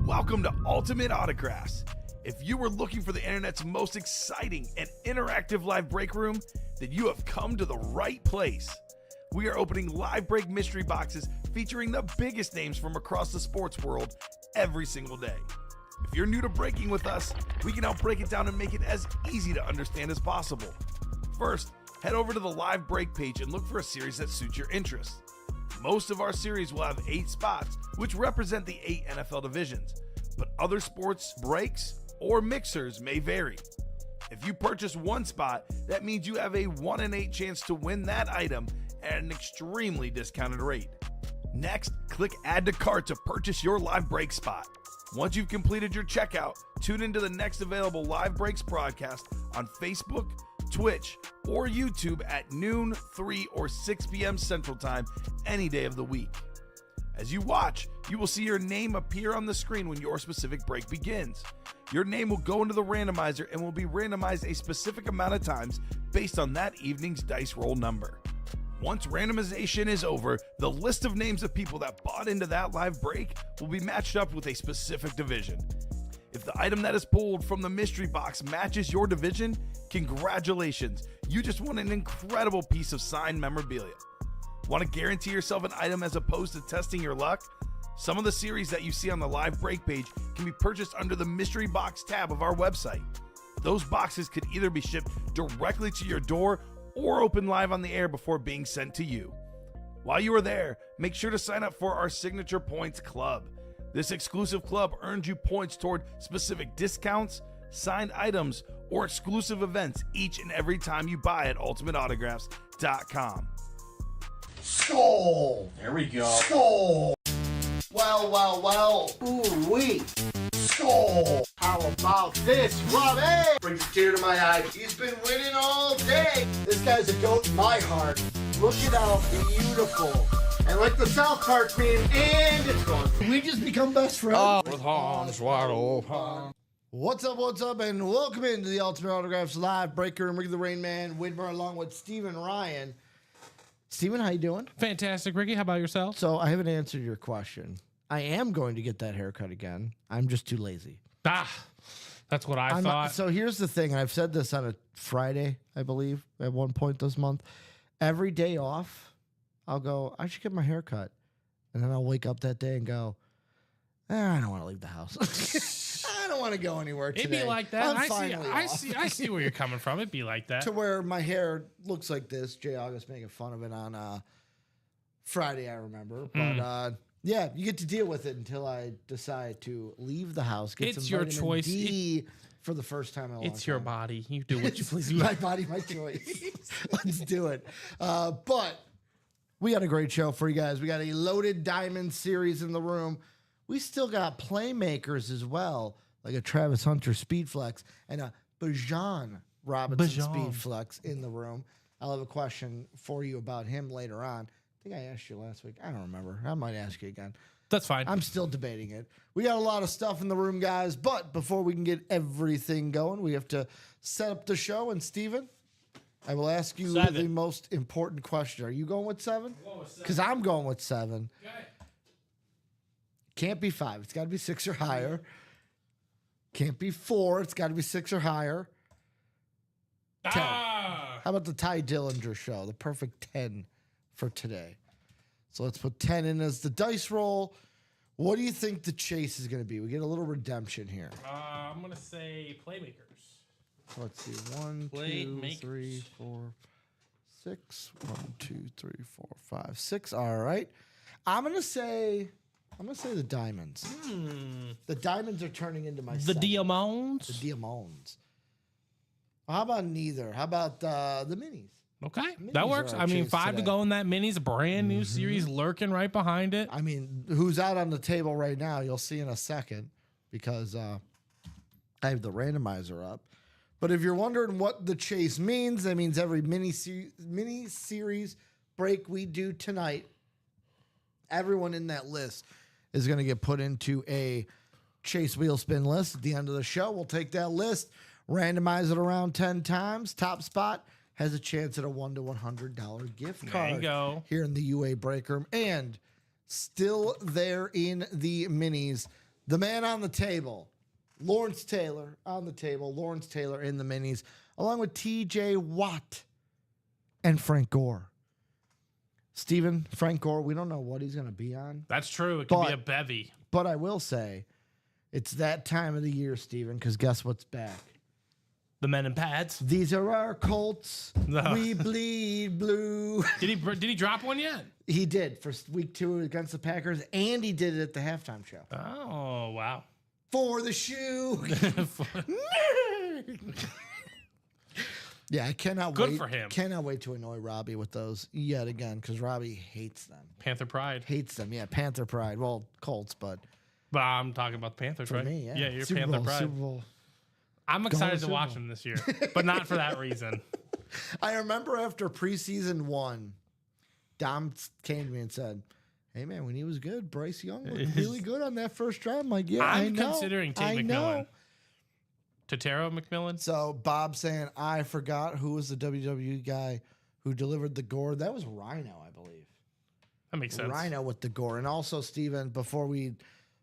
Welcome to Ultimate Autographs. If you were looking for the internet's most exciting and interactive live break room, then you have come to the right place. We are opening live break mystery boxes featuring the biggest names from across the sports world every single day. If you're new to breaking with us, we can help break it down and make it as easy to understand as possible. First, head over to the live break page and look for a series that suits your interests. Most of our series will have 8 spots, which represent the 8 NFL divisions, but other sports breaks or mixers may vary. If you purchase one spot, that means you have a 1 in 8 chance to win that item at an extremely discounted rate. Next, click Add to Cart to purchase your live break spot. Once you've completed your checkout, tune into the next available Live Breaks broadcast on Facebook, Twitch, or YouTube at noon, 3, or 6 p.m. Central Time any day of the week. As you watch, you will see your name appear on the screen when your specific break begins. Your name will go into the randomizer and will be randomized a specific amount of times based on that evening's dice roll number. Once randomization is over, the list of names of people that bought into that live break will be matched up with a specific division. If the item that is pulled from the mystery box matches your division, congratulations, you just won an incredible piece of signed memorabilia. Want to guarantee yourself an item as opposed to testing your luck? Some of the series that you see on the live break page can be purchased under the mystery box tab of our website. Those boxes could either be shipped directly to your door or open live on the air before being sent to you. While you are there, make sure to sign up for our Signature Points Club. This exclusive club earns you points toward specific discounts, signed items, or exclusive events each and every time you buy at ultimateautographs.com. Skull! There we go. Skull! Well. Ooh-wee. Skull! How about this, Robbie? Brings a tear to my eye. He's been winning all day. This guy's a goat in my heart. Look at how beautiful. And like the South Park meme, and it's gone. We just become best friends. With Hans wide open. What's up, and welcome into the Ultimate Autographs Live Break Room. Ricky the Rain Man, Widmer, along with Steven Ryan. Steven, how you doing? Fantastic, Ricky. How about yourself? So I haven't answered your question. I am going to get that haircut again. I'm just too lazy. That's what I thought. So here's the thing, and I've said this on a Friday, I believe, at one point this month. Every day off, I'll go, I should get my hair cut. And then I'll wake up that day and go, I don't want to leave the house. I don't want to go anywhere today. It'd be like that. I see where you're coming from. It'd be like that. To where my hair looks like this. Jay August making fun of it on Friday, I remember. But yeah, you get to deal with it until I decide to leave the house. Get It's some your vitamin choice. D for the first time in a long time. It's your body. You do what you please. My body, my choice. Let's do it. But we got a great show for you guys. We got a loaded diamond series in the room. We still got playmakers as well, like a Travis Hunter Speed Flex and a Bijan Robinson Speed Flex in the room. I'll have a question for you about him later on. I think I asked you last week. I don't remember. I might ask you again. That's fine. I'm still debating it. We got a lot of stuff in the room, guys, but before we can get everything going, we have to set up the show. And Steven, I will ask you the most important question. Are you going with 7? Because I'm going with 7. Okay. Can't be 5. It's got to be 6 or higher. Can't be 4. It's got to be 6 or higher. 10. How about the Ty Dillinger show? The perfect 10 for today. So let's put 10 in as the dice roll. What do you think the chase is going to be? We get a little redemption here. I'm going to say playmakers. Let's see. 1, 2, 3, 4, 6. 1, 2, 3, 4, 5, 6. All right. I'm going to say the diamonds. The diamonds are turning into my The 7. Diamonds? The Diamonds. How about neither? How about the minis? Okay, Minis that works. are our I mean, chase 5 today. to go in that mini's a brand new series lurking right behind it. I mean, who's out on the table right now, you'll see in a second because I have the randomizer up. But if you're wondering what the chase means, that means every mini series break we do tonight, everyone in that list is going to get put into a chase wheel spin list. At the end of the show, we'll take that list, randomize it around 10 times. Top spot has a chance at a $1 to $100 gift card There you go. here in the UA Break Room. And still there in the minis, The man on the table, Lawrence Taylor on the table. Lawrence Taylor in the minis, along with T.J. Watt and Frank Gore. Steven, Frank Gore, we don't know what he's going to be on. That's true. It could be But- a bevy. But I will say, it's that time of the year, Steven, because guess what's back? The men in pads. These are our Colts. No. We bleed blue. Did he drop one yet? He did for week 2 against the Packers, and he did it at the halftime show. Oh, wow. For the shoe. Yeah, I cannot Good wait. for him. Cannot wait to annoy Robbie with those yet again, because Robbie hates them. Panther pride. Hates them. Yeah, Panther pride. Well, Colts, but But I'm talking about the Panthers, for right? me, yeah. Yeah, you're Super Panther Bowl, pride. Super Bowl. I'm excited to Super watch Bowl. them this year, but not for that reason. I remember after preseason 1, Dom came to me and said, "Hey man, when he was good, Bryce Young looked really good on that first drive." I'm like, "Yeah, I I'm know. considering I Tate know." McMillan. Tatero McMillan? So Bob saying, "I forgot who was the WWE guy who delivered the gore." That was Rhino, I believe. That makes sense. Rhino with the gore, and also Steven, before we,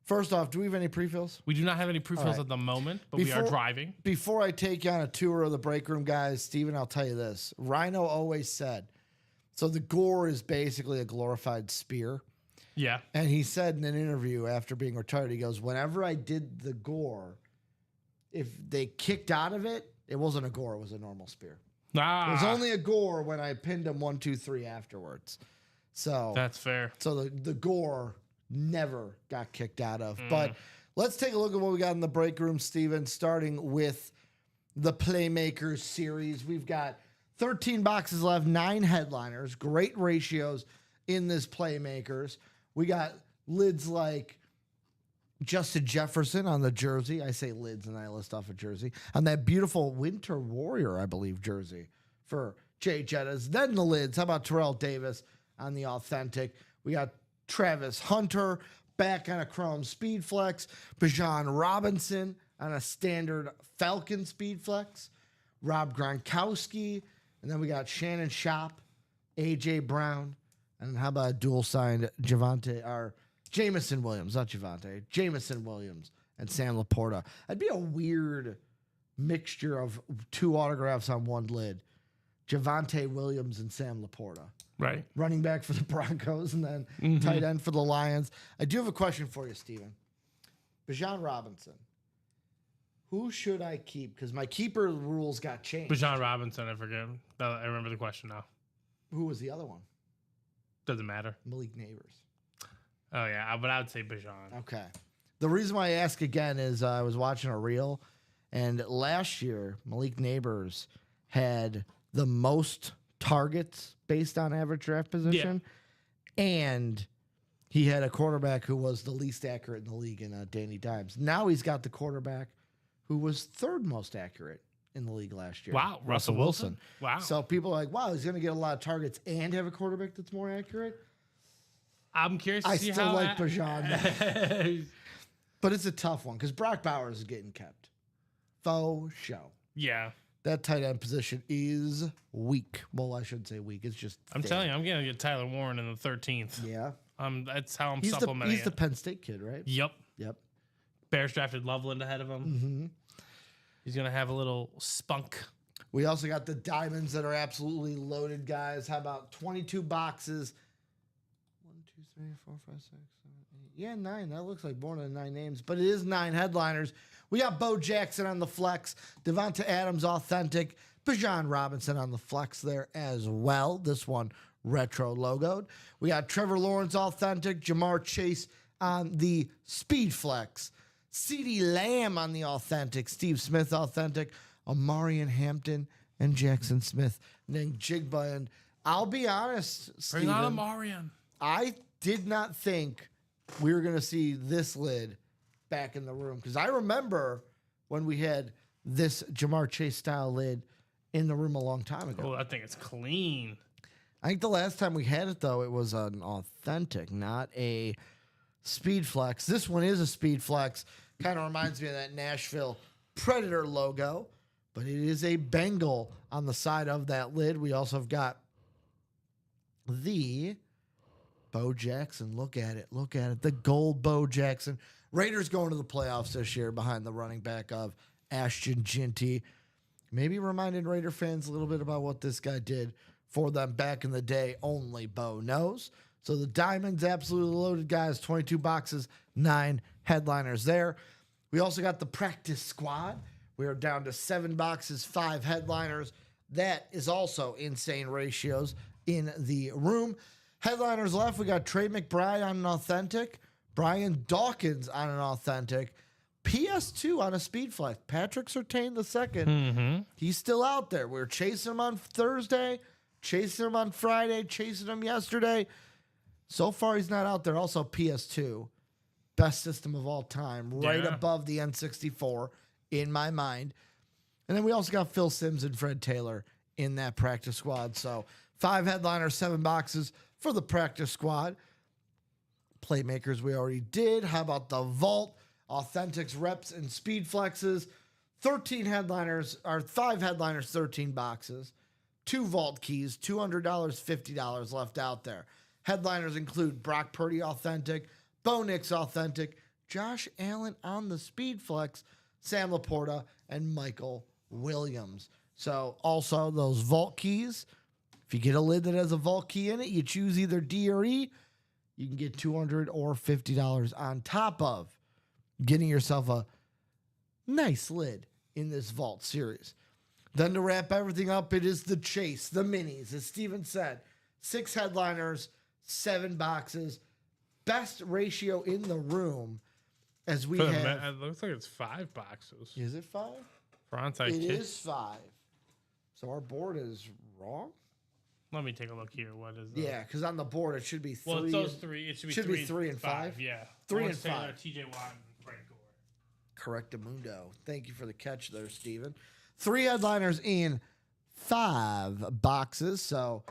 first off, do we have any pre-fills? We do not have any pre-fills right. at the moment, but we are Before- driving. Before I take you on a tour of the break room, guys, Steven, I'll tell you this. Rhino always said, so the gore is basically a glorified spear. Yeah. And he said in an interview after being retired, he goes, whenever I did the gore, if they kicked out of it, it wasn't a gore, it was a normal spear. It was only a gore when I pinned him 1, 2, 3 afterwards. So That's fair. so the gore never got kicked out of. But let's take a look at what we got in the break room, Steven, starting with the Playmakers series. We've got 13 boxes left, 9 headliners, great ratios in this Playmakers. We got lids like Justin Jefferson on the jersey. I say lids and I list off a jersey. On that beautiful Winter Warrior, I believe, jersey for Jay Jettas. Then the lids. How about Terrell Davis on the authentic? We got Travis Hunter back on a Chrome Speed Flex. Bijan Robinson on a standard Falcon Speed Flex. Rob Gronkowski. And then we got Shannon Shop, A.J. Brown. And how about a dual signed Jameson Williams, not Javante, Jameson Williams and Sam Laporta. That'd be a weird mixture of 2 autographs on one lid. Javante Williams and Sam Laporta. Right. Running back for the Broncos and then tight end for the Lions. I do have a question for you, Steven. Bijan Robinson. Who should I keep? Because my keeper rules got changed. Bijan Robinson, I forget. I remember the question now. Who was the other one? Doesn't matter. Malik Neighbors. Oh, yeah. But I would say Bijan. Okay. The reason why I ask again is I was watching a reel, and last year, Malik Neighbors had the most targets based on average draft position, and he had a quarterback who was the least accurate in the league in Danny Dimes. Now he's got the quarterback who was 3rd most accurate in the league last year. Wow. Russell Wilson. Wow. So people are like, wow, he's going to get a lot of targets and have a quarterback that's more accurate. I'm curious to I see still how like Bijan. But it's a tough one because Brock Bowers is getting kept. Faux show. Yeah. That tight end position is weak. Well, I shouldn't say weak. It's just I'm telling you, I'm going to get Tyler Warren in the 13th. Yeah. That's how I'm He's supplementing the it. Penn State kid, right? Yep. Yep. Bears drafted Loveland ahead of him. Mm-hmm. He's going to have a little spunk. We also got the diamonds that are absolutely loaded, guys. How about 22 boxes? 1, 2, 3, 4, 5, 6, 7, 8. Yeah, 9. That looks like more than 9 names, but it is 9 headliners. We got Bo Jackson on the flex, Devonta Adams authentic, Bijan Robinson on the flex there as well. This one retro logoed. We got Trevor Lawrence authentic, Jamar Chase on the speed flex, CeeDee Lamb on the authentic, Steve Smith authentic, Amarian Hampton and Jackson Smith, and then Jigba. And I'll be honest, Bring on Steven, Amarian. I did not think we were going to see this lid back in the room because I remember when we had this Jamar Chase style lid in the room a long time ago. Oh, I think it's clean. I think the last time we had it, though, it was an authentic, not a speed flex. This one is a speed flex. Kind of reminds me of that Nashville Predator logo, but it is a Bengal on the side of that lid. We also have got the Bo Jackson. Look at it. Look at it. The gold Bo Jackson. Raiders going to the playoffs this year behind the running back of Ashton Ginty. Maybe reminding Raider fans a little bit about what this guy did for them back in the day. Only Bo knows. So the Diamonds, absolutely loaded, guys. 22 boxes, 9 headliners there. We also got the practice squad. We are down to 7 boxes, 5 headliners. That is also insane ratios in the room. Headliners left, we got Trey McBride on an authentic, Brian Dawkins on an authentic, PS2 on a speed flex. Patrick Surtain II, he's still out there. We were chasing him on Thursday, chasing him on Friday, chasing him yesterday. So far, he's not out there. Also, PS2, best system of all time, right above the N64 in my mind. And then we also got Phil Simms and Fred Taylor in that practice squad. So 5 headliners, 7 boxes for the practice squad. Playmakers we already did. How about the vault? Authentics, reps, and speed flexes. 13 headliners, or 5 headliners, 13 boxes. 2 vault keys, $200, $50 left out there. Headliners include Brock Purdy authentic, Bo Nix authentic, Josh Allen on the speed flex, Sam Laporta, and Michael Williams. So also those vault keys, if you get a lid that has a vault key in it, you choose either D or E, you can get $200 or $50 on top of getting yourself a nice lid in this vault series. Then to wrap everything up, it is the chase, the minis. As Steven said, 6 headliners, 7 boxes, best ratio in the room as we have. It looks like it's 5 boxes. Is it 5? Frontside It kit. is 5. So our board is wrong? Let me take a look here. What is that? Yeah, because on the board it should be 3. Well, it's those 3. It should be 3 and 5. Yeah. 3 Lawrence and Taylor, 5. TJ Watt, and Frank Gore. Correctamundo. Thank you for the catch there, Steven. 3 headliners in 5 boxes. So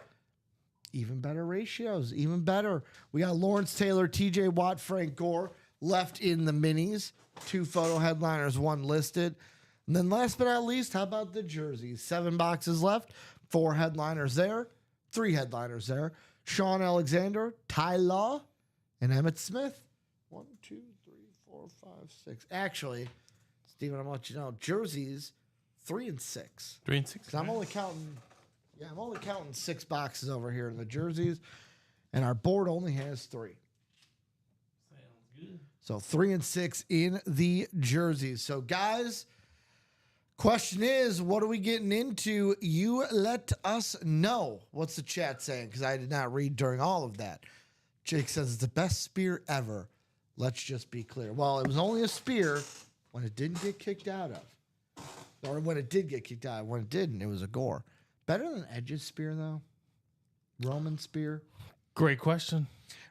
even better ratios, even better. We got Lawrence Taylor, TJ Watt, Frank Gore left in the minis. 2 photo headliners, 1 listed. And then last but not least, how about the jerseys? 7 boxes left, 4 headliners there, 3 headliners there. Sean Alexander, Ty Law, and Emmitt Smith. 1, 2, 3, 4, 5, 6. Actually, Steven, I'm going to let you know, jerseys 3 and 6. 3 and 6. 'Cause I'm only counting 6 boxes over here in the jerseys, and our board only has 3. Sounds good. So 3 and 6 in the jerseys. So guys, question is, what are we getting into? You let us know. What's the chat saying? Because I did not read during all of that. Jake says it's the best spear ever. Let's just be clear. Well, it was only a spear when it didn't get kicked out of. Or when it did get kicked out of. When it didn't, it was a gore. Better than Edge's spear, though? Roman spear? Great question.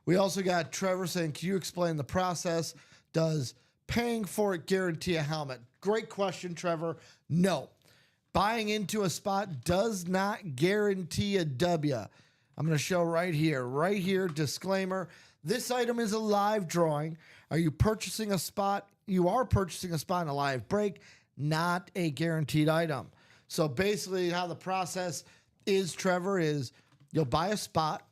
We also got Trevor saying, can you explain the process? Does paying for it guarantee a helmet? Great question, Trevor. No. Buying into a spot does not guarantee a W. I'm going to show right here, disclaimer. This item is a live drawing. Are you purchasing a spot? You are purchasing a spot in a live break, not a guaranteed item. So basically how the process is, Trevor, is you'll buy a spot.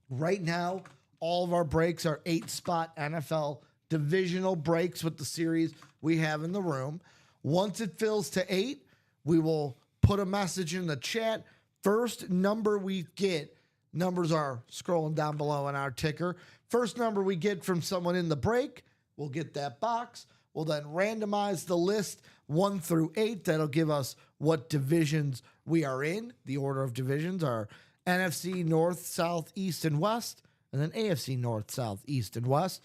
Right now, all of our breaks are 8-spot NFL divisional breaks with the series we have in the room. Once it fills to 8, we will put a message in the chat. First number we get, numbers are scrolling down below on our ticker. First number we get from someone in the break, we'll get that box. We'll then randomize the list 1 through 8. That'll give us what divisions we are in. The order of divisions are NFC North, South, East, and West, and then AFC North, South, East, and West.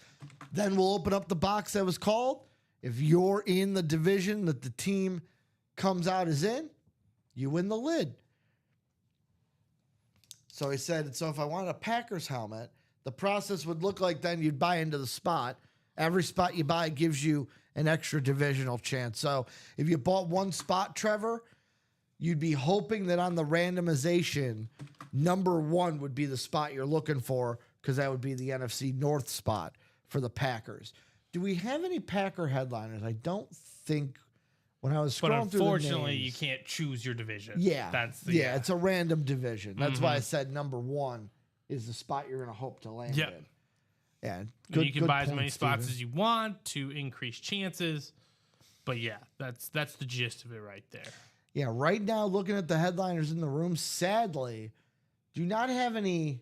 Then we'll open up the box that was called. If you're in the division that the team comes out is in, you win the lid. So he said, so if I wanted a Packers helmet, the process would look like then you'd buy into the spot. Every spot you buy gives you an extra divisional chance. So if you bought 1 spot, Trevor, you'd be hoping that on the randomization, number 1 would be the spot you're looking for, because that would be the NFC North spot for the Packers. Do we have any Packer headliners? I don't think. When I was But scrolling through the unfortunately, you names, can't choose your division. yeah, it's a random division. That's why I Mhm. said number 1 is the spot you're going to hope to land Yep. in. Yeah, You can buy as point, many spots Steven. as you want to increase chances. But yeah, that's the gist of it right there. Yeah, right now, looking at the headliners in the room, sadly, do not have any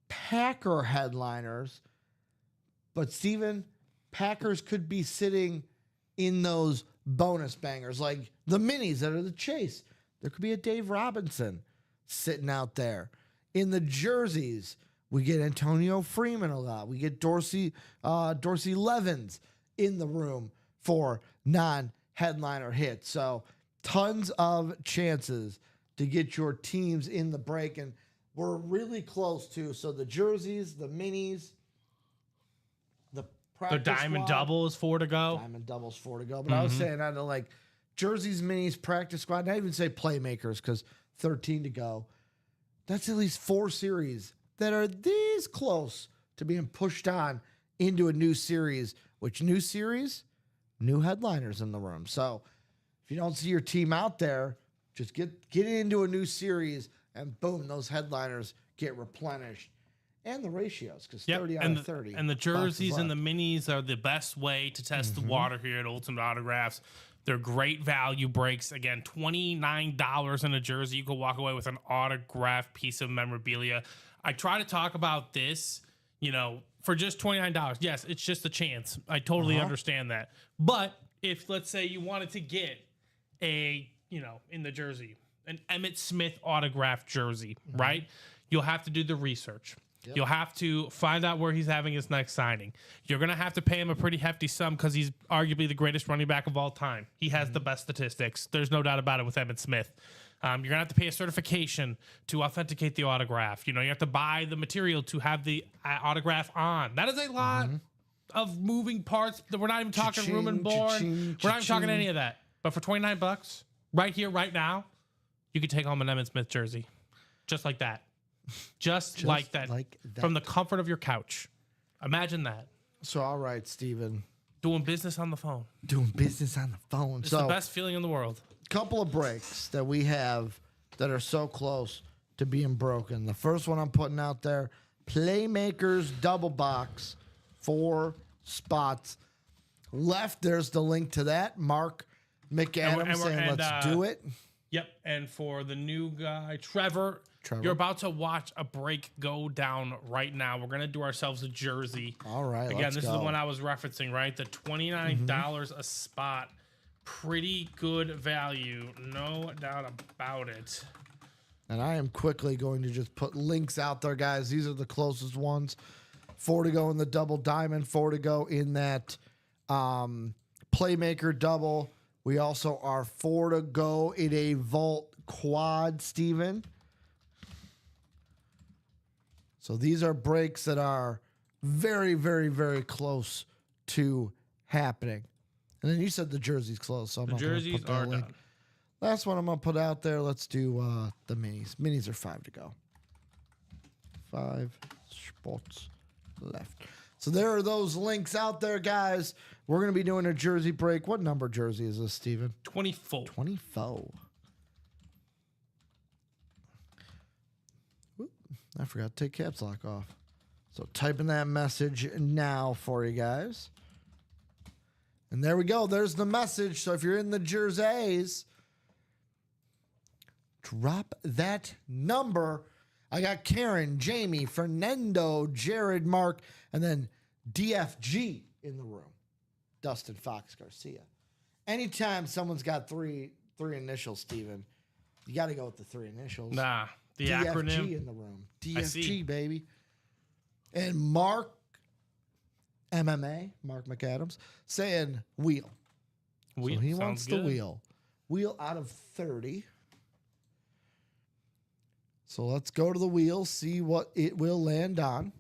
Packer headliners. But, Steven, Packers could be sitting in those bonus bangers, like the minis that are the chase. There could be a Dave Robinson sitting out there. In the jerseys, we get Antonio Freeman a lot. We get Dorsey Levens in the room for non-headliner hits. So tons of chances to get your teams in the break. And we're really close to. So the jerseys, the minis, the The practice diamond squad. double is 4 to go. Diamond doubles 4 to go. But I was saying, out of like jerseys, minis, practice squad, not even say playmakers because 13 to go. That's at least 4 series that are this close to being pushed on into a new series, which new series, new headliners in the room. So if you don't see your team out there, just get into a new series and boom, those headliners get replenished. And the ratios, because 30 out of 30. And the jerseys boxes and the left. minis are the best way to test the water here at Ultimate Autographs. They're great value breaks. Again, $29 in a jersey. You can walk away with an autographed piece of memorabilia. I try to talk about this, for just $29. Yes, it's just a chance. I totally understand that. But if, let's say, you wanted to get in the jersey, an Emmitt Smith autographed jersey, right? You'll have to do the research. Yep. You'll have to find out where he's having his next signing. You're going to have to pay him a pretty hefty sum because he's arguably the greatest running back of all time. He has the best statistics. There's no doubt about it with Emmitt Smith. You're going to have to pay a certification to authenticate the autograph. You have to buy the material to have the autograph on. That is a lot of moving parts. We're not even talking room and board. We're not even talking any of that. But for $29, right here, right now, you could take home an Emmitt Smith jersey. Just like that. Just like that. From the comfort of your couch. Imagine that. So, all right, Steven. Doing business on the phone. Doing business on the phone. It's the best feeling in the world. Couple of breaks that we have that are so close to being broken. The first one I'm putting out there, Playmakers double box, 4 spots left. There's the link to that. Mark McAdams saying, let's do it. Yep. And for the new guy, Trevor, you're about to watch a break go down right now. We're going to do ourselves a jersey. All right. Again, let's this go. is the one I was referencing, right? The $29 a spot. Pretty good value. No doubt about it. And I am quickly going to just put links out there, guys. These are the closest ones. 4 to go in the double diamond, 4 to go in that Playmaker double. We also are 4 to go in a vault quad, Steven. So these are breaks that are very, very, very close to happening. And then you said the jersey's closed, so I'm The not going to jerseys put that are link. done. Last one I'm going to put out there. Let's do the minis. Minis are 5 to go. 5 spots left. So there are those links out there, guys. We're going to be doing a jersey break. What number jersey is this, Steven? 24. 24. Whoop, I forgot to take caps lock off. So typing that message now for you guys. And there we go. There's the message. So if you're in the jerseys, drop that number. I got Karen, Jamie, Fernando, Jared, Mark, and then DFG in the room. Dustin Fox Garcia. Anytime someone's got three initials, Steven, you got to go with the 3 initials. Nah, the DFG acronym. in the room. I see. DFG, baby. And Mark MMA, Mark McAdams, saying wheel. Wheel. So he Sounds wants good. the wheel. Wheel out of 30. So let's go to the wheel, see what it will land on.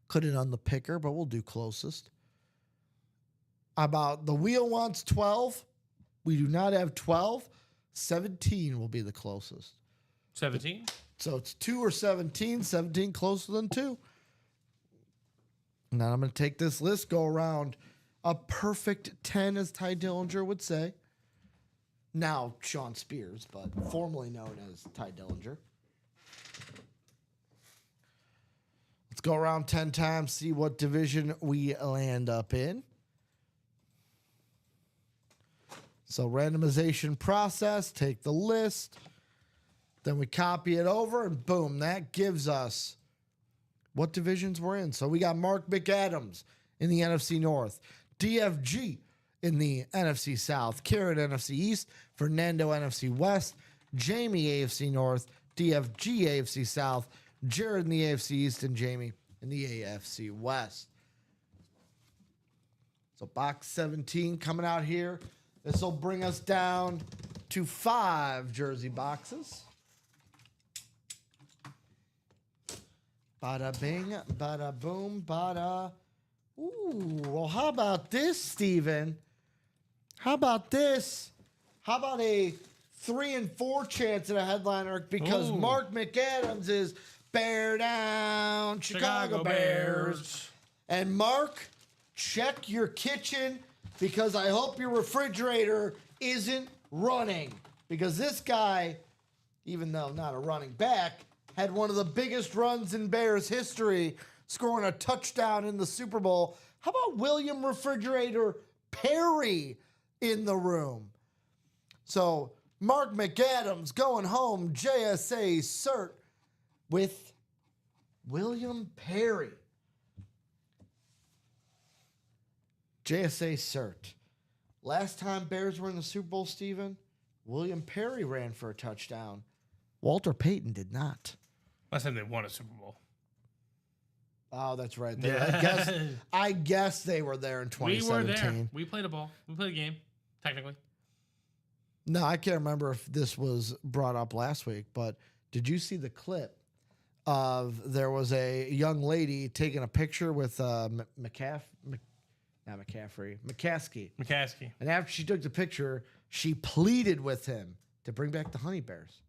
Could it on the picker, but we'll do closest. About the wheel wants 12. We do not have 12. 17 will be the closest. 17? So it's 2 or 17. 17 closer than 2. Now I'm going to take this list, go around a perfect 10, as Ty Dillinger would say. Now Sean Spears, but formerly known as Ty Dillinger. Let's Let's go around 10 times, see what division we land up in. So randomization process, take the list, then we copy it over, and boom, that gives us what divisions we're in. So we got Mark McAdams in the NFC North, DFG in the NFC South, Karen NFC East, Fernando NFC West, Jamie AFC North, DFG AFC South, Jared in the AFC East, and Jamie in the AFC West. So box 17 coming out here. This will bring us down to 5 jersey boxes. Bada bing, bada boom, bada. Ooh, well, how about this, Steven? How about this? How about a 3 and 4 chance at a headliner? Because Ooh. Mark McAdams is bear down, Chicago Bears. And Mark, check your kitchen because I hope your refrigerator isn't running. Because this guy, even though not a running back, had one of the biggest runs in Bears history, scoring a touchdown in the Super Bowl. How about William Refrigerator Perry in the room? So Mark McAdams going home, JSA cert with William Perry. JSA cert. Last time Bears were in the Super Bowl, Steven, William Perry ran for a touchdown. Walter Payton did not. Last time they won a Super Bowl. Oh, that's right. Yeah. I guess they were there in We 2017. were there. We played a ball. We played a game, technically. No, I can't remember if this was brought up last week, but did you see the clip of there was a young lady taking a picture with McCaskey. McCaskey. And after she took the picture, she pleaded with him to bring back the Honey Bears.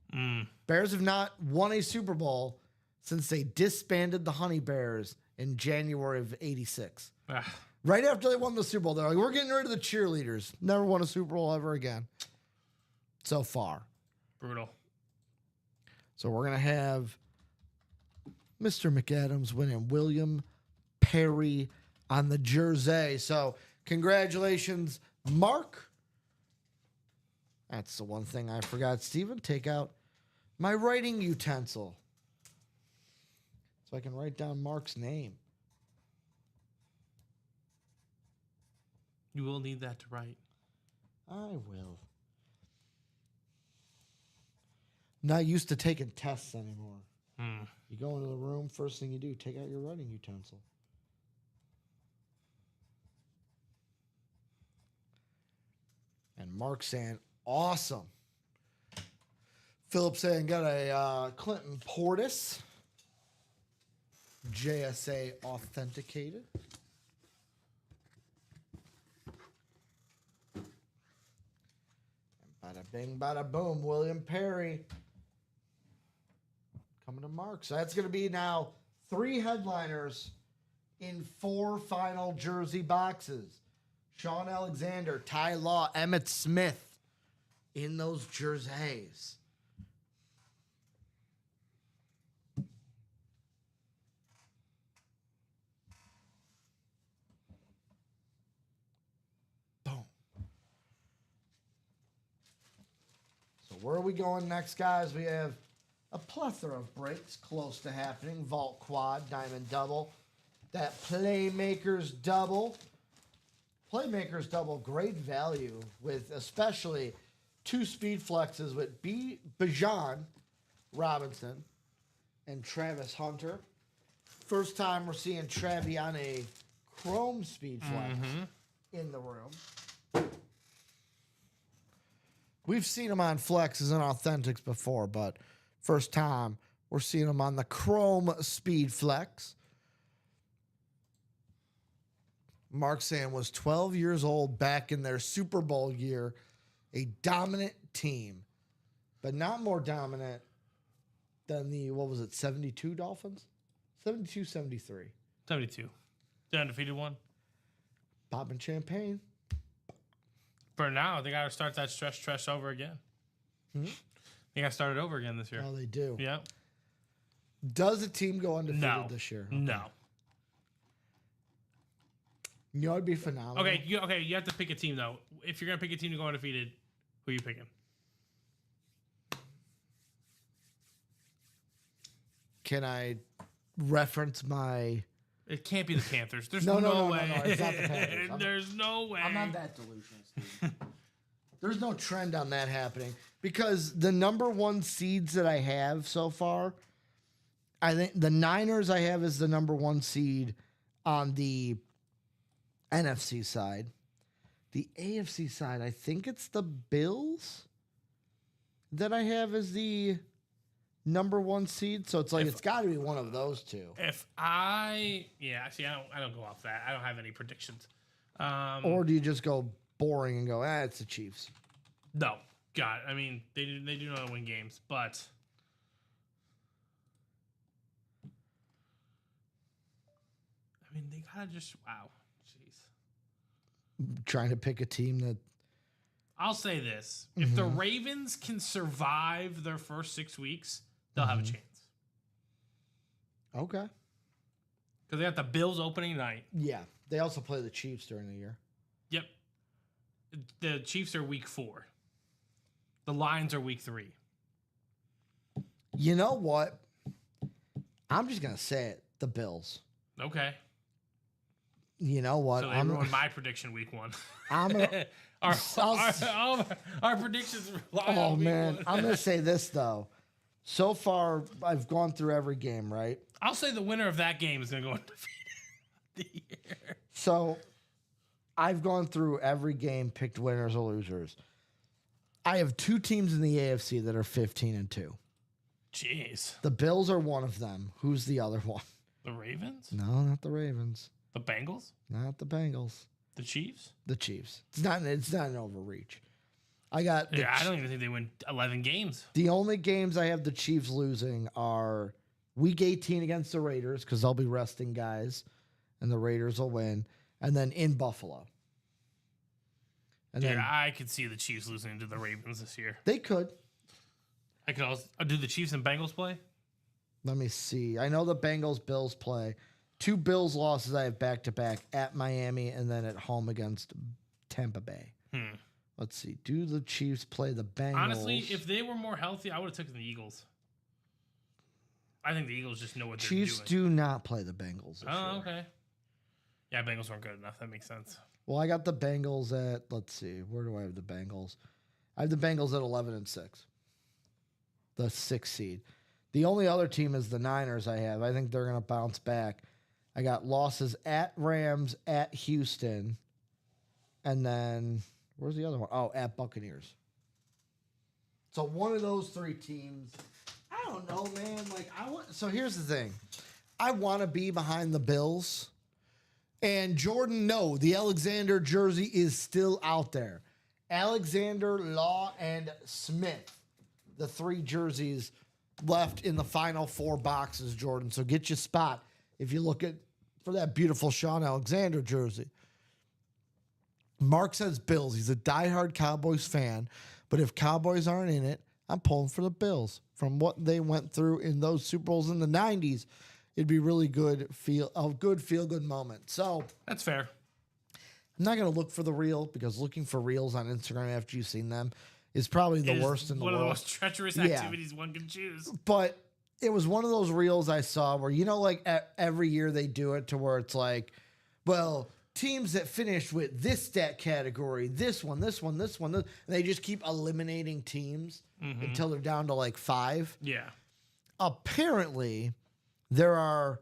Bears have not won a Super Bowl since they disbanded the Honey Bears in January of '86. Right after they won the Super Bowl, they're like, we're getting rid of the cheerleaders. Never won a Super Bowl ever again. So far. Brutal. So we're going to have Mr. McAdams winning William Perry on the jersey. So congratulations, Mark. That's the one thing I forgot, Steven. Take out my writing utensil so I can write down Mark's name. You will need that to write. I will. Not used to taking tests anymore. You go into the room, first thing you do, take out your writing utensil. And Mark saying, awesome. Philip saying, got a Clinton Portis. JSA authenticated. And bada bing, bada boom. William Perry coming to Mark. So that's going to be now 3 headliners in 4 final jersey boxes. Sean Alexander, Ty Law, Emmitt Smith in those jerseys. Boom. So where are we going next, guys? We have a plethora of breaks close to happening. Vault Quad, Diamond Double, that Playmakers Double. Playmakers Double, great value with especially 2 speed flexes with Bijan Robinson and Travis Hunter. First time we're seeing Travi on a chrome speed flex in the room. We've seen him on flexes and authentics before, but first time we're seeing him on the chrome speed flex. Mark saying was 12 years old back in their Super Bowl year, a dominant team, but not more dominant than the, 72 Dolphins? 72, 73. 72. The undefeated one. Popping champagne. For now, they got to start that stretch over again. They got to start it over again this year. Oh, they do. Yeah. Does a team go undefeated No. this year? No. You know, it'd be phenomenal. Okay, you have to pick a team though. If you're gonna pick a team to go undefeated, who are you picking? Can I reference my? It can't be the Panthers. There's No, no, no, no, way. no, it's not the Panthers. There's no way. I'm not that delusional, Steve. There's no trend on that happening because the number one seeds that I have so far, I think the Niners I have as the number one seed on the NFC side. The AFC side, I think it's the Bills that I have as the number one seed. So it's like it's got to be one of those two. I don't go off that. I don't have any predictions. Or do you just go boring and go, it's the Chiefs? No, God, I mean they do know how to win games, but I mean they gotta just jeez. Trying to pick a team that. I'll say this: if the Ravens can survive their first 6 weeks, they'll have a chance. Okay. Because they got the Bills opening night. Yeah. They also play the Chiefs during the year. Yep. The Chiefs are week 4. The Lions are week 3. You know what? I'm just going to say it. The Bills. Okay. You know what? So they ruined my prediction week 1. I'm gonna, our predictions rely oh, on week man. 1. I'm going to say this, though. So far, I've gone through every game, right? I'll say the winner of that game is going to go undefeated the year. So I've gone through every game, picked winners or losers. I have 2 teams in the AFC that are 15-2. Jeez. The Bills are one of them. Who's the other one? The Ravens? No, not the Ravens. The Bengals? Not the Bengals. The Chiefs? The Chiefs. It's not an overreach. I got the I don't even think they win 11 games. The only games I have the Chiefs losing are week 18 against the Raiders because they'll be resting guys and the Raiders will win. And then in Buffalo. And then I could see the Chiefs losing to the Ravens this year. they could. I could also do the Chiefs and Bengals play? Let me see. I know the Bengals Bills play. 2 Bills losses I have back to back at Miami and then at home against Tampa Bay. Let's see. Do the Chiefs play the Bengals? Honestly, if they were more healthy, I would have taken the Eagles. I think the Eagles just know what they're Chiefs doing. do not play the Bengals this year. Oh, okay. Yeah, Bengals weren't good enough. That makes sense. Well, I got the Bengals at, let's see, where do I have the Bengals? I have the Bengals at 11-6. The 6th seed. The only other team is the Niners I have. I think they're going to bounce back. I got losses at Rams, at Houston, and then, where's the other one? Oh, at Buccaneers. So one of those 3 teams, I don't know, man. So here's the thing. I want to be behind the Bills. And Jordan, no, the Alexander jersey is still out there. Alexander, Law, and Smith, the 3 jerseys left in the final 4 boxes, Jordan. So get your spot if you look for that beautiful Sean Alexander jersey. Mark says Bills. He's a diehard Cowboys fan, but if Cowboys aren't in it, I'm pulling for the Bills. From what they went through in those Super Bowls in the 90s, it'd be really good feel-good moment. So That's fair. I'm not going to look for the reel because looking for reels on Instagram after you've seen them is probably the worst in the world. One of the most treacherous activities one can choose. But it was one of those reels I saw where, like every year they do it to where it's like, well, teams that finished with this stat category, this one, and they just keep eliminating teams until they're down to like 5. Yeah. Apparently, there are,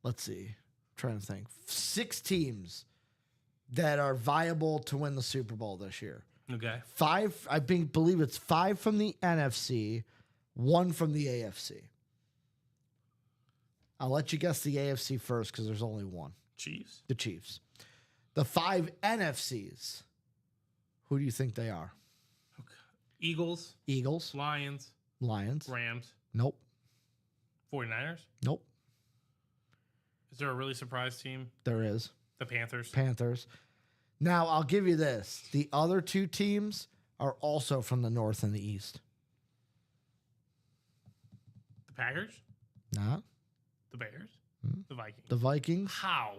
let's see, I'm trying to think, 6 teams that are viable to win the Super Bowl this year. Okay. 5, I believe it's 5 from the NFC, 1 from the AFC. I'll let you guess the AFC first because there's only one. Chiefs. The Chiefs. The 5 NFCs, who do you think they are? Okay. Eagles. Eagles. Lions. Lions. Rams. Nope. 49ers. Nope. Is there a really surprise team? There is. The Panthers. Panthers. Now, I'll give you this. The other 2 teams are also from the North and the East. The Packers. Not The Bears? The Vikings. the Vikings. How?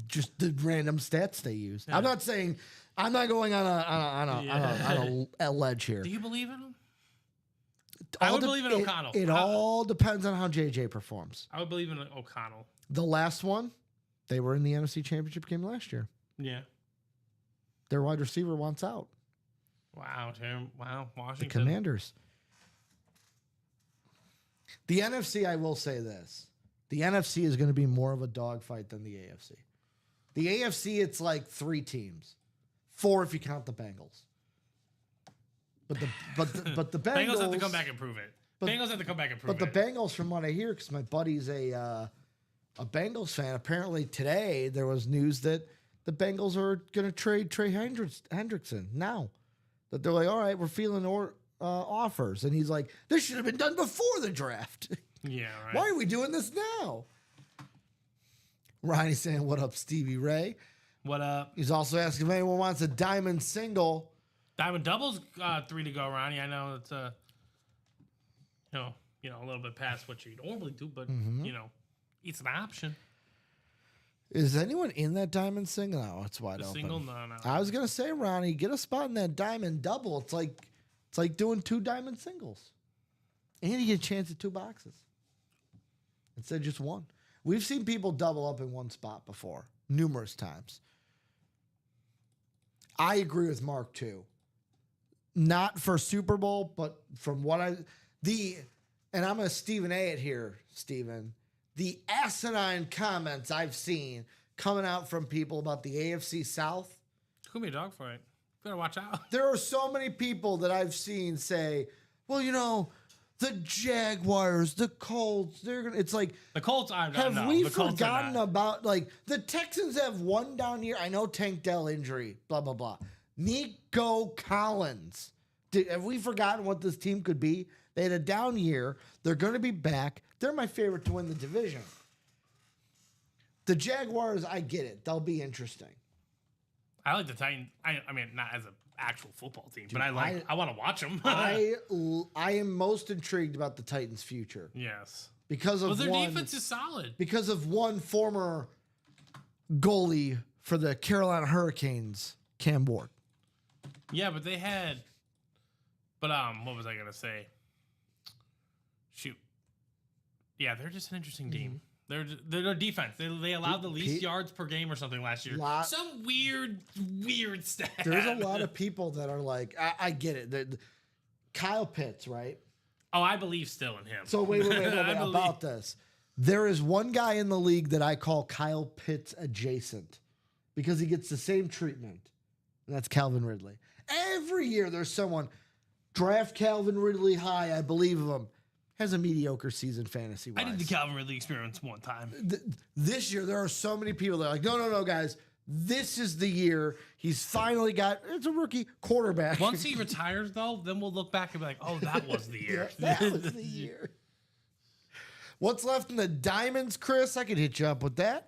Just the random stats they use. Yeah. I'm not saying. I'm not going on a ledge here. Do you believe in him? I would believe in O'Connell. It all depends on how JJ performs. I would believe in O'Connell. The last one, they were in the NFC Championship game last year. Yeah. Their wide receiver wants out. Wow, Tim. Wow, The Washington. Commanders. The NFC, I will say this. The NFC is going to be more of a dogfight than the AFC. The AFC, it's like 3 teams. 4 if you count the Bengals. But the Bengals Bengals have to come back and prove it. Bengals have to come back and prove But it. the Bengals, from what I hear, because my buddy's a Bengals fan, apparently today there was news that the Bengals are going to trade Trey Hendrickson now. That they're like, all right, we're feeling offers. And he's like, this should have been done before the draft. Yeah, right. Why are we doing this now? Ronnie's saying, what up, Stevie Ray? What up? He's also asking if anyone wants a diamond single. Diamond doubles, 3 to go, Ronnie. I know it's a little bit past what you normally do, but it's an option. Is anyone in that diamond single? No, it's wide The open. single, no. I was gonna say, Ronnie, get a spot in that diamond double. It's like doing 2 diamond singles, and you get a chance at 2 boxes instead of just 1. We've seen people double up in 1 spot before, numerous times. I agree with Mark too. Not for Super Bowl, but from what and I'm gonna Stephen A it here, Stephen. The asinine comments I've seen coming out from people about the AFC South. It's going to be a dogfight. Better watch out. There are so many people that I've seen say, well, the Jaguars, the Colts, they're going to, it's like, The Colts, have we forgotten about, like, the Texans have one down here. I know Tank Dell injury, blah, blah, blah. Nico Collins. Have we forgotten what this team could be? They had a down year. They're going to be back. They're my favorite to win the division. The Jaguars, I get it. They'll be interesting. I like the Titans. I mean, not as an actual football team, but I want to watch them. I am most intrigued about the Titans' future Yes. because of Their one, defense is solid. because of one former goalie for the Carolina Hurricanes, Cam Ward. Yeah, but they had. But what was I gonna say? Shoot. Yeah, they're just an interesting team. They're defense. They allowed the least yards per game or something last year. Some weird stat. There's a lot of people that are like, I get it. Kyle Pitts, right? Oh, I believe still in him. So wait about this. There is one guy in the league that I call Kyle Pitts adjacent because he gets the same treatment, and that's Calvin Ridley. Every year there's someone, draft Calvin Ridley high, I believe of him, has a mediocre season fantasy-wise. I did the Calvin Ridley experience one time. This year, there are so many people that are like, no, guys. This is the year he's finally got, it's a rookie quarterback. Once he retires, though, then we'll look back and be like, oh, that was the year. That was the year. What's left in the diamonds, Chris? I could hit you up with that.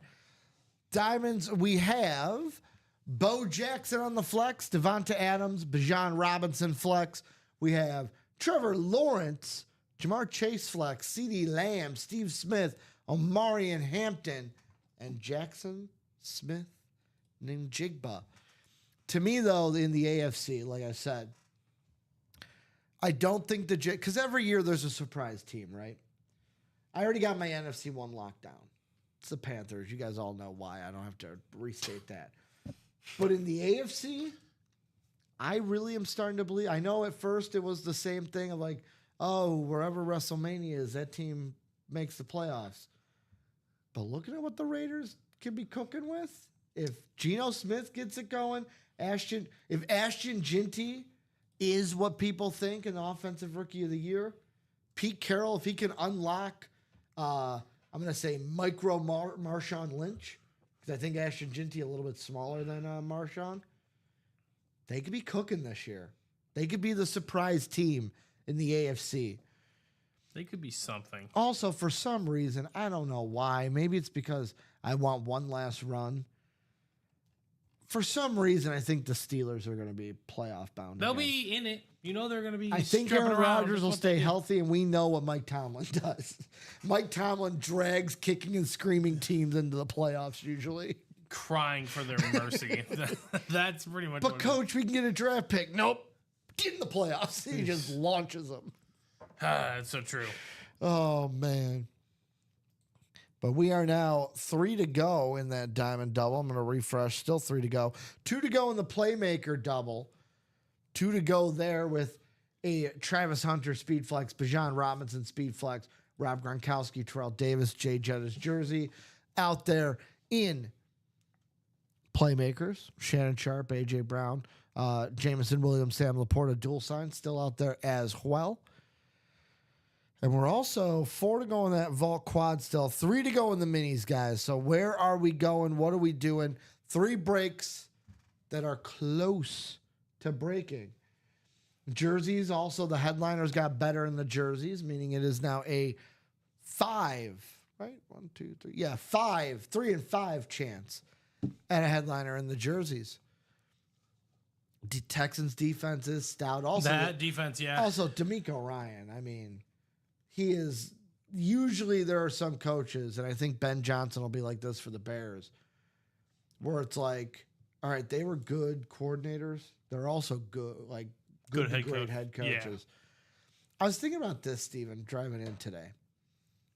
Diamonds, we have Bo Jackson on the flex, Devonta Adams, Bijan Robinson flex. We have Trevor Lawrence, Jamar Chase flex, CeeDee Lamb, Steve Smith, Omari and Hampton, and Jackson Smith named Jigba. To me, though, in the AFC, like I said, I don't think because every year there's a surprise team, right? I already got my NFC one locked down. It's the Panthers. You guys all know why. I don't have to restate that. But in the AFC, I really am starting to believe. I know at first it was the same thing of like, oh, wherever WrestleMania is, that team makes the playoffs. But looking at what the Raiders can be cooking with, if Geno Smith gets it going, if Ashton Jinty is what people think an offensive rookie of the year, Pete Carroll, if he can unlock, I'm going to say micro Marshawn Lynch, because I think Ashton Jinty a little bit smaller than Marshawn, they could be cooking this year. They could be the surprise team in the AFC. They could be something. Also, for some reason, I don't know why. Maybe it's because I want one last run. For some reason, I think the Steelers are going to be playoff bound. They'll again. be in it. You know they're going to be. I think stripping Aaron around. Rodgers That's will what they stay do. healthy, and we know what Mike Tomlin does. Mike Tomlin drags kicking and screaming teams into the playoffs usually. Crying for their mercy. That's pretty much. But what coach, we can get a draft pick. Nope. Get in the playoffs. He just launches them. That's so true. Oh man. But we are now 3 to go in that diamond double. I'm going to refresh. Still 3 to go. 2 to go in the playmaker double. 2 to go there with a Travis Hunter speed flex, Bijan Robinson speed flex, Rob Gronkowski, Terrell Davis, Jay Jettis jersey out there in playmakers. Shannon Sharp, AJ Brown, Jameson Williams, Sam Laporta dual sign still out there as well. And we're also 4 to go in that vault quad still. 3 to go in the minis, guys. So where are we going? What are we doing? 3 breaks that are close to breaking. Jerseys also, the headliners got better in the jerseys, meaning it is now a 5, right? 1, 2, 3. Yeah, 3 and 5 chance at a headliner in the jerseys. The Texans defense is stout. Also, That defense, yeah. also, D'Amico Ryan, I mean, he is usually there are some coaches, and I think Ben Johnson will be like this for the Bears, where it's like, all right, they were good coordinators. They're also good, like Good to head great coach. head Yeah. coaches. I was thinking about this, Steven, driving in today.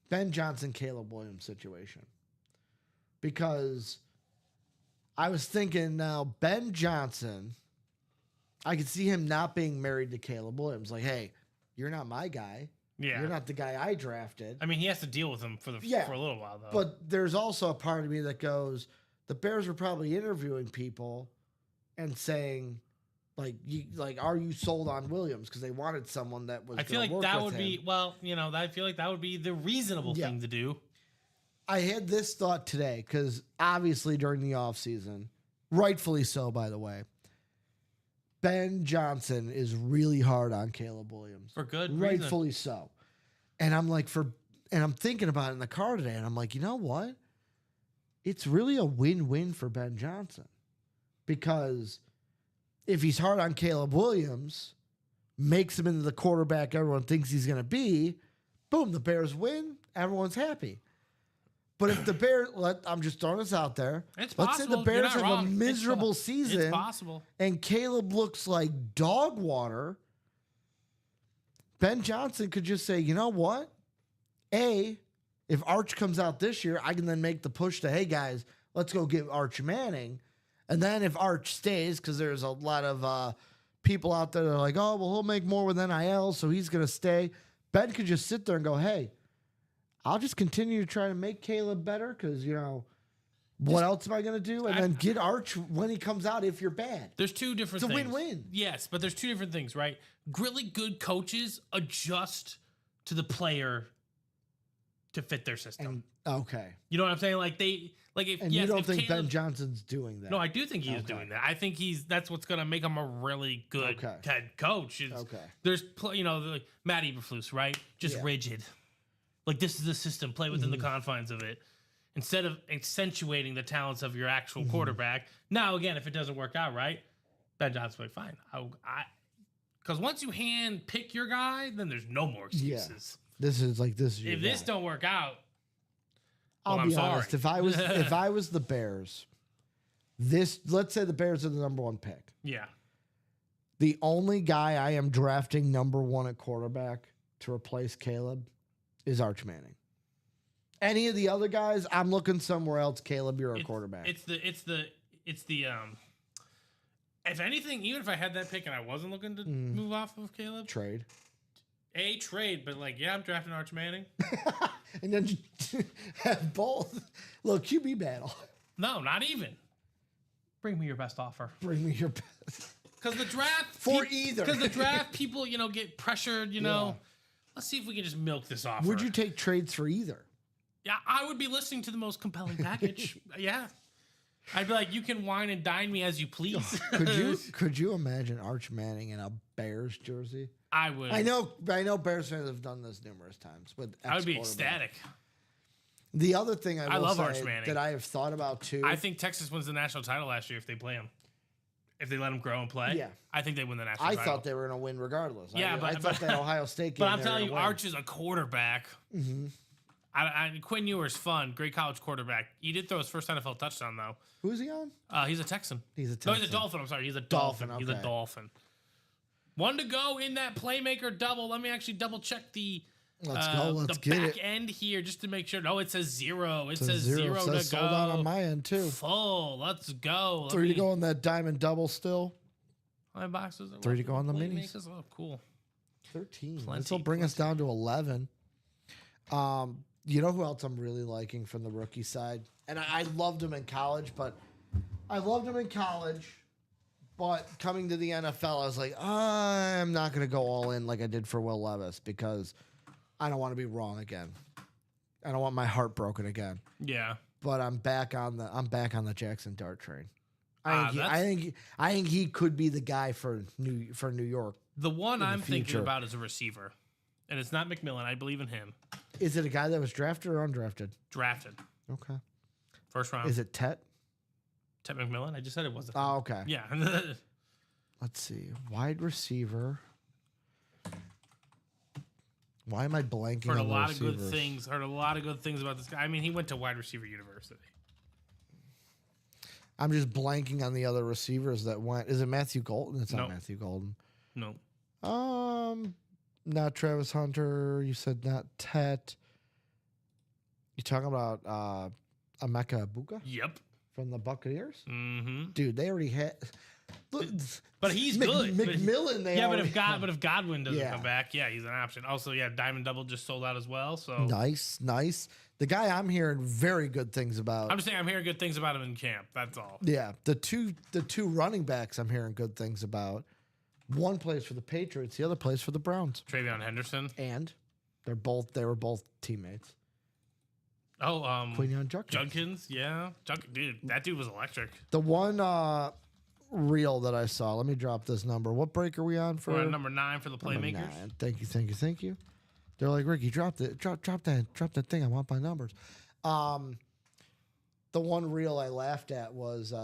Ben Johnson, Caleb Williams situation. Because I was thinking now, Ben Johnson, I could see him not being married to Caleb Williams. Like, hey, you're not my guy. Yeah. You're not the guy I drafted. I mean, he has to deal with him for a little while, though. But there's also a part of me that goes, the Bears were probably interviewing people and saying, are you sold on Williams? Because they wanted someone that was. I feel like work that with would him. be, I feel like that would be the reasonable Yeah. thing to do. I had this thought today because obviously during the offseason, rightfully so, by the way, Ben Johnson is really hard on Caleb Williams. For good reason. Rightfully so. And I'm like, and I'm thinking about it in the car today, and I'm like, you know what? It's really a win-win for Ben Johnson. Because if he's hard on Caleb Williams, makes him into the quarterback everyone thinks he's going to be, boom, the Bears win, everyone's happy. But if the Bears, I'm just throwing this out there. It's Let's say the possible. You're Bears not have a wrong. miserable It's season possible. and Caleb looks like dog water. Ben Johnson could just say, you know what? If Arch comes out this year, I can then make the push to, hey guys, let's go get Arch Manning. And then if Arch stays, because there's a lot of people out there that are like, oh, well, he'll make more with NIL, so he's going to stay. Ben could just sit there and go, hey, I'll just continue to try to make Caleb better because, what else am I going to do? And then get Arch when he comes out if you're bad. There's two different It's a things. win-win. Yes, but there's two different things, right? Really good coaches adjust to the player to fit their system. And, okay. You know what I'm saying? And you don't think Ben Johnson's doing that? No, I do think he is doing that. I think that's what's going to make him a really good head coach. There's, like Matt Eberflus, right? Just rigid. Like, this is the system. Play within the confines of it. Instead of accentuating the talents of your actual quarterback. Now, again, if it doesn't work out right, Ben Johnson's like, fine. Because once you hand pick your guy, then there's no more excuses. This is your If this guy. don't work out, I'll be honest. If I was the Bears, let's say the Bears are the number 1 pick. yeah. The only guy I am drafting number 1 at quarterback to replace Caleb is Arch Manning. Any of the other guys, I'm looking somewhere else. Caleb, you're a quarterback. It's the if anything, even if I had that pick and I wasn't looking to move off of Caleb, Trade. trade, but I'm drafting Arch Manning. And then have both. Little QB battle. No, not even. Bring me your best offer. Bring me your best. Because the draft For either. Because the draft people, get pressured. Let's see if we can just milk this offer. Would you take trades for either? Yeah, I would be listening to the most compelling package. Yeah. I'd be like, you can wine and dine me as you please. Could you imagine Arch Manning in a Bears jersey? I would. I know Bears fans have done this numerous times, but I would be ecstatic. The other thing I will love say Arch Manning. that I have thought about too. I think Texas wins the national title last year if they play him. if they let him grow and play. Yeah. I think they win the national I title. thought they were going to win regardless. Yeah, I thought that Ohio State game. But I'm they were telling you, gonna win. Arch is a quarterback. Mm-hmm. Quinn Ewer's fun. Great college quarterback. He did throw his first NFL touchdown, though. Who's he on? He's a Texan. He's a No, Texan. he's a Dolphin. I'm sorry. He's a Dolphin, Dolphin. He's a okay. Dolphin. One to go in that playmaker double. Let me actually double check the Let's go. Let's the get back it. end here just to make sure. No, it says 0. It It's a says 0 It to says go. sold out on my end, too. Full. Let's go. 3 to go on that diamond double still. How many boxes? Are 3 to left go on the Playmakers? minis. Oh, cool. 13. Plenty, This will bring us down to 11. You know who else I'm really liking from the rookie side? And I loved him in college, but coming to the NFL, I was like, I'm not going to go all in like I did for Will Levis because I don't want to be wrong again. I don't want my heart broken again. Yeah. But I'm back on the Jackson Dart train. I think he could be the guy for New York. The one I'm thinking future. about is a receiver. And it's not McMillan. I believe in him. Is it a guy that was drafted or undrafted? Drafted. Okay. First round. Is it Tet? Ted McMillan? I just said it wasn't. Oh, okay. Yeah. Let's see. Wide receiver. Why am I blanking Heard a on the lot of good receivers? things. Heard a lot of good things about this guy. I mean, he went to wide receiver university. I'm just blanking on the other receivers that went. Is it Matthew Golden? It's not Nope. Matthew Golden. No. Not Travis Hunter. You said not Tet. You talking about Emeka Ibuka Yep. from the Buccaneers? Mm-hmm. Dude, they already had. Look, But he's good. McMillan, they Yeah, but already if Godwin doesn't Yeah. come back, yeah, he's an option. Also, yeah, Diamond Double just sold out as well. So Nice. The guy I'm hearing very good things about. I'm just saying I'm hearing good things about him in camp. That's all. Yeah, the two running backs I'm hearing good things about. One plays for the Patriots, the other plays for the Browns, Travion Henderson. and they were both teammates. Oh, Quinyon Judkins. Judkins, yeah. Dude, that dude was electric. The one reel that I saw. Let me drop this number. What break are we on for? We're at number 9 for the Number playmakers. 9. Thank you. They're like, Ricky, drop that thing. I want my numbers. The one reel I laughed at was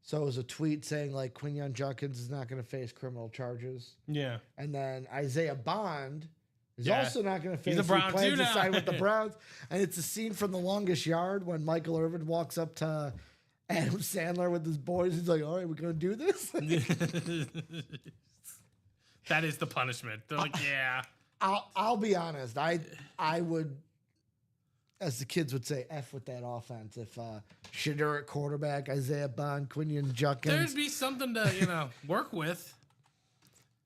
so it was a tweet saying like Quinyon Judkins is not going to face criminal charges, Yeah. and then Isaiah Bond is Yeah. also not going to face. He's a Brown he plans too to now. sign with the Browns, and it's a scene from The Longest Yard when Michael Irvin walks up to Adam Sandler with his boys. He's like, "All right, we're going to do this." That is the punishment. They're like, yeah. I'll be honest. I would, as the kids would say, F with that offense. If Shadur at quarterback, Isaiah Bond, Quinyon Judkins. There'd be something to, work with.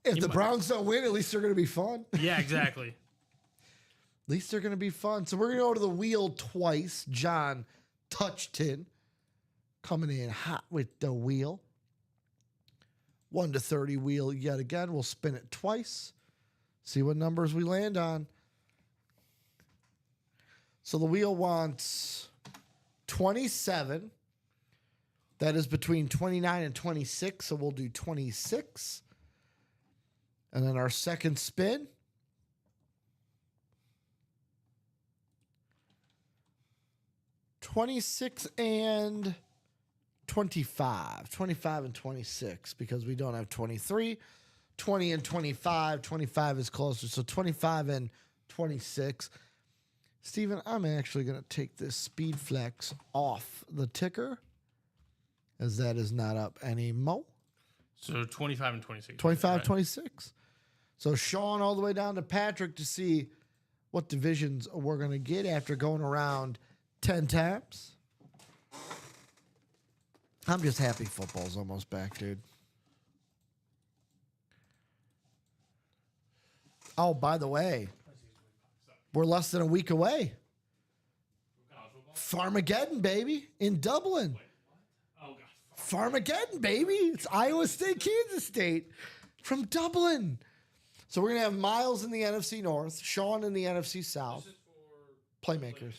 If the Browns don't win, at least they're going to be fun. Yeah, exactly. At least they're going to be fun. So we're going to go to the wheel twice. John Touchton coming in hot with the wheel. 1 to 30 wheel yet again. We'll spin it twice. See what numbers we land on. So the wheel wants 27. That is between 29 and 26. So we'll do 26. And then our second spin. $26 and $25. $25 and $26 because we don't have 23. $20 and $25. $25 is closer. So $25 and $26. Steven, I'm actually going to take this Speed Flex off the ticker as that is not up anymore. So 25 and 26. 25, right? 26. So Sean all the way down to Patrick to see what divisions we're going to get after going around 10 taps. I'm just happy football's almost back, dude. Oh, by the way, we're less than a week away. Farmageddon, baby, in Dublin. Oh, God. Farmageddon, baby. It's Iowa State, Kansas State from Dublin. So we're going to have Miles in the NFC North, Sean in the NFC South, playmakers.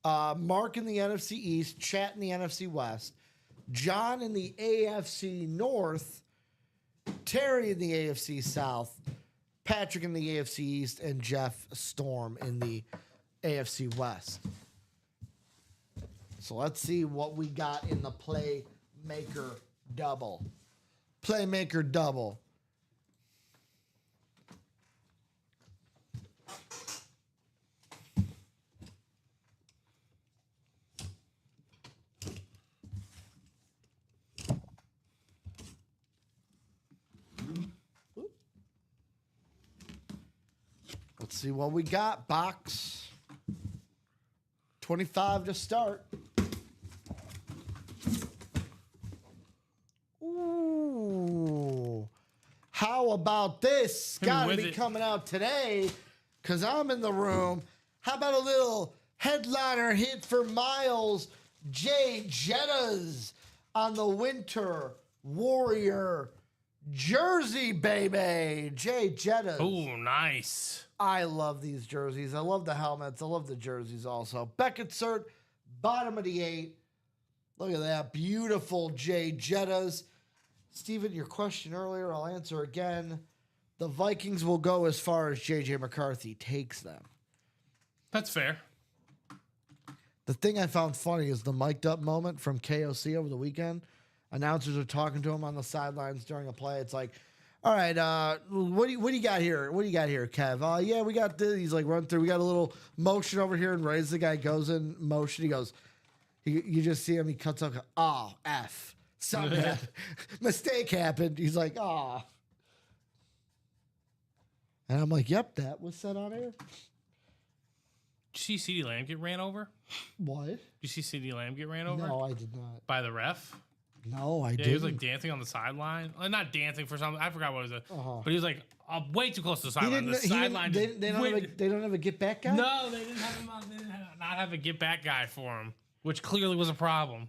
Mark in the NFC East, Chat in the NFC West, John in the AFC North, Terry in the AFC South, Patrick in the AFC East, and Jeff Storm in the AFC West. So let's see what we got in the playmaker double. Playmaker double. Let's see what we got. Box 25 to start. Ooh. How about this? Gotta be coming out today because I'm in the room. How about a little headliner hit for Miles J. Jettas on the Winter Warrior jersey, baby. J. Jettas. Oh, nice. I love these jerseys. I love the helmets. I love the jerseys also. Beckett Cert, bottom of the 8. Look at that. Beautiful J. Jettas. Steven, your question earlier, I'll answer again. The Vikings will go as far as J.J. McCarthy takes them. That's fair. The thing I found funny is the mic'd up moment from KOC over the weekend. Announcers are talking to him on the sidelines during a play. It's like, all right, what do you got here? What do you got here, Kev? Yeah, we got this. He's like, run through. We got a little motion over here, and Ray's the guy goes in motion. He goes, you just see him. He cuts up. Oh, F. Something happened. Mistake happened. He's like, ah. And I'm like, yep, that was said on air. Did you see CeeDee Lamb get ran over? What? Did you see CeeDee Lamb get ran over? No, I did not. By the ref? No, I Yeah, didn't. he was like dancing on the sideline. Not dancing for something. I forgot what it was. But he was like way too close to the sideline. The sideline. They don't have a get back guy? No, they didn't have him. They didn't not have a get back guy for him, which clearly was a problem.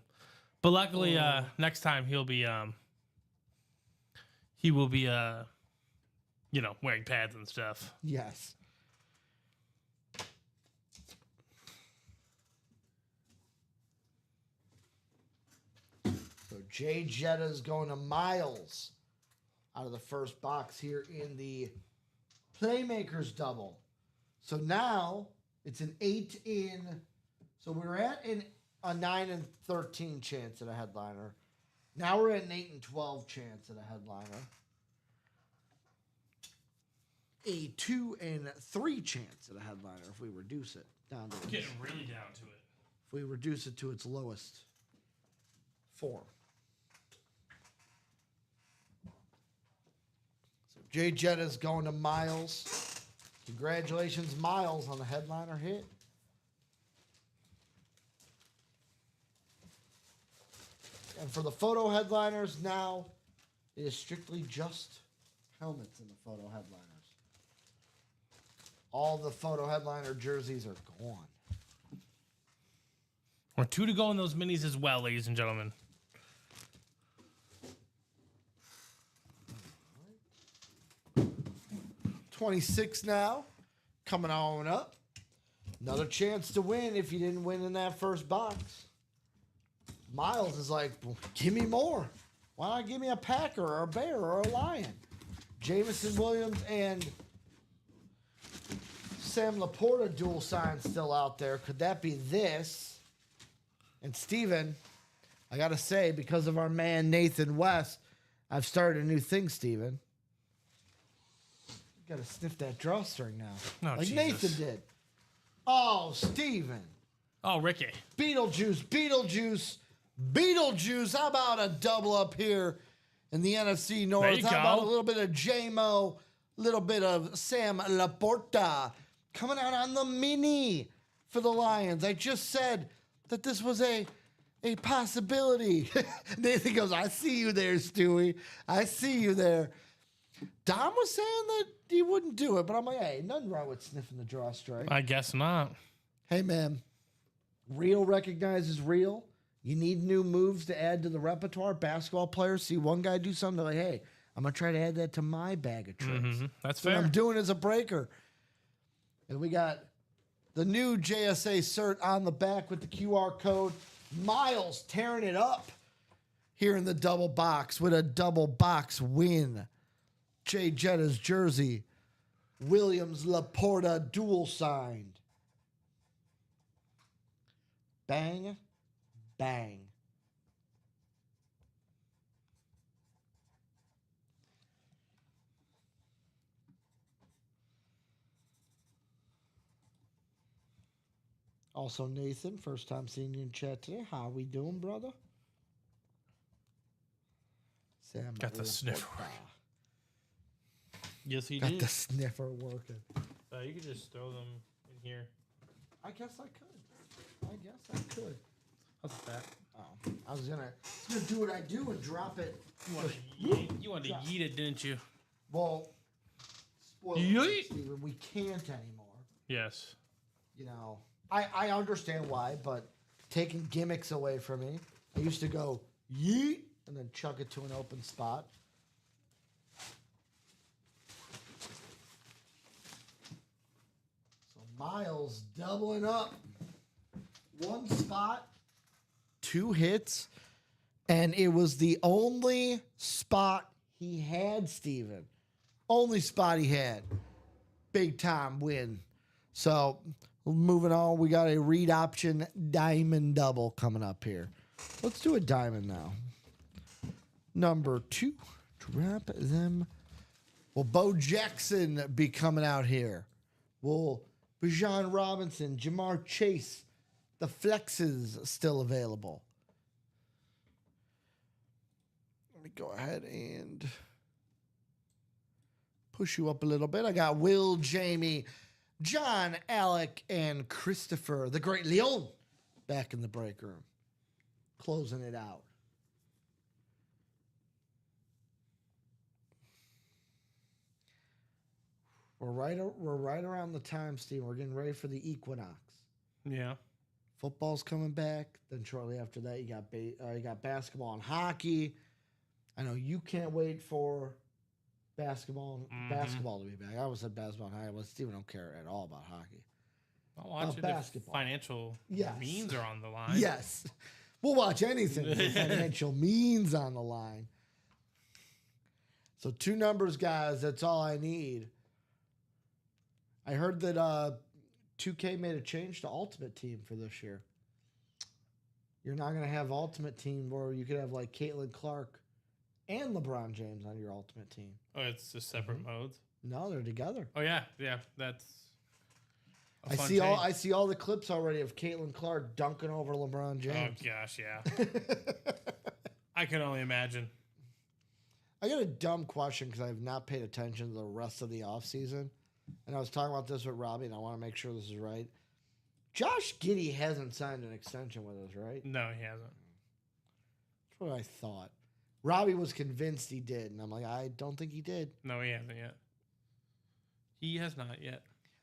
But luckily, next time he will be wearing pads and stuff. Yes. So Jay Jetta's going to Miles out of the first box here in the Playmakers double. So now it's an 8 in. So we're at a 9 and 13 chance at a headliner. Now we're at an 8 and 12 chance at a headliner. A 2 and 3 chance at a headliner if we reduce it down to Getting really down to it. if we reduce it to its lowest form. So Jay Jetta's going to Miles. Congratulations, Miles, on the headliner hit. And for the photo headliners now, it is strictly just helmets in the photo headliners. All the photo headliner jerseys are gone. Or 2 to go in those minis as well, ladies and gentlemen. $26 now, coming on up. Another chance to win if you didn't win in that first box. Miles is like, give me more. Why not give me a Packer or a Bear or a Lion? Jameson Williams and Sam Laporta dual sign still out there. Could that be this? And Steven, I got to say, because of our man Nathan West, I've started a new thing, Steven. You got to sniff that drawstring now. Oh, like Jesus. Nathan did. Oh, Steven. Oh, Ricky. Beetlejuice. How about a double up here in the NFC North? There you How go. about a little bit of J-Mo, a little bit of Sam Laporta coming out on the mini for the Lions. I just said that this was a possibility. Nathan goes, I see you there, Stewie. I see you there. Dom was saying that he wouldn't do it, but I'm like, hey, nothing wrong with sniffing the drawstring. I guess not. Hey, man, real recognizes real. You need new moves to add to the repertoire. Basketball players see one guy do something, they're like, hey, I'm going to try to add that to my bag of tricks. Mm-hmm. That's What fair. I'm doing as a breaker. And we got the new JSA cert on the back with the QR code. Miles tearing it up here in the double box with a double box win. Jay Jetta's jersey. Williams Laporta dual signed. Bang, bang. Also, Nathan, first time seeing you in chat today. How we doing, brother? Sam Got the sniffer. Yes, he Got the sniffer working. You could just throw them in here. I guess I could. How's that? Oh, I was gonna do what I do and drop it. You wanted to yeet it, didn't you? Well, spoiler Yeet. alert, Steven, we can't anymore. Yes. You know, I understand why, but taking gimmicks away from me. I used to go yeet and then chuck it to an open spot. So Miles doubling up. One spot, 2 hits, and it was the only spot he had, Steven. Only spot he had. Big time win. So, moving on, we got a read option diamond double coming up here. Let's do a diamond now. Number 2, drop them. Will Bo Jackson be coming out here? Will Bijan Robinson, Jamar Chase, the flexes still available? Let me go ahead and push you up a little bit. I got Will, Jamie, John, Alec, and Christopher, the Great Leon, back in the break room, closing it out. We're right around the time, Steve. We're getting ready for the equinox. Yeah. Football's coming back. Then shortly after that, you got basketball and hockey. I know you can't wait for basketball to be back. I always said basketball and hockey, but Steven don't care at all about hockey. I'll watch it basketball. if financial Yes. means are on the line. Yes. We'll watch anything with financial means on the line. So 2 numbers, guys. That's all I need. I heard that 2K made a change to Ultimate Team for this year. You're not going to have Ultimate Team where you could have like Caitlin Clark and LeBron James on your Ultimate Team. Oh, it's just separate modes. No, they're together. Oh yeah. That's. I see all the clips already of Caitlin Clark dunking over LeBron James. Oh gosh, yeah. I can only imagine. I got a dumb question because I have not paid attention to the rest of the offseason. And I was talking about this with Robbie, and I want to make sure this is right. Josh Giddey hasn't signed an extension with us, right? No, he hasn't. That's what I thought. Robbie was convinced he did, and I'm like, I don't think he did. No, he hasn't yet. He has not yet.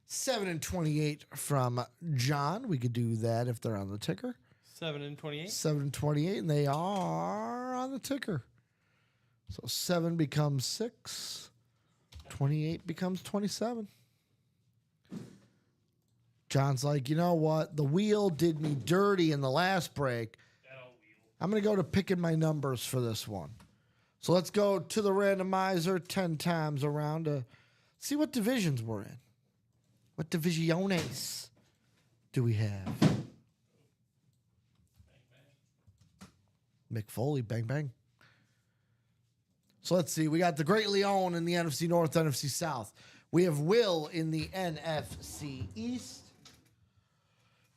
7-28 from John. We could do that if they're on the ticker. 7-28. 7-28, and they are on the ticker. So 7 becomes 6. 28 becomes 27. John's like, you know what? The wheel did me dirty in the last break. I'm going to go to picking my numbers for this one. So let's go to the randomizer 10 times around to see what divisions we're in. What divisiones do we have? Mick Foley, bang, bang. So let's see. We got the Great Leon in the NFC North, NFC South. We have Will in the NFC East.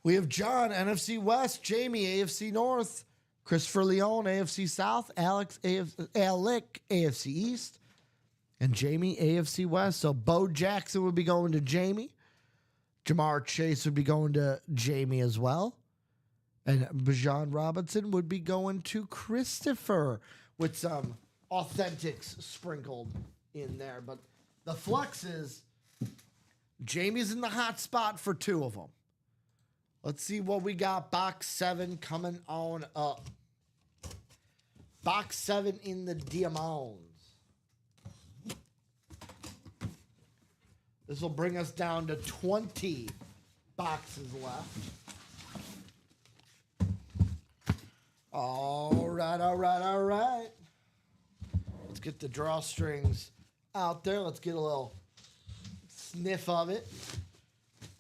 We have John, NFC West. Jamie, AFC North. Christopher Leon, AFC South. Alec, AFC East. And Jamie, AFC West. So Bo Jackson would be going to Jamie. Jamar Chase would be going to Jamie as well. And Bijan Robinson would be going to Christopher with some authentics sprinkled in there. But the flexes, Jamie's in the hot spot for 2 of them. Let's see what we got. Box 7 coming on up. Box 7 in the diamonds. This will bring us down to 20 boxes left. All right. Let's get the drawstrings out there. Let's get a little sniff of it.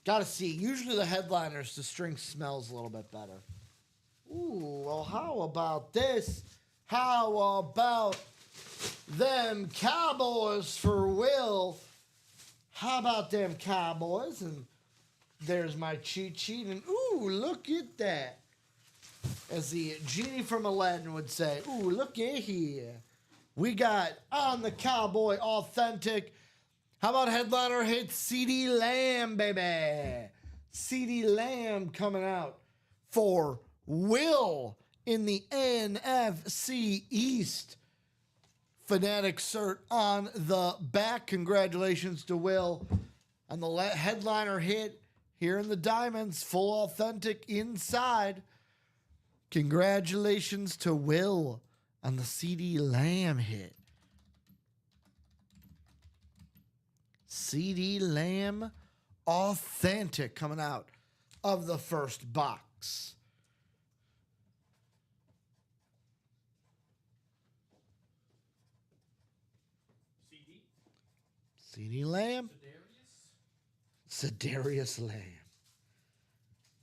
Gotta see. Usually the headliners, the string smells a little bit better. Ooh, well, how about this? How about them Cowboys for Will? How about them Cowboys? And There's my cheat sheet, and ooh, look at that. As the genie from Aladdin would say, ooh, look at here. We got on the Cowboy Authentic. How about headliner hit CeeDee Lamb, baby? CeeDee Lamb coming out for Will in the NFC East. Fanatic cert on the back. Congratulations to Will on the headliner hit here in the Diamonds. Full authentic inside. Congratulations to Will on the CeeDee Lamb hit. CeeDee Lamb authentic coming out of the first box. CeeDee Lamb. Cedarius Lamb.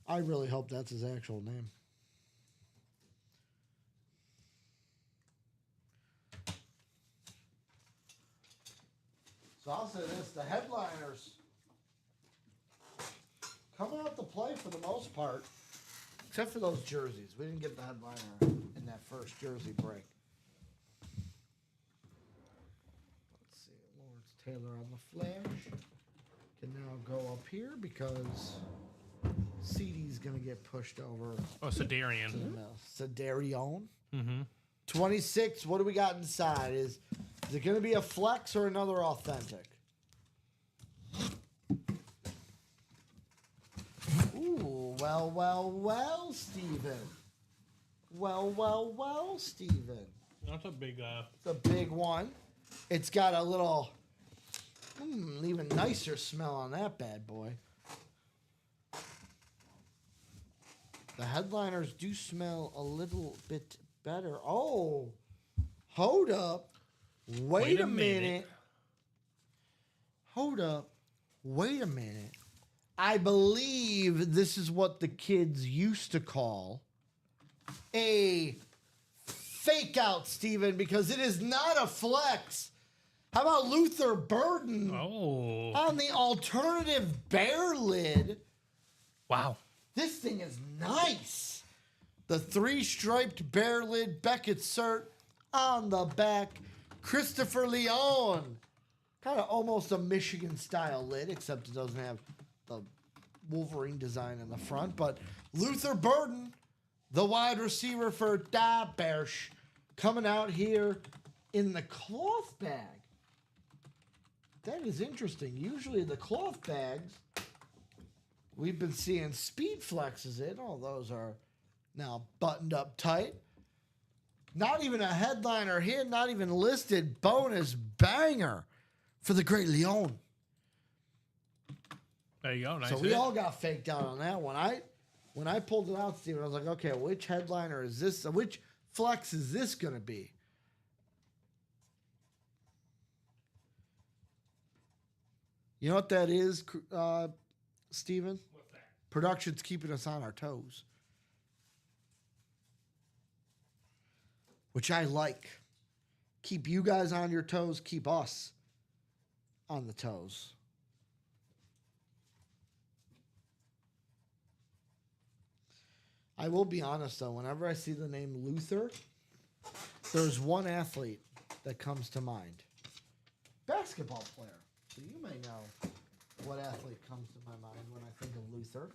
I really hope that's his actual name. So I'll say this, the headliners coming out to play for the most part, except for those jerseys. We didn't get the headliner in that first jersey break. Let's see, Lawrence Taylor on the flash. Can now go up here because CeeDee's going to get pushed over. Oh, Sedarian. Sedarion. Mm-hmm. 26, what do we got inside? Is it going to be a flex or another authentic? Ooh, well, Steven. Well, Steven. That's a big... It's a big one. It's got a little, even nicer smell on that bad boy. The headliners do smell a little bit better. Oh, hold up. Wait a minute. Hold up. Wait a minute. I believe this is what the kids used to call a fake out, Steven, because it is not a flex. How about Luther Burden on the alternative bear lid? Wow. This thing is nice. The 3-striped bear lid Beckett cert on the back. Christopher Leon. Kind of almost a Michigan-style lid, except it doesn't have the Wolverine design in the front. But Luther Burden, the wide receiver for Da Bears, coming out here in the cloth bag. That is interesting. Usually the cloth bags, we've been seeing speed flexes in. All those are now buttoned up tight. Not even a headliner hit, not even listed. Bonus banger for the great Leon. There you go. Nice. So we all got faked out on that one. When I pulled it out, Steven, I was like, okay, which headliner is this? Which flex is this going to be? You know what that is, Steven? What's that? Production's keeping us on our toes. Which I like. Keep you guys on your toes, keep us on the toes. I will be honest, though. Whenever I see the name Luther, there's one athlete that comes to mind. Basketball player. So you may know what athlete comes to my mind when I think of Luther.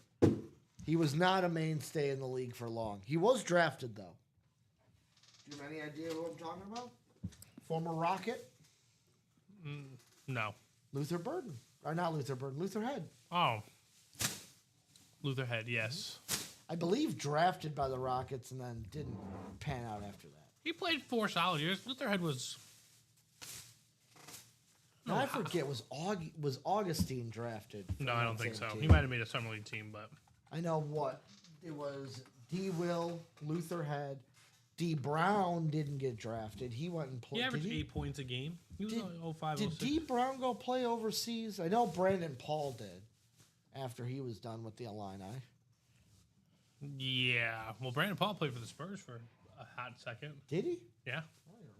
He was not a mainstay in the league for long. He was drafted, though. Do you have any idea who I'm talking about? Former Rocket? No. Luther Burden. Or not Luther Burden, Luther Head. Oh. Luther Head, yes. I believe drafted by the Rockets and then didn't pan out after that. He played 4 solid years. Luther Head was... No, I forget. Was Augustine drafted? No, I don't think so. Team? He might have made a summer league team, but... I know what. It was D. Will, Luther Head. D. Brown didn't get drafted. He went and played. He averaged 8 points a game. He was 05, Did 06. D. Brown go play overseas? I know Brandon Paul did after he was done with the Illini. Yeah. Well, Brandon Paul played for the Spurs for a hot second. Did he? Yeah. Oh, you're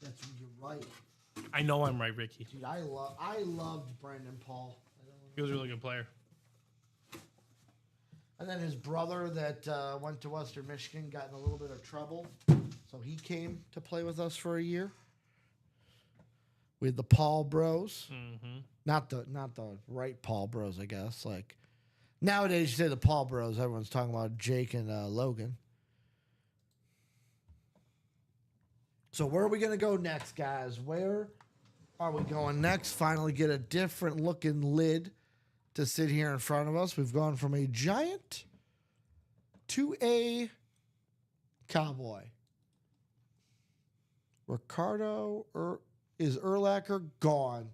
right. You're right. I know I'm right, Ricky. Dude, I loved Brandon Paul. He was a really good player. And then his brother that went to Western Michigan got in a little bit of trouble. So he came to play with us for a year. We had the Paul Bros. Mm-hmm. Not the right Paul Bros, I guess. Like nowadays you say the Paul Bros, everyone's talking about Jake and Logan. So where are we going to go next, guys? Where are we going next? Finally get a different looking lid to sit here in front of us. We've gone from a giant to a cowboy. Ricardo is Urlacher gone?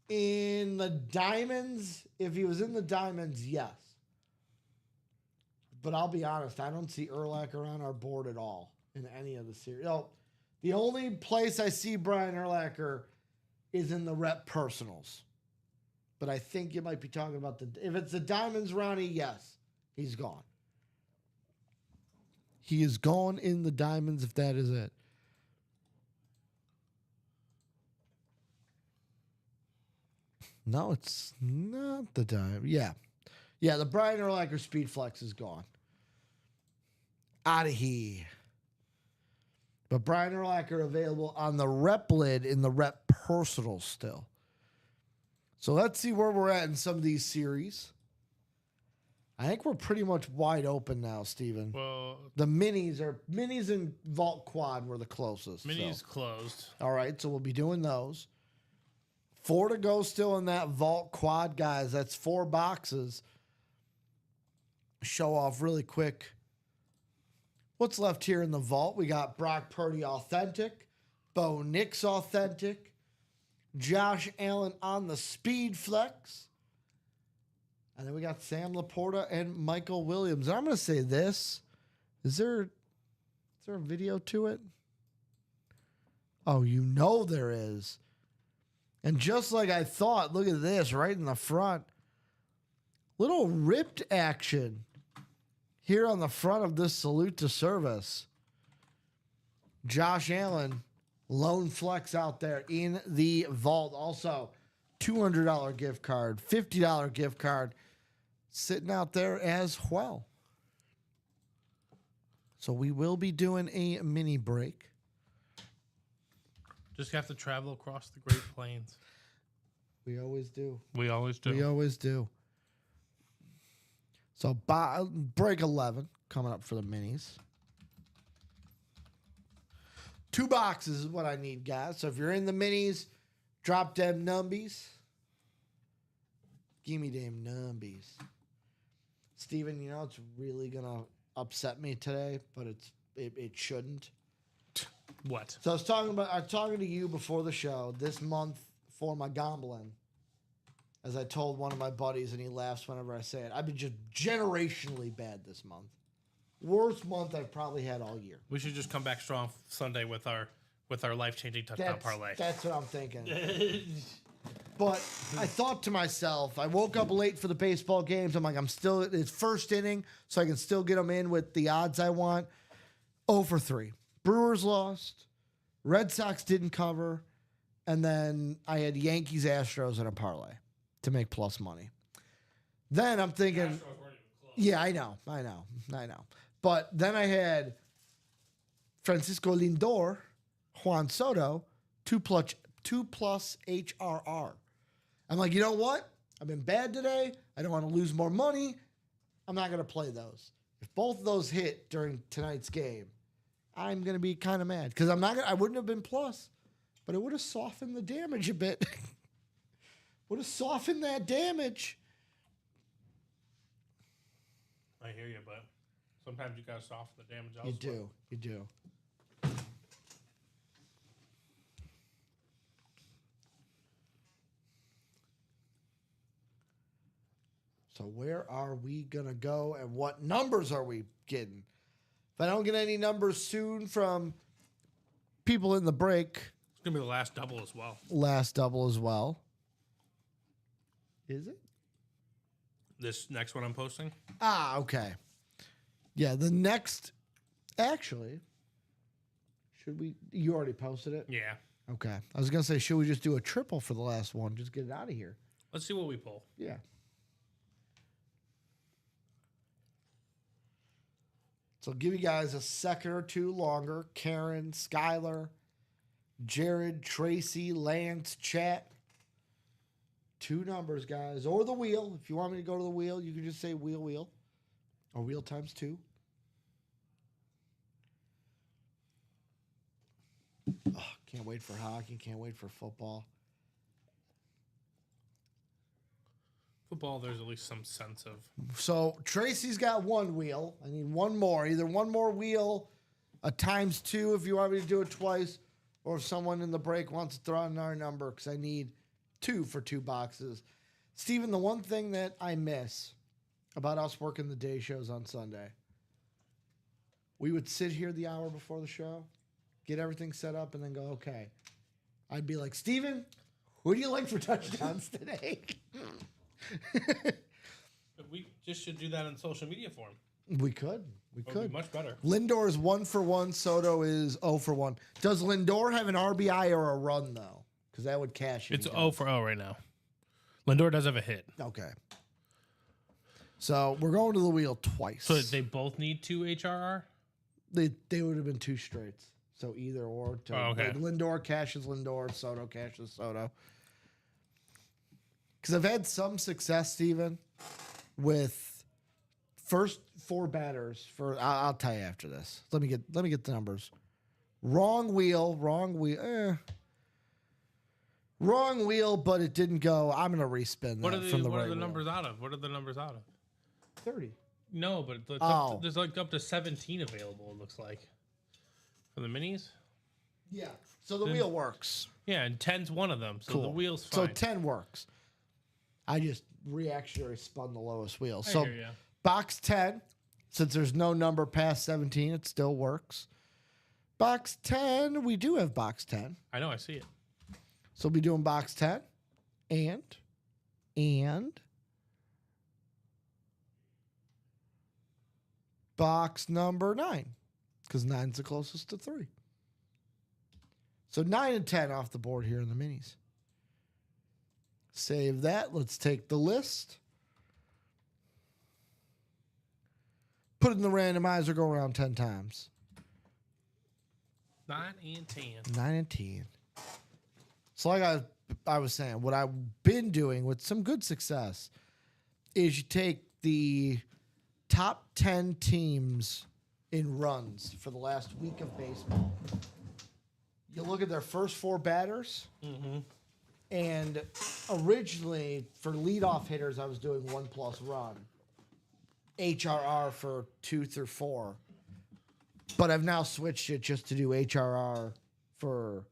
In the diamonds, if he was in the diamonds, yes. But I'll be honest, I don't see Urlacher on our board at all in any of the series. No, the only place I see Brian Urlacher is in the rep personals. But I think you might be talking about if it's the diamonds, Ronnie, yes, he's gone. He is gone in the diamonds if that is it. No, it's not the diamond. Yeah. Yeah, the Brian Urlacher Speed Flex is gone. Out of here. But Brian Urlacher available on the rep lid in the rep personal still. So let's see where we're at in some of these series. I think we're pretty much wide open now, Steven. Well, The minis and Vault Quad were the closest. minis so. closed. All right, so we'll be doing those. 4 to go still in that Vault Quad, guys. That's 4 boxes. Show off really quick. What's left here in the vault? We got Brock Purdy Authentic, Bo Nix Authentic, Josh Allen on the Speed Flex, and then we got Sam Laporta and Michael Williams. And I'm going to say this. Is there a video to it? Oh, you know there is. And just like I thought, look at this right in the front. Little ripped action here on the front of this salute to service. Josh Allen, lone flex out there in the vault. Also, $200 gift card, $50 gift card sitting out there as well. So we will be doing a mini break. Just have to travel across the Great Plains. We always do. We always do. We always do. So break 11 coming up for the minis. 2 boxes is what I need, guys. So if you're in the minis, drop them numbies. Give me them numbies. Steven, you know it's really going to upset me today, but it shouldn't. What? So I was talking to you before the show this month for my Gomblin. As I told one of my buddies, and he laughs whenever I say it. I've been just generationally bad this month. Worst month I've probably had all year. We should just come back strong Sunday with our life-changing touchdown parlay. That's what I'm thinking. But I thought to myself, I woke up late for the baseball games. I'm like, it's first inning, so I can still get them in with the odds I want. 0 for 3. Brewers lost. Red Sox didn't cover. And then I had Yankees, Astros, and a parlay to make plus money. Then I'm thinking, yeah, I know. But then I had Francisco Lindor, Juan Soto, 2 plus HRR. I'm like, you know what? I've been bad today. I don't want to lose more money. I'm not going to play those. If both of those hit during tonight's game, I'm going to be kind of mad because I wouldn't have been plus, but it would have softened the damage a bit. Would have softened that damage. I hear you, but sometimes you got to soften the damage You elsewhere. do. So where are we going to go and what numbers are we getting? If I don't get any numbers soon from people in the break. It's going to be the last double as well. Last double as well. Is it? This next one I'm posting? Ah, okay. Yeah, the next. Actually, should we? You already posted it? Yeah. Okay. I was going to say, should we just do a triple for the last one? Just get it out of here. Let's see what we pull. Yeah. So give you guys a second or two longer. Karen, Skylar, Jared, Tracy, Lance, Chat. 2 numbers, guys. Or the wheel. If you want me to go to the wheel, you can just say wheel, wheel. Or wheel times 2. Oh, can't wait for hockey. Can't wait for football. Football, there's at least some sense of. So Tracy's got 1 wheel. I need 1 more. Either 1 more wheel, a times 2 if you want me to do it twice, or if someone in the break wants to throw out another number because I need 2 for 2 boxes. Steven, the one thing that I miss about us working the day shows on Sunday, we would sit here the hour before the show, get everything set up, and then go, okay. I'd be like, Steven, who do you like for touchdowns today? We just should do that in social media form. We could. We It would could. be much better. Lindor is 1 for 1. Soto is 0 for 1. Does Lindor have an RBI or a run, though? Because that would cash it. It's 0 for 0 right now. Lindor does have a hit. Okay. So we're going to the wheel twice. So they both need 2 HRR? They would have been 2 straights. So either or. Oh, okay. Like Lindor cashes Lindor, Soto cashes Soto. Because I've had some success, Steven, with first 4 batters. I'll tell you after this. Let me get the numbers. Wrong wheel. Wrong, but it didn't go. I'm gonna respin that What are the, from the what right are the wheel. numbers out of? What are the numbers out of? 30. No, but it's Oh. there's like up to 17 available, it looks like. For the minis? Yeah. So the wheel works. Yeah, and 10's one of them. So Cool. the wheel's So fine. 10 works. I just reactionary spun the lowest wheel. I So hear ya. box 10, since there's no number past 17, it still works. Box 10, we do have box 10. I know, I see it. So we'll be doing box 10 and box number 9, because 9's the closest to 3. So 9 and 10 off the board here in the minis. Save that. Let's take the list. Put it in the randomizer, go around 10 times. 9 and 10. 9 and 10. So like I was saying, what I've been doing with some good success is you take the top 10 teams in runs for the last week of baseball. You look at their first 4 batters, and originally for leadoff hitters, I was doing 1+ run. HRR for 2 through 4. But I've now switched it just to do HRR for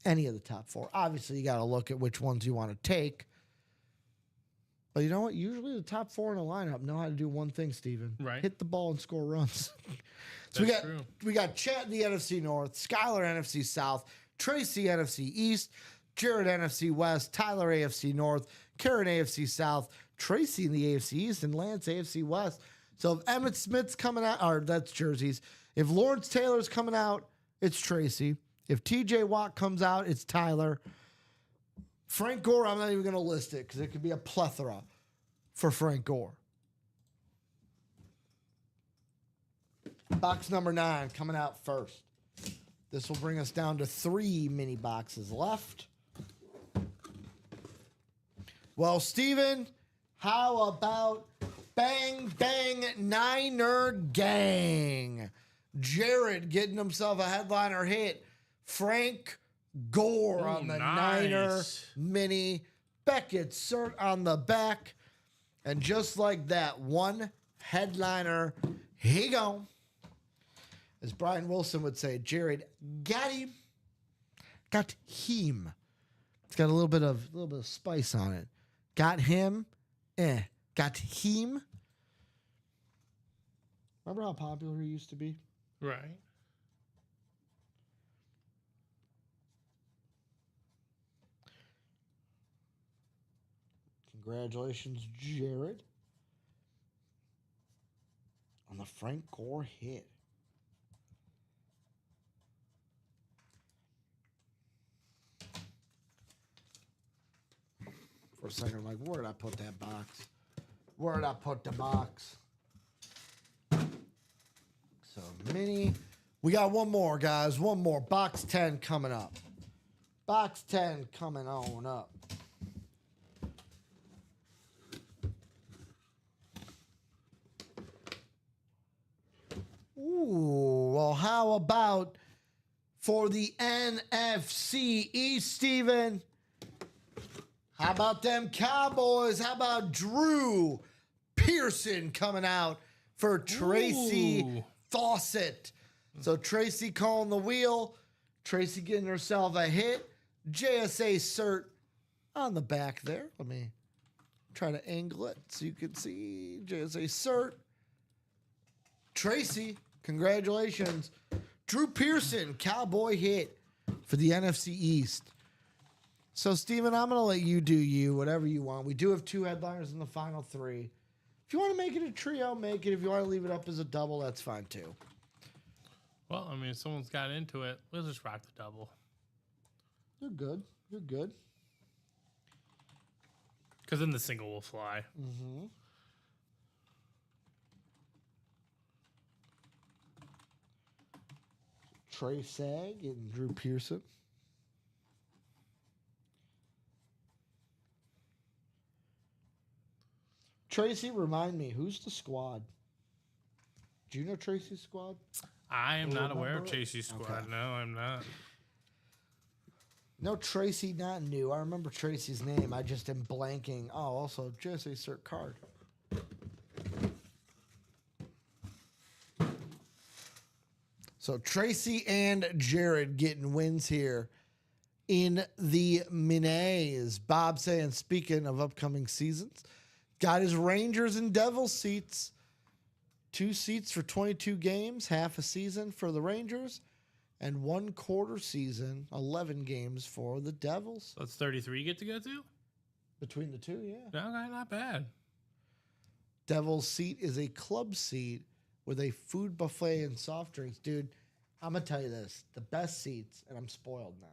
any of the top 4. Obviously, you got to look at which ones you want to take. But you know what? Usually the top 4 in a lineup know how to do one thing, Steven. Right. Hit the ball and score runs. So That's true. we got Chat in the NFC North, Skylar NFC South, Tracy NFC East, Jared NFC West, Tyler AFC North, Karen AFC South, Tracy in the AFC East, and Lance AFC West. So if Emmett Smith's coming out, or that's jerseys. If Lawrence Taylor's coming out, it's Tracy. If TJ Watt comes out, it's Tyler. Frank Gore, I'm not even going to list it because it could be a plethora for Frank Gore. Box number 9 coming out first. This will bring us down to 3 mini boxes left. Well, Steven, how about Bang Bang Niner Gang? Jared getting himself a headliner hit. Frank Gore on the Niner nice. mini. Beckett cert on the back. And just like that, one headliner, he gone. As Brian Wilson would say, Jared got him. Got him. It's got a little bit of spice on it. Got him. Got him. Remember how popular he used to be? Right. Congratulations, Jared, on the Frank Gore hit. For a second, I'm like, where did I put that box? Where did I put the box? mini. We got one more, guys. One more. Box 10 coming up. Box 10 coming on up. Ooh, well, how about for the NFC East, Steven? How about them Cowboys? How about Drew Pearson coming out for Tracy Ooh. Fawcett? So Tracy calling the wheel. Tracy getting herself a hit. JSA cert on the back there. Let me try to angle it so you can see JSA cert. Tracy, congratulations. Drew Pearson, Cowboy hit for the NFC East. So, Steven, I'm going to let you do you, whatever you want. We do have 2 headliners in the final 3. If you want to make it a trio, make it. If you want to leave it up as a double, that's fine too. Well, I mean, if someone's got into it, we'll just rock the double. You're good. You're good. Because then the single will fly. Mm-hmm. Trey Sag and Drew Pearson. Tracy, remind me, who's the squad? Do you know Tracy's squad? I am You not aware of remember it? Chasey's squad. Okay. No, I'm not. No, Tracy, not new. I remember Tracy's name. I just am blanking. Oh, also, Jesse cert card. So Tracy and Jared getting wins here in the Minays. Bob saying, speaking of upcoming seasons, got his Rangers and Devils seats. 2 seats for 22 games, half a season for the Rangers, and 1 quarter season, 11 games for the Devils. That's 33 you get to go to? Between the 2, yeah. Okay, not bad. Devils seat is a club seat with a food buffet and soft drinks. Dude, I'm going to tell you this. The best seats, and I'm spoiled now.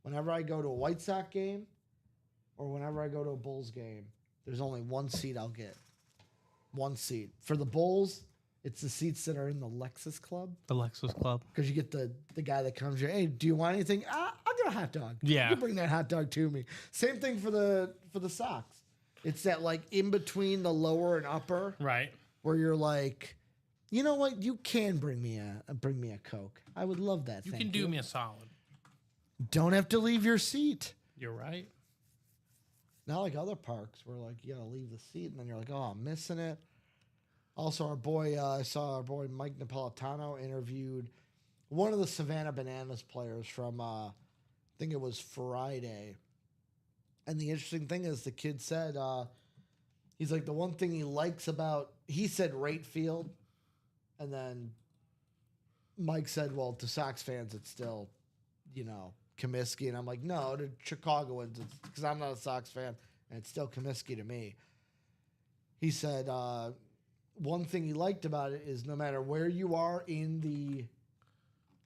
Whenever I go to a White Sox game or whenever I go to a Bulls game, there's only 1 seat I'll get. 1 seat. For the Bulls, it's the seats that are in the Lexus Club. The Lexus Club. Because you get the guy that comes here, hey, do you want anything? I'll get a hot dog. Yeah. You can bring that hot dog to me. Same thing for the Sox. It's that like in between the lower and upper Right. where you're like, you know what? You can bring me a Coke. I would love that. You Thank can do me a solid. Don't have to leave your seat. You're right. Not like other parks where like you gotta leave the seat and then you're like, oh, I'm missing it. Also, I saw our boy Mike Napolitano interviewed one of the Savannah Bananas players from I think it was Friday. And the interesting thing is the kid said he's like the one thing he likes about he said Rate Field, and then Mike said, well, to Sox fans it's still, Comiskey, and I'm like, no, to Chicagoans, it's because I'm not a Sox fan, and it's still Comiskey to me. He said one thing he liked about it is no matter where you are in the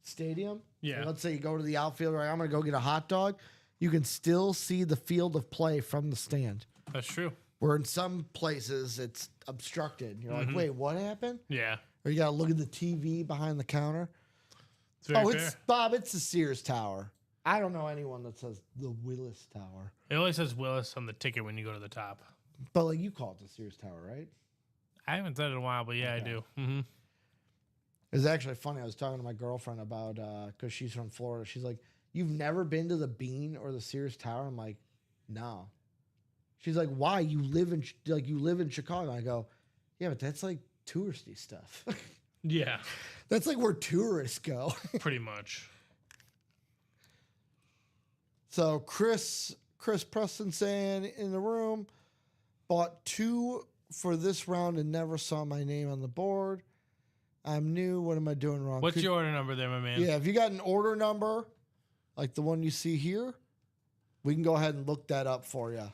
stadium, Yeah. so let's say you go to the outfield, right? I'm going to go get a hot dog. You can still see the field of play from the stand. That's true. Where in some places it's obstructed. You're like, wait, what happened? Yeah. Or you got to look at the TV behind the counter. It's very It's fair. Bob. It's the Sears Tower. I don't know anyone that says the Willis Tower, It always says Willis on the ticket when you go to the top. but like you call it the Sears Tower, right? I haven't said it in a while, but yeah, I do. Mm-hmm. It was actually funny. I was talking to my girlfriend about because she's from Florida. She's like, "You've never been to the Bean or the Sears Tower?" I'm like, "No." She's like, "Why? You live in Chicago?" I go, "Yeah, but that's like touristy stuff. Yeah, That's like where tourists go." pretty much. So Chris Preston saying in the room, bought 2 for this round and never saw my name on the board. I'm new. What am I doing wrong? What's your order number there, my man? Yeah, if you got an order number, like the one you see here, we can go ahead and look that up for you.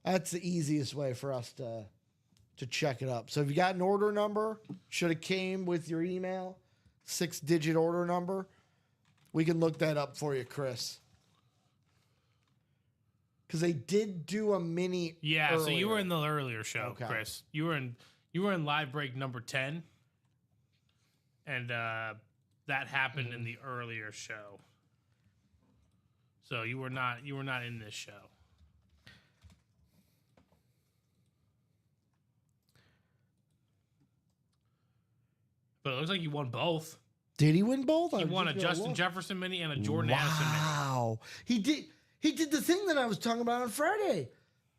That's the easiest way for us to check it up. So if you got an order number, should have came with your email, 6-digit order number, we can look that up for you, Chris. Because they did do a mini. Yeah, so you were earlier. in the earlier show, Okay. Chris. You were in live break number 10. and that happened in the earlier show. So you were not in this show. But it looks like you won both. Did he win both? He won a Justin Jefferson mini and a Jordan Addison mini. Wow. He did the thing that I was talking about on Friday.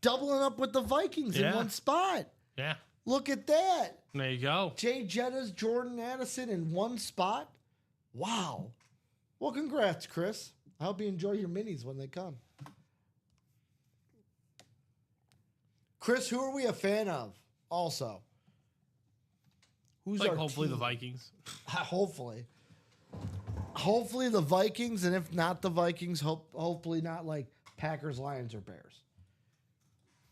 Doubling up with the Vikings in one spot. Yeah. Look at that. There you go. Jay Jettas, Jordan Addison in one spot. Wow. Well, congrats, Chris. I hope you enjoy your minis when they come. Chris, who are we a fan of also? Who's Like our hopefully team? the Vikings. Hopefully the Vikings, and if not the Vikings, hopefully not like Packers, Lions, or Bears.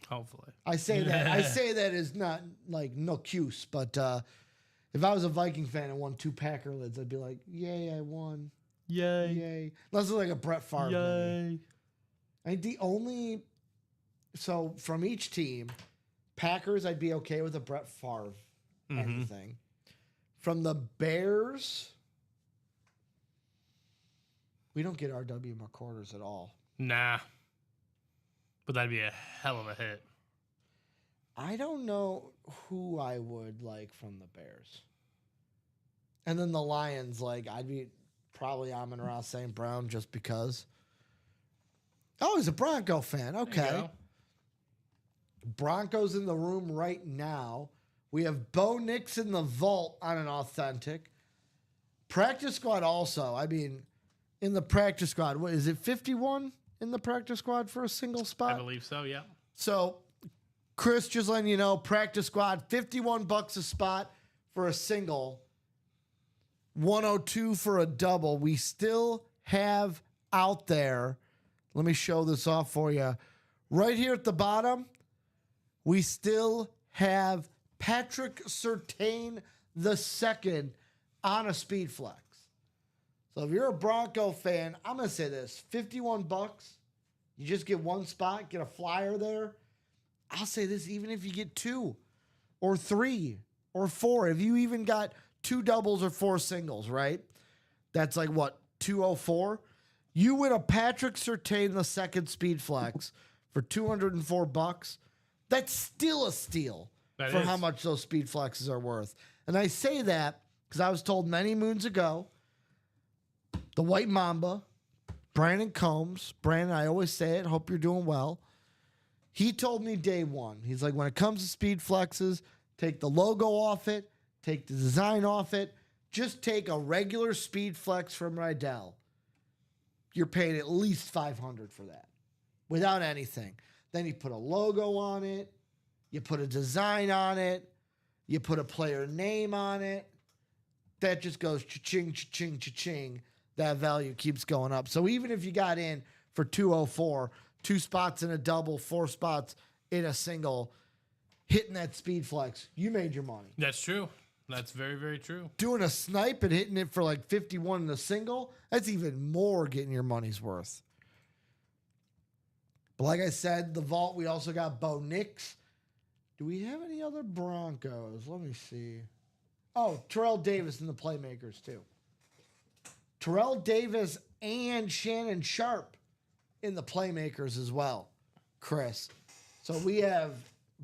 Hopefully. I say that is not like no cuse, but if I was a Viking fan and won 2 Packer lids, I'd be like, yay, I won. Yay. Unless it's like a Brett Favre. Maybe. I think so from each team, Packers, I'd be okay with a Brett Favre anything. From the Bears, we don't get R.W. McCorders at all. Nah. But that'd be a hell of a hit. I don't know who I would like from the Bears. And then the Lions, like, I'd be probably Amon-Ra St. Brown just because. Oh, he's a Bronco fan. Okay. Broncos in the room right now. We have Bo Nix in the vault on an authentic. Practice squad also. I mean, in the practice squad, what is it, 51 in the practice squad for a single spot? I believe so, yeah. So, Chris, just letting you know, practice squad, $51 a spot for a single, $102 for a double. We still have out there, let me show this off for you. Right here at the bottom, we still have Patrick Surtain II on a speed flex. So if you're a Bronco fan, I'm going to say this, $51, you just get one spot, get a flyer there. I'll say this, even if you get 2 or 3 or 4, if you even got 2 doubles or 4 singles, right? That's like what, 204? You win a Patrick Surtain II speed flex for $204. That's still a steal for how much those speed flexes are worth. And I say that because I was told many moons ago, the White Mamba, Brandon Combs, Brandon, I always say it, hope you're doing well. He told me day one, he's like, when it comes to speed flexes, take the logo off it, take the design off it, just take a regular speed flex from Rydell. You're paying at least $500 for that without anything. Then you put a logo on it, you put a design on it, you put a player name on it. That just goes cha-ching, cha-ching, cha-ching. That value keeps going up. So even if you got in for 204, 2 spots in a double, 4 spots in a single, hitting that speed flex, you made your money. That's true. That's very, very true. Doing a snipe and hitting it for like 51 in a single, that's even more getting your money's worth. But like I said, the vault, we also got Bo Nix. Do we have any other Broncos? Let me see. Oh, Terrell Davis in the playmakers too. Terrell Davis and Shannon Sharp in the playmakers as well, Chris. So we have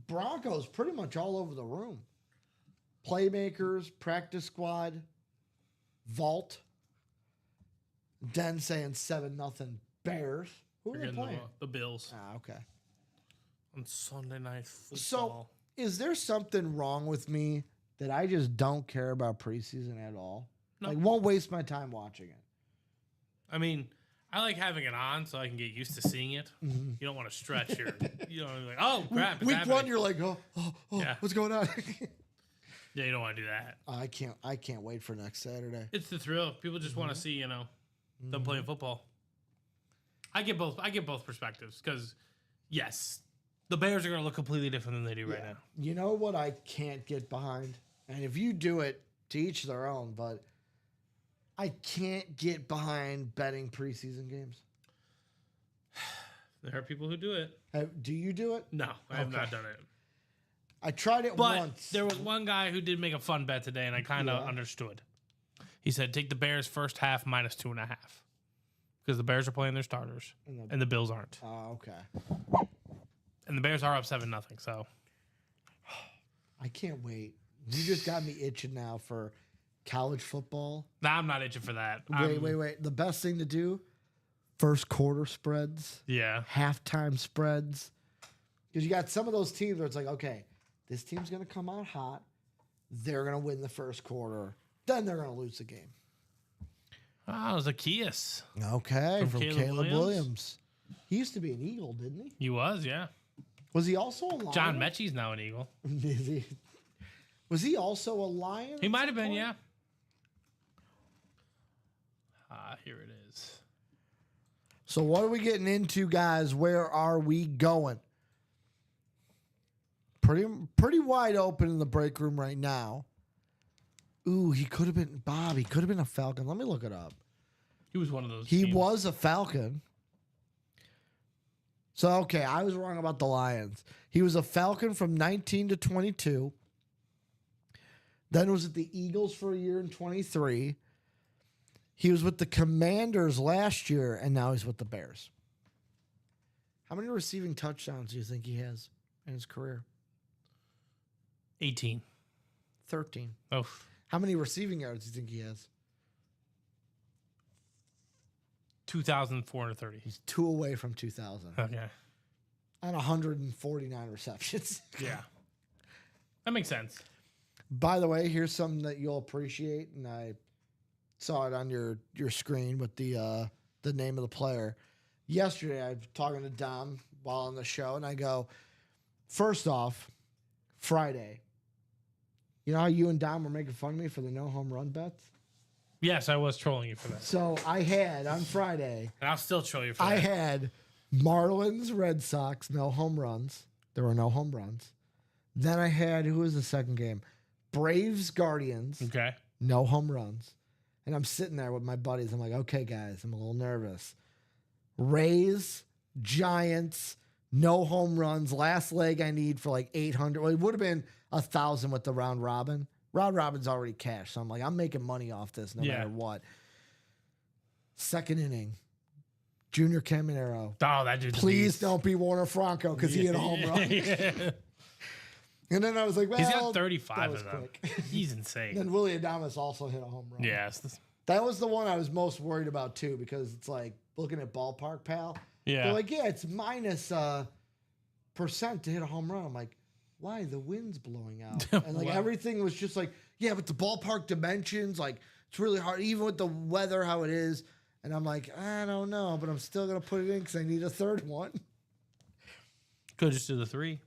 Broncos pretty much all over the room. Playmakers, practice squad, vault. Den saying 7-0 Bears. Who are they playing? The Bills. Ah, okay. On Sunday Night Football. So, is there something wrong with me that I just don't care about preseason at all? No. Like, won't waste my time watching it. I mean, I like having it on so I can get used to seeing it. Mm-hmm. You don't want to stretch your, like, oh crap! It's Week happening. 1, you're like, oh, Yeah. what's going on? Yeah, you don't want to do that. I can't wait for next Saturday. It's the thrill. People just want to see, them playing football. I get both perspectives because, yes, the Bears are going to look completely different than they do right now. You know what I can't get behind? And if you do it, to each their own, but I can't get behind betting preseason games. There are people who do it. Do you do it? No, I have not done it. I tried it But once. there was one guy who did make a fun bet today, and I kind of understood. He said take the Bears first half minus 2.5 because the Bears are playing their starters and the Bills aren't. Oh, okay. And the Bears are up 7-0. So I can't wait. You just got me itching now for college football. nah, I'm not itching for that. Wait. The best thing to do: first quarter spreads, Yeah. halftime spreads. Because you got some of those teams where it's like, okay, this team's going to come out hot. They're going to win the first quarter. Then they're going to lose the game. Oh, it was Zacchaeus. Okay, from Caleb Caleb Williams? Williams. He used to be an Eagle, didn't he? He was, yeah. Was he also a Lion? John Mechie's now an Eagle. Was he also a Lion? He at might some have been, point? yeah. Here it is. So what are we getting into, guys? Where are we going? Pretty wide open in the break room right now. Ooh, he could have been Bob. He could have been a Falcon. Let me look it up. He was one of those. He teams. was a Falcon. So, okay, I was wrong about the Lions. He was a Falcon from 19 to 22. Then was at the Eagles for a year in 23. He was with the Commanders last year, and now he's with the Bears. How many receiving touchdowns do you think he has in his career? 18. 13. Oh, How many receiving yards do you think he has? 2,430. He's 2 away from 2,000 Okay. on 149 receptions. Yeah. That makes sense. By the way, here's something that you'll appreciate, and I saw it on your screen with the name of the player. Yesterday, I was talking to Dom while on the show, and I go, first off, Friday. You know how you and Dom were making fun of me for the no home run bets? Yes, I was trolling you for that. So I had on Friday, And I'll still troll you for I that. had Marlins, Red Sox, no home runs. There were no home runs. Then I had, who was the second game? Braves, Guardians, Okay. no home runs. And I'm sitting there with my buddies. I'm like, okay, guys, I'm a little nervous. Rays, Giants, no home runs. Last leg I need for like 800. Well, it would have been 1,000 with the round robin. Round robin's already cashed. So I'm like, I'm making money off this no Yeah. matter what. Second inning, Junior Caminero. Oh, that dude's a Please beast. don't be Warner Franco because he hit a home run. Yeah. And then I was like, well, He's got that 35 was of them. quick. He's insane. Then Willie Adames also hit a home run. Yes. That was the one I was most worried about too, because it's like looking at Ballpark Pal. Yeah. They're like, yeah, it's minus percent to hit a home run. I'm like, why? The wind's blowing out. And like Wow. everything was just like, yeah, but the ballpark dimensions, like it's really hard, even with the weather, how it is. And I'm like, I don't know, but I'm still going to put it in because I need a third one. Could just do the 3.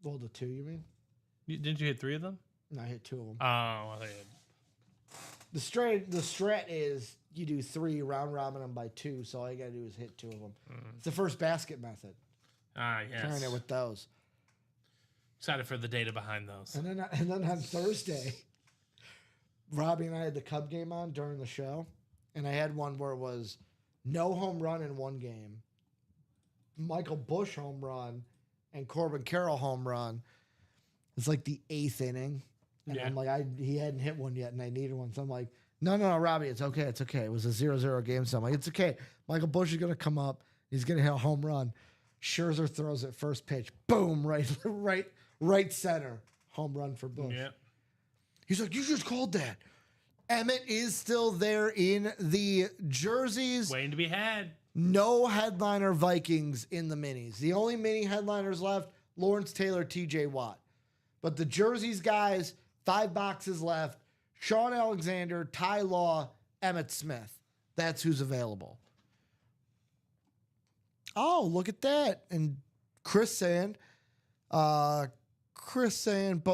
Well, the 2, you mean? Didn't you hit 3 of them? No, I hit 2 of them. Oh, I think The strat is you do 3, round robin them by 2, so all you gotta do is hit 2 of them. It's the first basket method. yes. Carrying it with those. Excited for the data behind those. And then on Thursday, Robbie and I had the Cub game on during the show, and I had one where it was no home run in one game, Michael Bush home run, and Corbin Carroll home run. It's like the 8th inning. And Yeah. I'm like, he hadn't hit one yet, and I needed one. So I'm like, no, Robbie, it's okay. It's okay. It was a 0-0 game. So I'm like, it's okay. Michael Bush is going to come up. He's going to hit a home run. Scherzer throws it first pitch. Boom, right center. Home run for Bush. Yeah. He's like, you just called that. Emmett is still there in the jerseys. Waiting to be had. No headliner Vikings in the minis. The only mini headliners left, Lawrence Taylor, TJ Watt. But the jerseys, guys, 5 boxes left. Sean Alexander, Ty Law, Emmett Smith. That's who's available. Oh, look at that. And Chris saying, but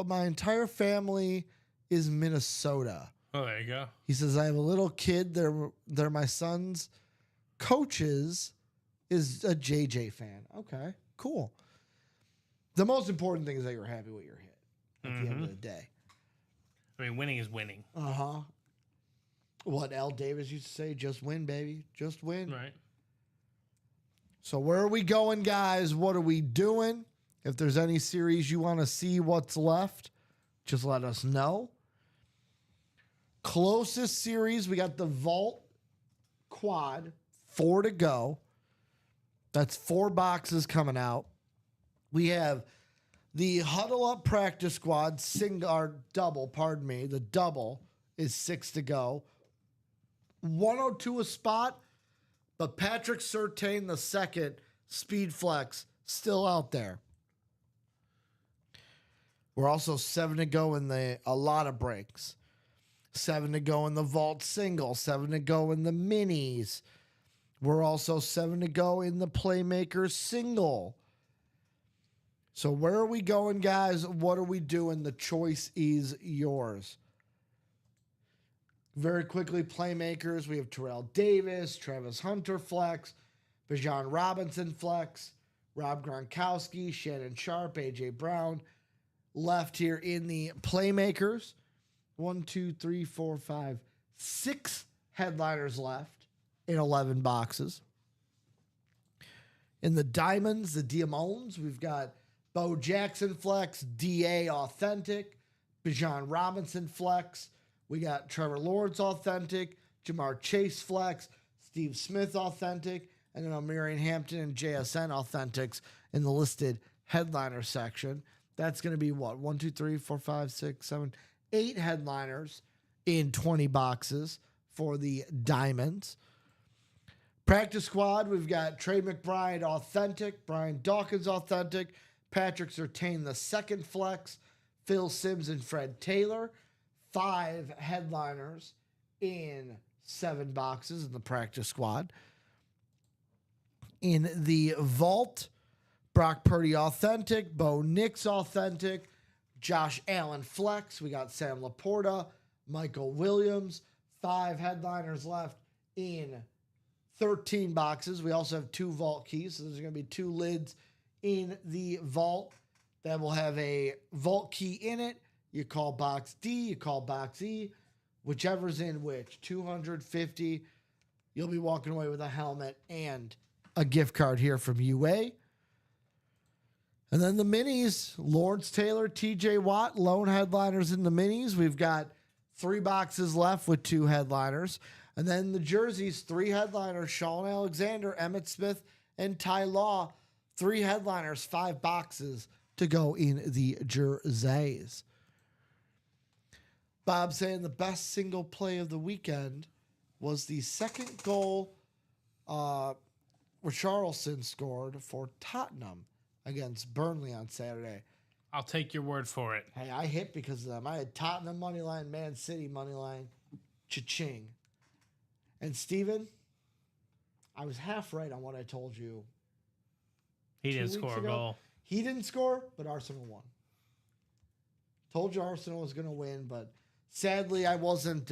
my entire family is Minnesota. Oh, there you go. He says, I have a little kid. They're my son's coaches is a JJ fan. Okay, cool. The most important thing is that you're happy with your hit at the end of the day. I mean, winning is winning. Uh-huh. What Al Davis used to say, just win, baby. Just win. Right. So where are we going, guys? What are we doing? If there's any series you want to see what's left, just let us know. Closest series, we got the Vault Quad, 4 to go. That's 4 boxes coming out. We have the Huddle Up Practice Squad, double, pardon me. The double is 6 to go. 102 a spot, but Patrick Surtain the second, Speed Flex, still out there. We're also 7 to go in a lot of breaks. 7 to go in the Vault Single, 7 to go in the Minis. We're also 7 to go in the Playmaker Single. So where are we going, guys? What are we doing? The choice is yours. Very quickly, Playmakers. We have Terrell Davis, Travis Hunter Flex, Bijan Robinson Flex, Rob Gronkowski, Shannon Sharp, A.J. Brown. Left here in the Playmakers. 1, 2, 3, 4, 5, 6 headliners left in 11 boxes. In the Diamonds, the Diamonds, we've got Bo Jackson Flex, D.A. Authentic, Bijan Robinson Flex. We got Trevor Lawrence Authentic, Jamar Chase Flex, Steve Smith Authentic, and then O'Marion Hampton and JSN Authentics in the listed headliner section. That's going to be what? 1, 2, 3, 4, 5, 6, 7, 8 headliners in 20 boxes for the Diamonds. Practice Squad, we've got Trey McBride Authentic, Brian Dawkins Authentic, Patrick Surtain the second Flex, Phil Simms and Fred Taylor. 5 headliners in 7 boxes in the Practice Squad. In the Vault, Brock Purdy Authentic, Bo Nix Authentic, Josh Allen Flex. We got Sam Laporta, Michael Williams. 5 headliners left in 13 boxes. We also have 2 vault keys. So there's going to be 2 lids in the vault that will have a vault key in it. You call box D, you call box E, whichever's in which. 250. You'll be walking away with a helmet and a gift card here from UA. And then the Minis, Lawrence Taylor, TJ Watt, lone headliners in the Minis. We've got 3 boxes left with 2 headliners. And then the jerseys, 3 headliners, Sean Alexander, Emmitt Smith, and Ty Law. 3 headliners, 5 boxes to go in the jerseys. Bob saying the best single play of the weekend was the second goal Richarlison scored for Tottenham against Burnley on Saturday. I'll take your word for it. Hey, I hit because of them. I had Tottenham money line, Man City money line, cha-ching. And Steven, I was half right on what I told you. He 2 didn't weeks score a ago. goal. He didn't score, but Arsenal won. Told you Arsenal was going to win, but sadly I wasn't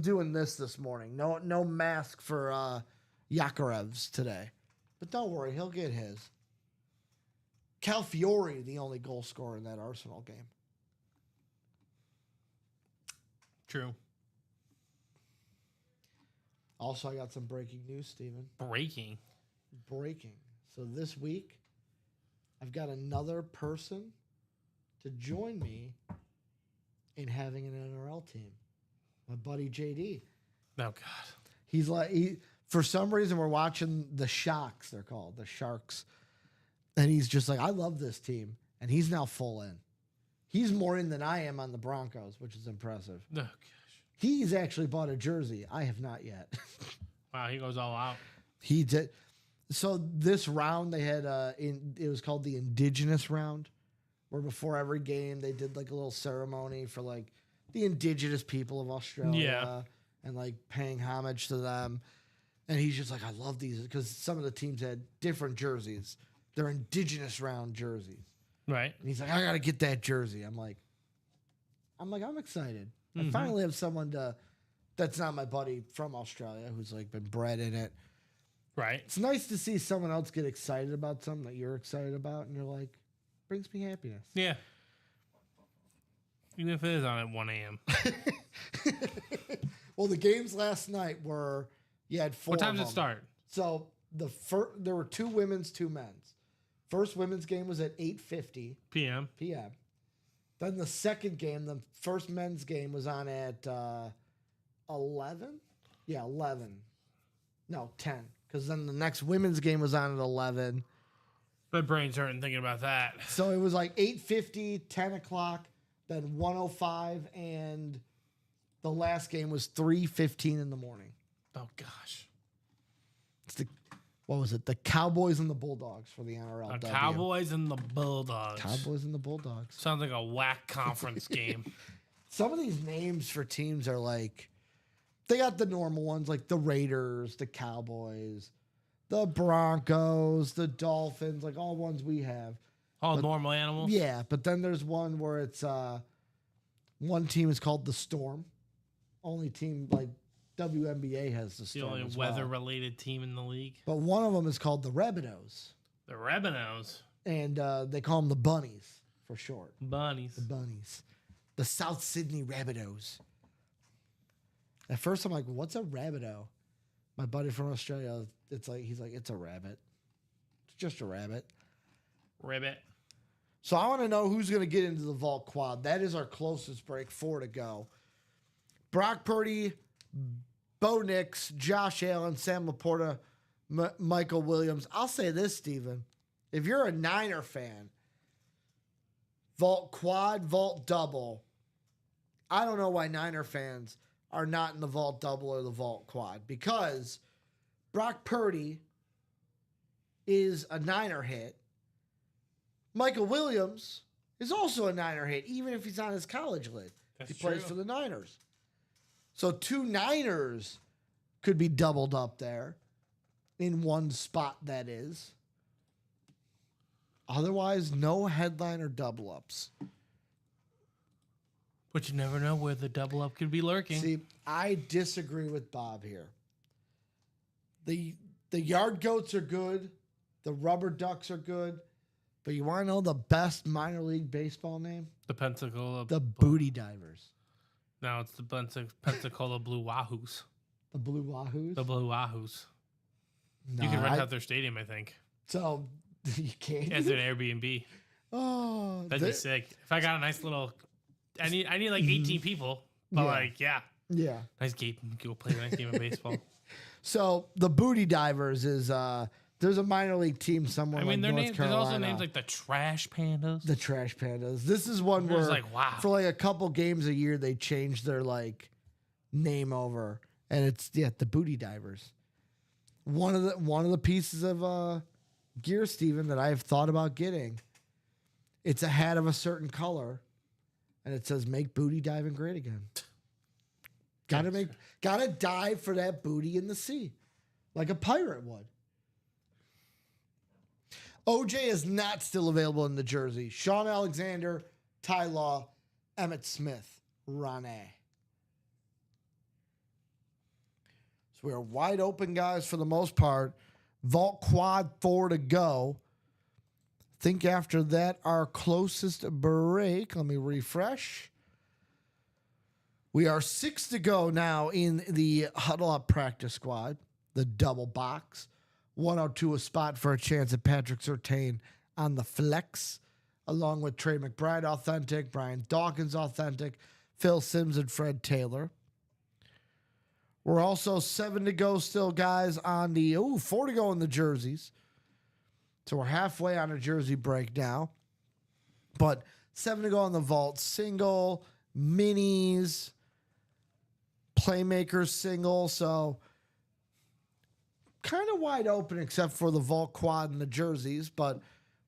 doing this morning. No mask for Yakarevs today. But don't worry, he'll get his. Calfiori, the only goal scorer in that Arsenal game. True. Also, I got some breaking news, Steven. Breaking. So this week, I've got another person to join me in having an NRL team. My buddy JD. Oh, God. He's like, for some reason, we're watching the Sharks, they're called, the Sharks. And he's just like, I love this team. And he's now full in. He's more in than I am on the Broncos, which is impressive. Oh, gosh. He's actually bought a jersey. I have not yet. Wow, he goes all out. He did. So this round, they had, it was called the Indigenous round, where before every game, they did like a little ceremony for like the indigenous people of Australia. Yeah. And like paying homage to them. And he's just like, I love these because some of the teams had different jerseys. They're Indigenous round jerseys. Right. And he's like, I got to get that jersey. I'm excited. I finally have someone that's not my buddy from Australia who's like been bred in it. Right. It's nice to see someone else get excited about something that you're excited about. And you're like, brings me happiness. Yeah. Even if it is on at 1 a.m. Well, the games last night were, you had 4 What time of does it them. start? So there were 2 women's, 2 men's. First women's game was at 8:50 PM. p.m. Then the second game, the first men's game, was on at 11. Yeah, 11. No, 10. Because then the next women's game was on at 11. My brain's hurting thinking about that. So it was like 8:50, 10 o'clock, then 1:05, and the last game was 3:15 in the morning. Oh gosh. It's what was it? The Cowboys and the Bulldogs for the NRL. The Cowboys and the Bulldogs. Cowboys and the Bulldogs. Sounds like a whack conference game. Some of these names for teams are like, they got the normal ones like the Raiders, the Cowboys, the Broncos, the Dolphins, like all ones we have. All normal animals? Yeah, but then there's one where it's one team is called the Storm. Only team like WNBA has the The Storm. only as well. weather-related team in the league. But one of them is called the Rabbitohs. The Rabbitohs. And they call them the Bunnies for short. Bunnies. The Bunnies. The South Sydney Rabbitohs. At first, I'm like, what's a Rabbitoh? My buddy from Australia, he's like, it's a rabbit. It's just a rabbit. Ribbit. So I want to know who's going to get into the vault quad. That is our closest break. 4 to go. Brock Purdy, Bo Nix, Josh Allen, Sam Laporta, Michael Williams. I'll say this, Steven. If you're a Niner fan, vault quad, vault double. I don't know why Niner fans are not in the vault double or the vault quad, because Brock Purdy is a Niner hit. Michael Williams is also a Niner hit, even if he's on his college lid. That's He plays true. for the Niners. So 2 Niners could be doubled up there in one spot, that is. Otherwise, no headliner double ups. But you never know where the double up could be lurking. See, I disagree with Bob here. The Yard Goats are good. The Rubber Ducks are good. But you want to know the best minor league baseball name? The Pensacola. The Booty Divers. No, it's the Pensacola Blue Wahoos. The Blue Wahoos? The Blue Wahoos. No, You can rent out their stadium, I think. So, you can't? As an Airbnb. Oh. That'd be sick. If I got a nice little... I need like 18 people. But Yeah. like, yeah. Yeah. Nice gate. Go play a nice game of baseball. So, the Booty Divers is... there's a minor league team somewhere I mean, like their North names. Carolina. There's also names like the Trash Pandas. The Trash Pandas. This is one It was where, like, wow. for like a couple games a year, they change their like name over, and it's the Booty Divers. One of the pieces of gear, Steven, that I've thought about getting. It's a hat of a certain color, and it says "Make booty diving great again." Gotta dive for that booty in the sea, like a pirate would. OJ is not still available in the jersey. Sean Alexander, Ty Law, Emmett Smith, Ronnie. So we are wide open, guys, for the most part. Vault quad 4 to go. Think after that, our closest break. Let me refresh. We are 6 to go now in the Huddle Up practice squad, the double box. 102 a spot for a chance at Patrick Surtain on the flex, along with Trey McBride authentic, Brian Dawkins authentic, Phil Simms, and Fred Taylor. We're also 7 to go still, guys, on the 4 to go in the jerseys. So we're halfway on a jersey break now. But 7 to go on the vault. Single, minis, playmakers single. So kind of wide open except for the vault quad and the jerseys. But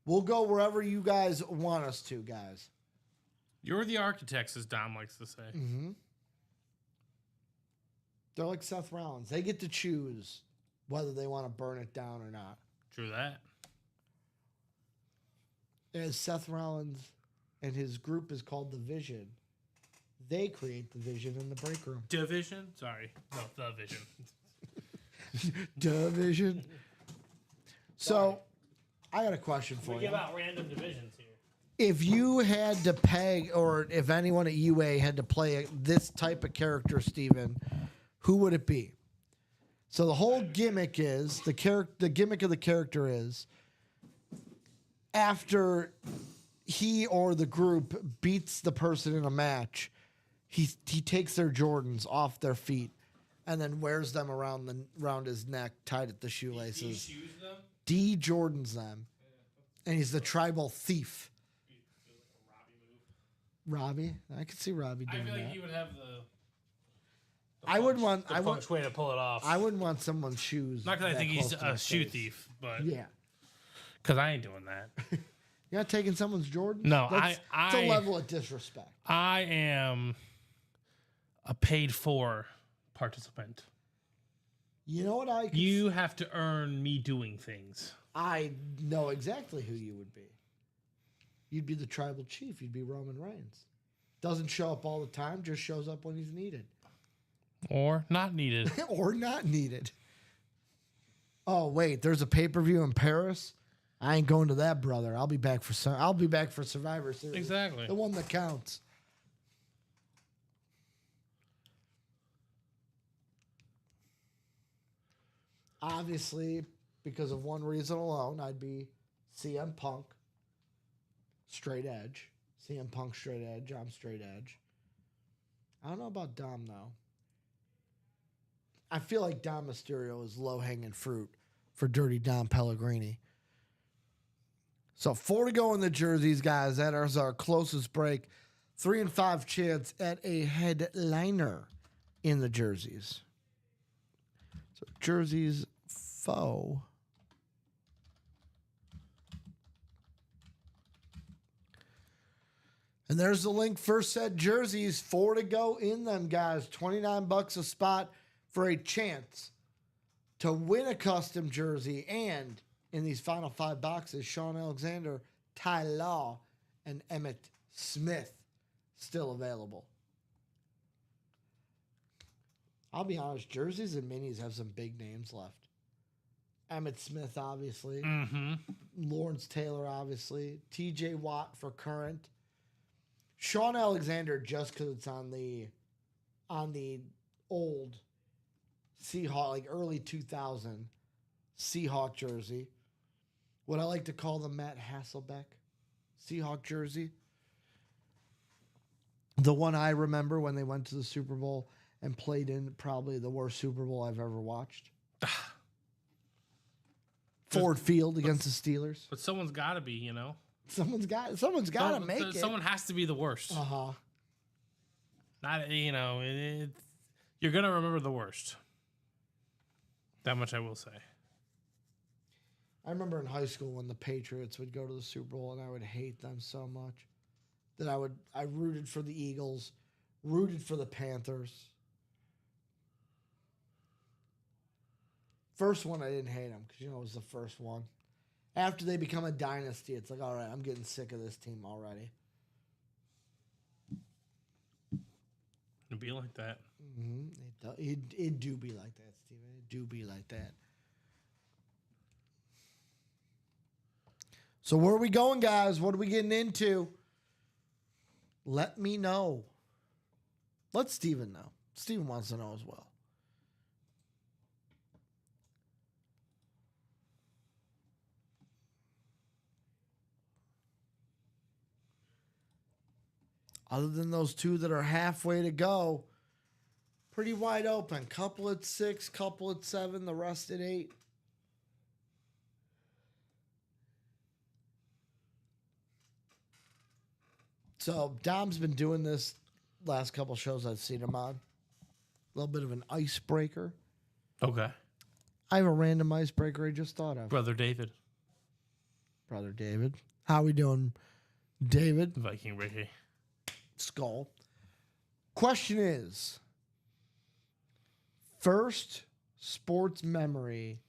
we'll go wherever you guys want us to, guys. You're the architects, as Dom likes to say. Mm-hmm. They're like Seth Rollins. They get to choose whether they want to burn it down or not. True that. As Seth Rollins and his group is called The Vision, they create the vision in the break room. Division? Sorry. No, the Vision. Division. So, I got a question for We you. give out random divisions here. If you had to peg, or if anyone at UA had to play this type of character, Steven, who would it be? So the whole gimmick is, the gimmick of the character is, after he or the group beats the person in a match, he takes their Jordans off their feet and then wears them around his neck, tied at the shoelaces. D Jordans them, and he's the tribal thief. Robbie, I could see Robbie doing that. he would have the I wouldn't want. I would. way to pull it off. I wouldn't want someone's shoes. Not because I that think he's close to my a shoe face. thief, but Yeah, because I ain't doing that. you're not taking someone's Jordans. No, it's a level of disrespect. I am a paid for participant. You know what I? Could You have to earn me doing things. I know exactly who you would be. You'd be the tribal chief. You'd be Roman Reigns. Doesn't show up all the time, just shows up when he's needed. Or not needed. Or not needed. Oh, wait, there's a pay-per-view in Paris? I ain't going to that, brother. I'll be back for Survivor Series. Exactly. The one that counts. Obviously, because of one reason alone, I'd be CM Punk, straight edge. CM Punk, straight edge. I'm straight edge. I don't know about Dom, though. I feel like Dom Mysterio is low-hanging fruit for Dirty Dom Pellegrini. So 4 to go in the jerseys, guys. That is our closest break. 3 and 5 chance at a headliner in the jerseys. So jerseys, foe. And there's the link. First set jerseys, 4 to go in them, guys. $29 a spot for a chance to win a custom jersey. And in these final 5 boxes, Sean Alexander, Ty Law, and Emmett Smith still available. I'll be honest, jerseys and minis have some big names left. Emmett Smith, obviously. Mm-hmm. Lawrence Taylor, obviously. TJ Watt for current. Sean Alexander, just because it's on the old Seahawk, like early 2000 Seahawk jersey. What I like to call the Matt Hasselbeck Seahawk jersey. The one I remember when they went to the Super Bowl and played in probably the worst Super Bowl I've ever watched. Ford Field against the Steelers. But someone's got to be, you know. Someone's got to make it. Someone has to be the worst. Uh-huh. Not, you know, you're going to remember the worst. That much I will say. I remember in high school when the Patriots would go to the Super Bowl and I would hate them so much that I rooted for the Eagles, rooted for the Panthers. First one, I didn't hate them because, you know, it was the first one. After they become a dynasty, it's like, all right, I'm getting sick of this team already. It'd be like that. Mm-hmm. It do be like that, Steven. It do be like that. So where are we going, guys? What are we getting into? Let me know. Let Steven know. Steven wants to know as well. Other than those 2 that are halfway to go, pretty wide open. Couple at 6, couple at 7, the rest at 8. So Dom's been doing this last couple shows I've seen him on. A little bit of an icebreaker. Okay. I have a random icebreaker I just thought of. Brother David. Brother David. How we doing, David? Viking Ricky. Skull. Question is, first sports memory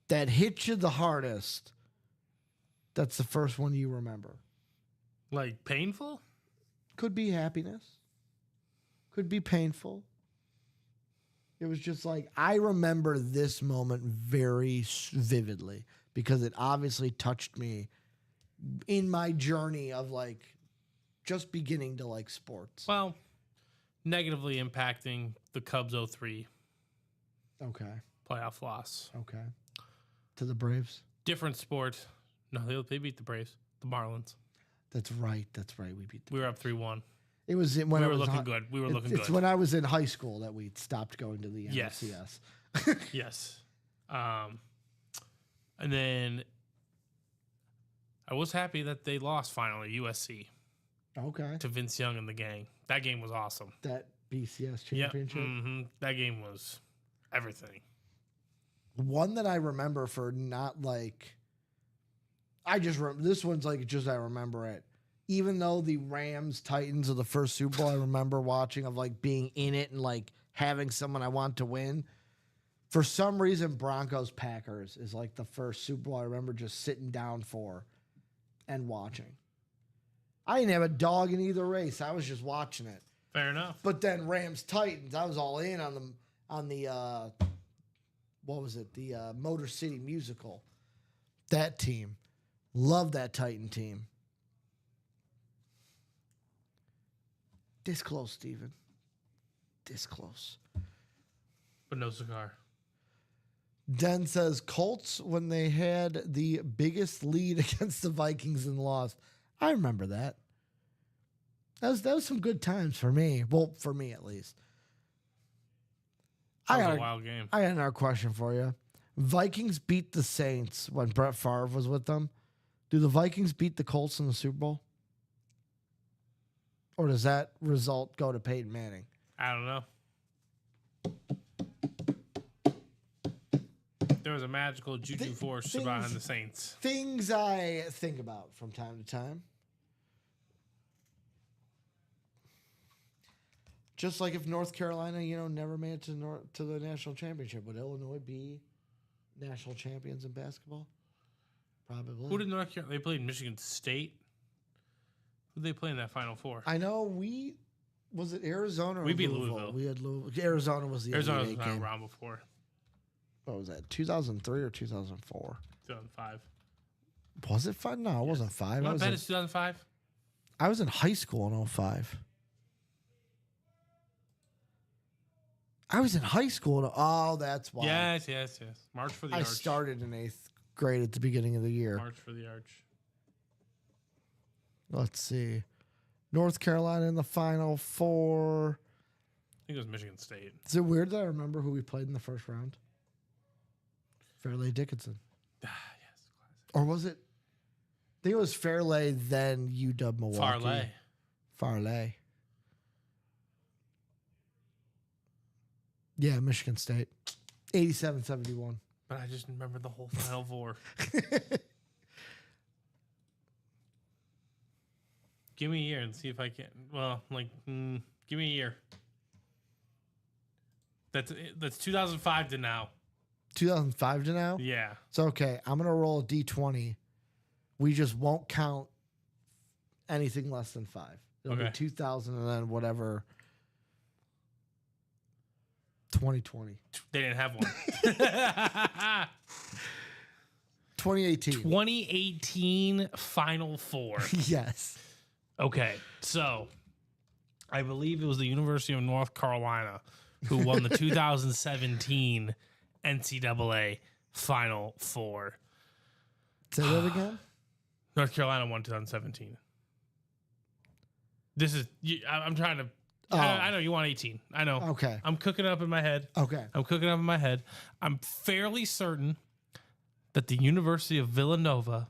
that hit you the hardest, that's the first one you remember. Like painful? Could be happiness. Could be painful. It was just like, I remember this moment very vividly because it obviously touched me in my journey of like just beginning to like sports. Well, negatively impacting the Cubs 03 Okay. playoff loss. Okay. To the Braves. Different sport. No, they beat the Braves. The Marlins. That's right. That's right. We beat them. We were up 3-1. It was when We I were was looking good. We were looking It's good. when I was in high school that we stopped going to the Yes. NLCS. Yes. And then I was happy that they lost finally, USC, Okay. to Vince Young and the gang. That game was awesome. That BCS Yep. championship. That game was everything. One that I remember for not like, this one's like just I remember it. Even though the Rams Titans of the first Super Bowl I remember watching of like being in it and like having someone I want to win. For some reason, Broncos Packers is like the first Super Bowl I remember just sitting down for and watching. I didn't have a dog in either race. I was just watching it. Fair enough. But then Rams Titans, I was all in on the what was it? The Motor City Musical. That team. Love that Titan team. This close, Steven. This close. But no cigar. Den says Colts when they had the biggest lead against the Vikings and lost. I remember that. That was some good times for me. Well, for me at least. That was a wild game. I got another question for you. Vikings beat the Saints when Brett Favre was with them. Do the Vikings beat the Colts in the Super Bowl? Or does that result go to Peyton Manning? I don't know. There was a magical juju force behind the Saints. Things I think about from time to time. Just like if North Carolina, never made it to the national championship, would Illinois be national champions in basketball? Probably. Who did North Carolina? They played Michigan State. Who did they play in that Final Four? I know was it Arizona or We beat Louisville? Louisville. We had Louisville. Arizona was the Arizona Elite was Eight not game. around before. What was that? 2003 or 2004? 2005. Was it 5? No, it wasn't 5. You want to bet it's 2005? I was in high school in 05. I was in high school. Oh, that's why. Yes. March for the I Arch. started in 8th grade at the beginning of the year. March for the Arch. Let's see. North Carolina in the Final Four. I think it was Michigan State. Is it weird that I remember who we played in the first round? Fairleigh Dickinson. Yes. Or was it? I think it was Fairleigh, then UW Milwaukee. Farley. Yeah, Michigan State. 87-71. But I just remember the whole Final Four. Give me a year and see if I can. Well, give me a year. That's 2005 to now. 2005 to now? Yeah. It's okay. I'm going to roll a D20. We just won't count anything less than 5. It'll be Okay. 2000 and then whatever. 2020. They didn't have one. 2018. 2018 Final Four. Yes. Okay, so I believe it was the University of North Carolina who won the 2017 NCAA Final Four. Say that again? North Carolina won 2017. I'm trying to. Oh. I know you want 18. I know. Okay. I'm cooking it up in my head. Okay. I'm fairly certain that the University of Villanova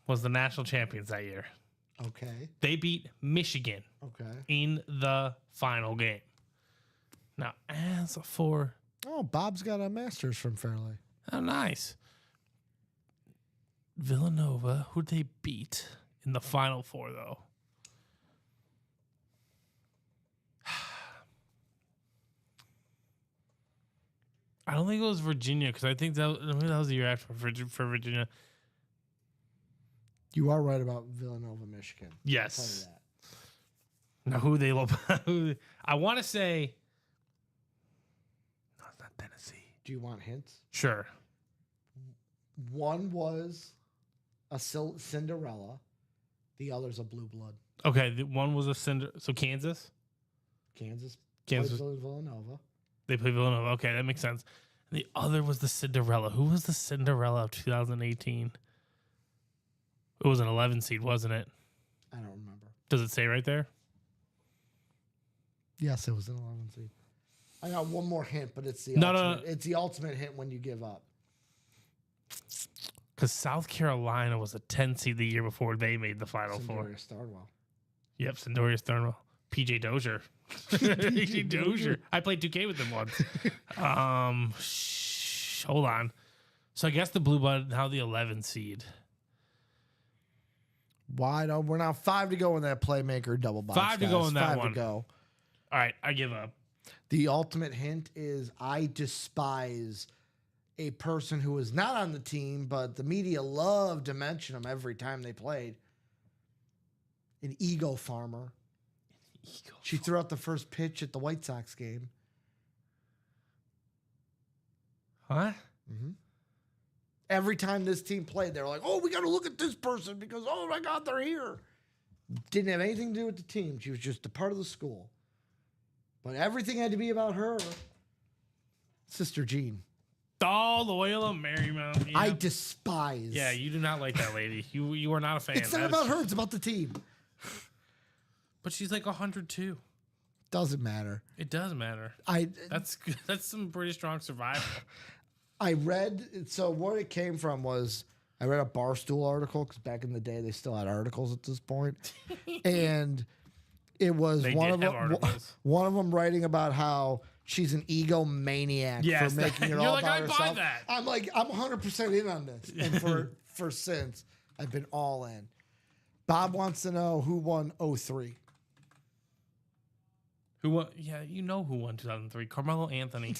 was the national champions that year. Okay. They beat Michigan Okay. in the final game. Now, as for... Oh, Bob's got a master's from Fairleigh. Oh, nice. Villanova, who'd they beat in the Final Four, though? I don't think it was Virginia, because I think that was the year after for Virginia. You are right about Villanova, Michigan. I'll tell you Yes. that. Now, who they love? I want to say... No, it's not Tennessee. Do you want hints? Sure. One was a Cinderella. The other's a blue blood. Okay, the one was a Cinder. So Kansas? Kansas. Kansas. Played Villanova. They play Villanova. Okay, that makes sense. And the other was the Cinderella. Who was the Cinderella of 2018? It was an 11 seed, wasn't it? I don't remember. Does it say right there? Yes, it was an 11 seed. I got one more hint, but it's the No, ultimate. no. It's the ultimate hint when you give up. Because South Carolina was a 10 seed the year before they made the Final Four. Cinderia Starwell. Yep, Sindorius Thurnwell. PJ Dozier. PJ Dozier. I played 2K with him once. Hold on. So I guess the Blue Blood now the 11 seed. Wide open. We're now 5 to go in that playmaker double box. 5 to go guys. in that 5 one. to go. All right, I give up. The ultimate hint is I despise a person who was not on the team, but the media loved to mention him every time they played. An ego farmer. She threw out the first pitch at the White Sox game. Huh? Every time this team played, they were like, oh, we got to look at this person because, oh my God, they're here. Didn't have anything to do with the team. She was just a part of the school. But everything had to be about her. Sister Jean. Oh, Loyola Marymount. Yeah. I despise. Yeah, you do not like that lady. You are not a fan. It's not That about is- her. It's about the team. But she's like 102. Doesn't matter. It does matter. That's some pretty strong survival. I read, so what it came from was I read a Barstool article because back in the day they still had articles at this point, and it was They one did of have them. articles. One of them writing about how she's an egomaniac Yes, for making it you're all like, about I buy herself. that. I'm like, I'm 100% in on this, and for since I've been all in. Bob wants to know who won 03. Who won? Yeah, you know who won 2003. Carmelo Anthony.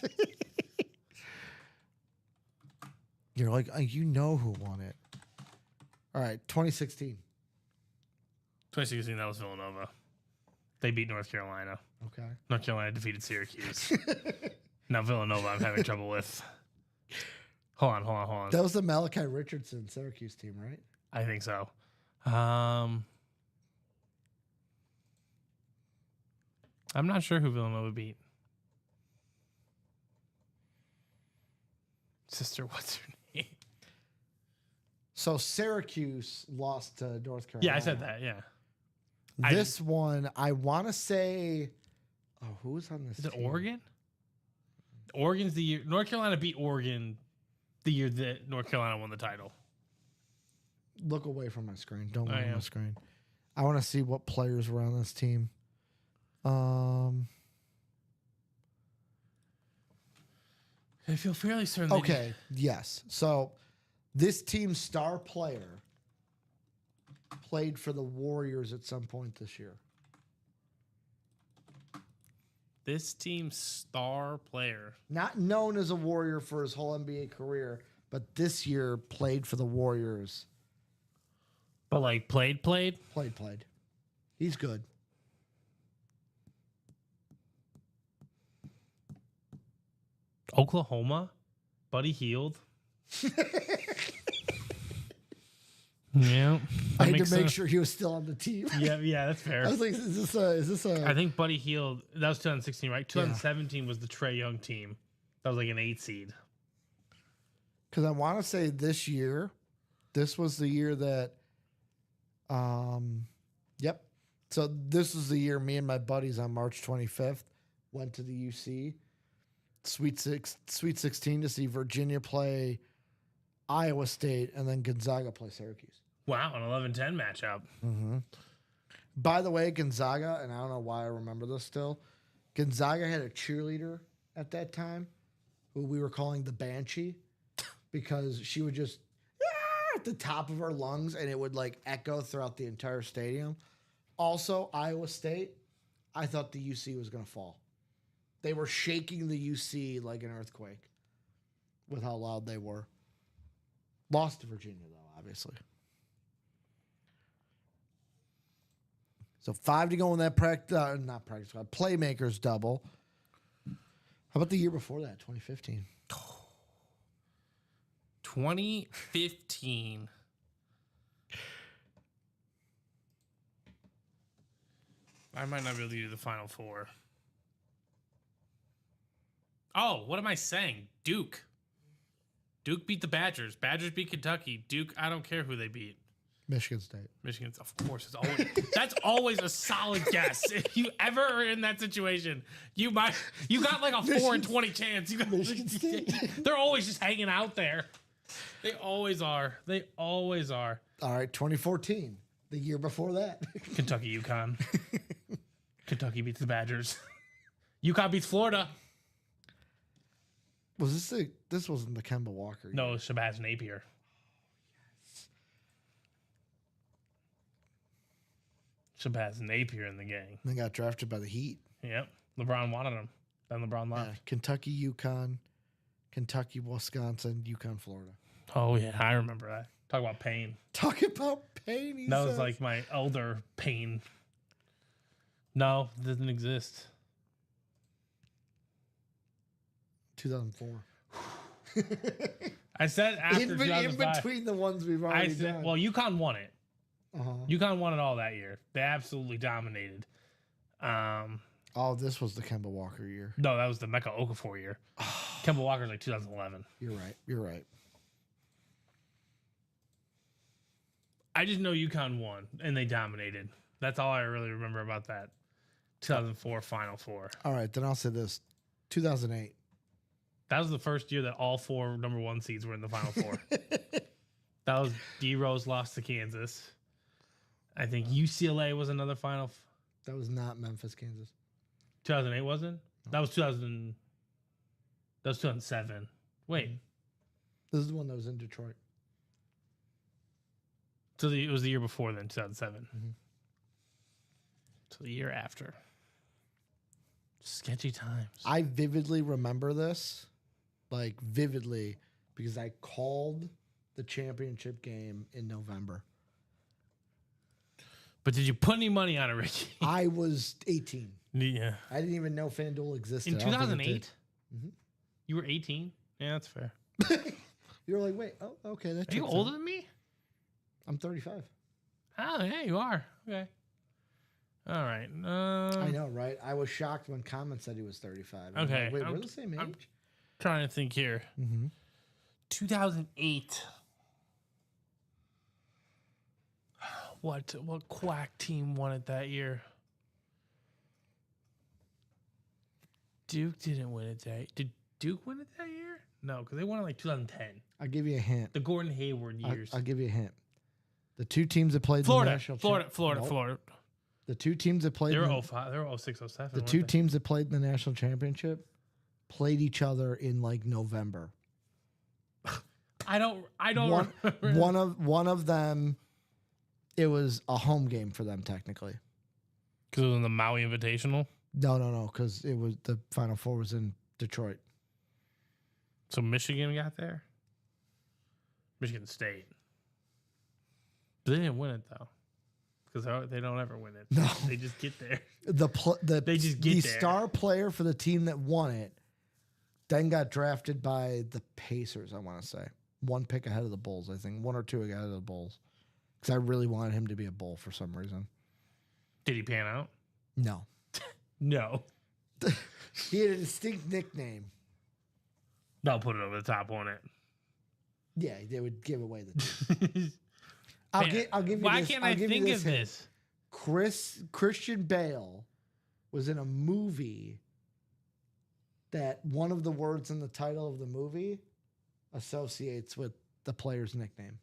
You're like, you know who won it. All right, 2016. 2016, that was Villanova. They beat North Carolina. Okay. North Carolina defeated Syracuse. Now Villanova, I'm having trouble with. Hold on. That was the Malachi Richardson Syracuse team, right? I think so. I'm not sure who Villanova beat. Sister, what's her name? So Syracuse lost to North Carolina. Yeah, I said that. Yeah. This one, I want to say, who was on this Is it team? Oregon? Oregon's the year. North Carolina beat Oregon the year that North Carolina won the title. Look away from my screen. Don't look I at my am. screen. I want to see what players were on this team. I feel fairly certain. they Okay, yes. So this team's star player played for the Warriors at some point this year. This team's star player. Not known as a Warrior for his whole NBA career, but this year played for the Warriors. But like played. Played. He's good. Oklahoma? Buddy Hield? Yeah. I had to make sure he was still on the team. Yeah, that's fair. I was like, is this a I think Buddy Hield, that was 2016, right? 2017 was the Trae Young team. That was like an 8 seed. because I want to say this was the year that yep. So this was the year me and my buddies on March 25th went to the UC Sweet 16 to see Virginia play Iowa State and then Gonzaga play Syracuse. Wow, an 11-10 matchup. By the way, Gonzaga, and I don't know why I remember this still, Gonzaga had a cheerleader at that time who we were calling the Banshee because she would just at the top of her lungs and it would like echo throughout the entire stadium. Also, Iowa State, I thought the UC was going to fall. They were shaking the UC like an earthquake with how loud they were. Lost to Virginia, though, obviously. So 5 to go in that playmakers double. How about the year before that, 2015? 2015. I might not be able to do the Final Four. Oh, what am I saying? Duke. Duke beat the Badgers. Badgers beat Kentucky. Duke, I don't care who they beat. Michigan State. Michigan's, of course, is always that's always a solid guess. If you ever are in that situation, you got like a 4 in 20 chance. You got Michigan State. They're always just hanging out there. They always are. They always are. All right, 2014, the year before that. Kentucky, UConn. Kentucky beats the Badgers. UConn beats Florida. Was this wasn't the Kemba Walker year. No, Shabazz Napier. Shabazz Napier in the gang. They got drafted by the Heat. Yep. LeBron wanted him. Then LeBron left. Yeah, Kentucky, UConn, Kentucky, Wisconsin, UConn, Florida. Oh, yeah. I remember that. Talk about pain. Talk about pain. That was like my elder pain. No, it doesn't exist. 2004. I said after In 2005. between the ones we've I already said, done. well, UConn won it. Uh-huh. UConn won it all that year. They absolutely dominated. Oh, this was the Kemba Walker year. No, that was the Mecca Okafor year. Kemba Walker's like 2011. You're right. You're right. I just know UConn won and they dominated. That's all I really remember about that 2004 Final Four. All right, then I'll say this. 2008. That was the first year that all 4 number 1 seeds were in the Final Four. That was D Rose lost to Kansas. I think UCLA was another final. That was not Memphis, Kansas. 2008 wasn't? That was 2000. That was 2007. Wait. This is the one that was in Detroit. So it was the year before then, 2007. Mhm. So the year after. Sketchy times. I vividly remember this, like vividly, because I called the championship game in November. But did you put any money on it, Ricky? I was 18. Yeah. I didn't even know FanDuel existed. In I don't think it 2008? did. You were 18? Yeah, that's fair. You're like, wait, oh, okay. That Are you checks older out. than me? I'm 35. Oh, yeah, you are. Okay. All right. I know, right? I was shocked when Common said he was 35. I'm Okay, like, wait, I'm- we're the same age? I'm- Trying to think here. Mm-hmm. 2008. What quack team won it that year? Duke didn't win it that. Did Duke win it that year? No, because they won it like 2010. I'll give you a hint. The Gordon Hayward years. I'll give you a hint. The two teams that played in the Florida, national Florida, champ- Florida, Nope. Florida. The two teams that played They in were the, 05. They were 06, 07. the weren't two they? teams that played in the national championship played each other in like November. I don't One, remember. one of them, it was a home game for them technically. Because it was in the Maui Invitational. No, because it was the Final Four was in Detroit. So Michigan got there. Michigan State. But they didn't win it though, because they don't ever win it. No. They just get there. They just get the there. star player for the team that won it then got drafted by the Pacers, I want to say. One pick ahead of the Bulls, I think. 1 or 2 ahead of the Bulls. Because I really wanted him to be a Bull for some reason. Did he pan out? No. No. He had a distinct nickname. They'll put it over the top on it. Yeah, they would give away the team. I'll give you Why this. can't I'll I give you think of hint. this? Christian Bale was in a movie that one of the words in the title of the movie associates with the player's nickname.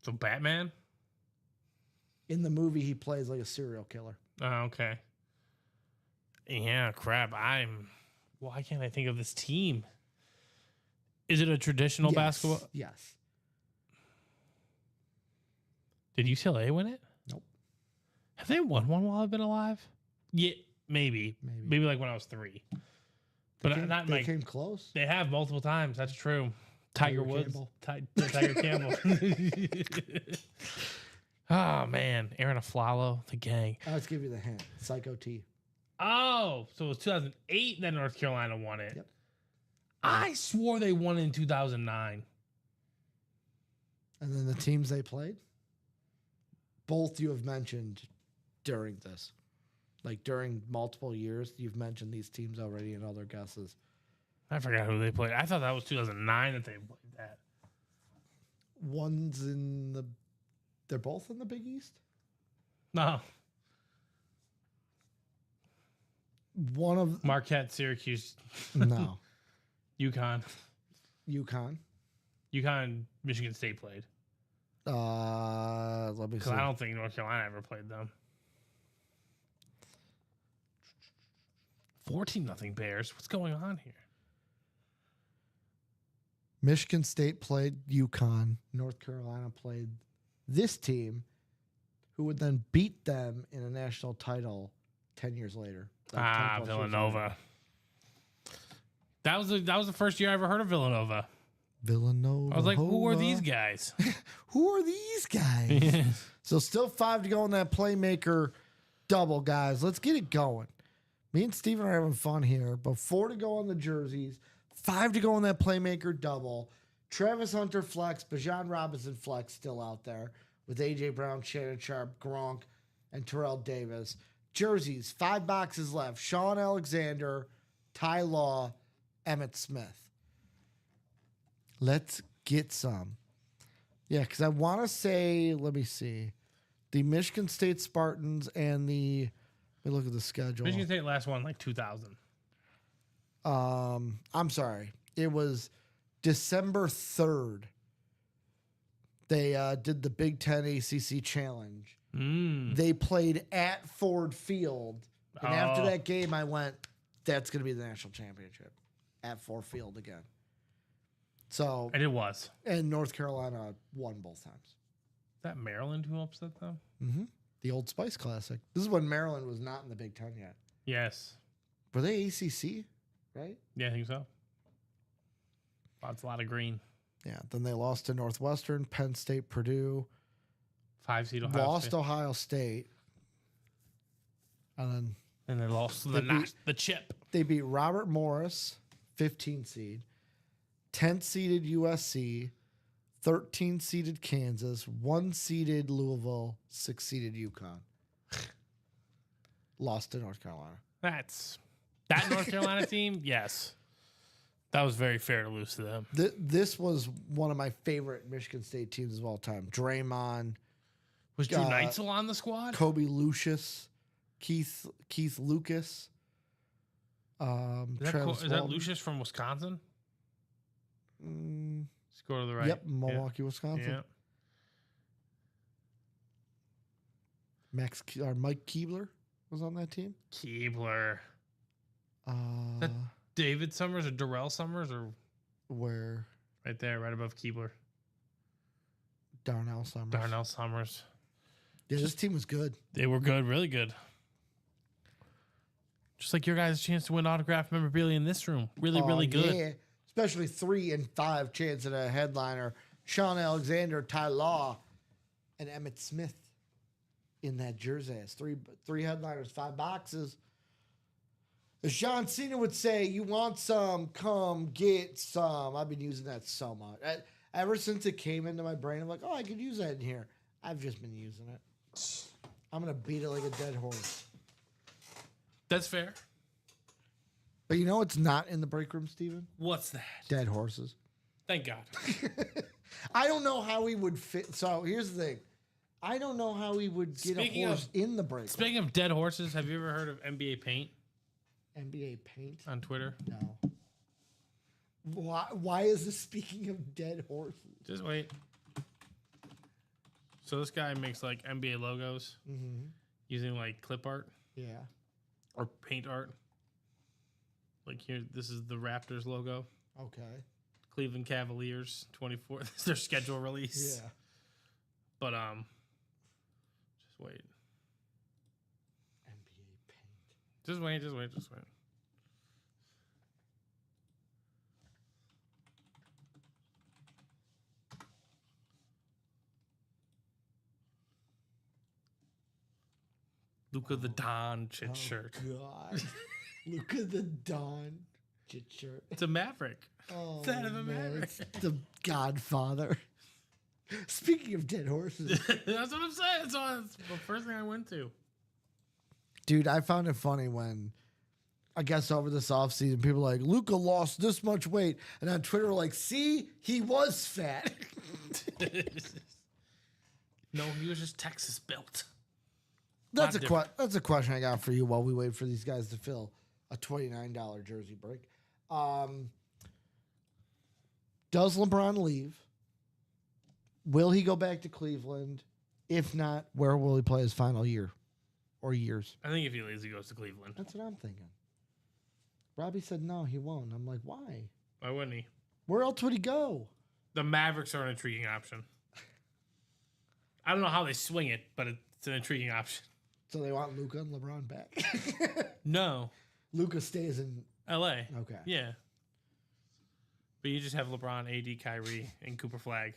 So Batman? In the movie, he plays like a serial killer. Oh, okay. Yeah, crap. Why can't I think of this team? Is it a traditional Yes, basketball? Yes. Did UCLA win it? Nope. Have they won one while I've been alive? Yeah, maybe. Maybe like when I was 3. But not They like came close. they have multiple times. That's true. Tiger Woods, Campbell. Tiger Campbell. Oh man, Aaron Aflalo, the gang. Let's give you the hint. Psycho T. Oh, so it was 2008 that North Carolina won it. Yep. I swore they won in 2009. And then the teams they played, both you have mentioned during this. Like during multiple years, you've mentioned these teams already in other guesses. I forgot who they played. I thought that was 2009 that they played that. One's in the. They're both in the Big East. No. One of Marquette, Syracuse, no. UConn. UConn. UConn, Michigan State played. Let me see. Because I don't think North Carolina ever played them. 14-0 Bears. What's going on here? Michigan State played UConn. North Carolina played this team, who would then beat them in a national title 10 years later. Like 10 plus years Villanova. later. That was the first year I ever heard of Villanova. Villanova. I was like, who are these guys? Who are these guys? So still 5 to go on that playmaker double, guys. Let's get it going. Me and Steven are having fun here, but 4 to go on the jerseys, 5 to go on that playmaker double. Travis Hunter flex, Bijan Robinson flex still out there with A.J. Brown, Shannon Sharp, Gronk, and Terrell Davis. Jerseys, 5 boxes left. Sean Alexander, Ty Law, Emmitt Smith. Let's get some. Yeah, because I want to say, let me see, the Michigan State Spartans and the, let me look at the schedule. Michigan State last one like 2000. I'm sorry. It was December 3rd. They did the Big Ten ACC Challenge. They played at Ford Field. And after that game, I went, that's going to be the national championship at Ford Field again. So, And it was. and North Carolina won both times. Is that Maryland who upset them? The Old Spice Classic. This is when Maryland was not in the Big Ten yet. Yes. Were they ACC? Right? Yeah, I think so. Lots, a lot of green. Yeah. Then they lost to Northwestern, Penn State, Purdue. 5 seed Ohio Lost State. Ohio State. And then And they lost to They the chip. they beat Robert Morris, 15 seed, 10 seeded USC, 13 seeded Kansas, 1 seeded Louisville, 6 seeded UConn. Lost to North Carolina. That North Carolina team, yes. That was very fair to lose to them. This was one of my favorite Michigan State teams of all time. Draymond, Was Drew Neitzel on the squad? Kobe Lucius, Keith Lucas. Is Travis that Walton. Lucius from Wisconsin? Mm, Let's go to the right. Yep, Milwaukee, Wisconsin. Yeah. Mike Keebler was on that team. Keebler. Uh, That- David Summers or Darrell Summers or where right there, right above Keebler. Darnell Summers. Darnell Summers. Yeah, this team was good. They were good, really good. Just like your guys' chance to win autographed memorabilia in this room. Really, really good. Yeah. Especially 3 and 5 chance at a headliner. Sean Alexander, Ty Law, and Emmitt Smith in that jersey. It's three headliners, 5 boxes. As John Cena would say, you want some, come get some. I've been using that so much. Ever since it came into my brain, I'm like, oh, I could use that in here. I've just been using it. I'm going to beat it like a dead horse. That's fair. But you know it's not in the break room, Steven? What's that? Dead horses. Thank God. I don't know how he would fit. So here's the thing. I don't know how he would get Speaking a horse in the break room. Speaking of dead horses, have you ever heard of NBA Paint NBA Paint? on Twitter? No. Why is this speaking of dead horses? Just wait. So this guy makes like NBA logos using like clip art Yeah. or paint art. Like here, this is the Raptors logo. Okay. Cleveland Cavaliers 24. This is their schedule release. Yeah. But just wait. NBA Paint. Just wait. Just wait. Luka the Doncic shirt. God. Look at the Don shirt. It's a Maverick. Oh, It's out of a man, Maverick. it's the Godfather. Speaking of dead horses. That's what I'm saying. That's the first thing I went to. Dude, I found it funny when I guess over this offseason, people were like, Luka lost this much weight. And on Twitter, were like, see, he was fat. No, he was just Texas built. That's Lot that's a question I got for you while we wait for these guys to fill a $29 jersey break. Does LeBron leave? Will he go back to Cleveland? If not, where will he play his final year or years? I think if he leaves, he goes to Cleveland. That's what I'm thinking. Robbie said no, he won't. I'm like, why? Why wouldn't he? Where else would he go? The Mavericks are an intriguing option. I don't know how they swing it, but it's an intriguing option. So they want Luka and LeBron back. No, Luka stays in. L.A. Okay. Yeah. But you just have LeBron, AD, Kyrie, and Cooper Flag.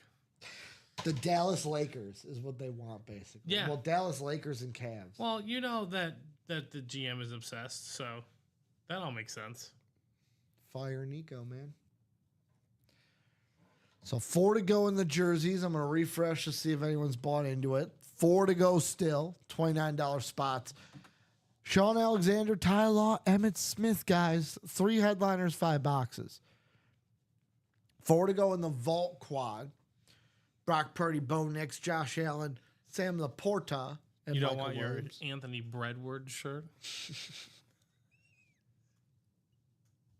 The Dallas Lakers is what they want, basically. Yeah. Well, Dallas Lakers and Cavs. Well, you know that the GM is obsessed, so that all makes sense. Fire Nico, man. So 4 to go in the jerseys. I'm going to refresh to see if anyone's bought into it. 4 to go still. $29 spots. Sean Alexander, Ty Law, Emmett Smith, guys. 3 headliners, 5 boxes. 4 to go in the Vault Quad. Brock Purdy, Bo Nix, Josh Allen, Sam Laporta, and You don't Michael want your Williams. Anthony Breadward shirt?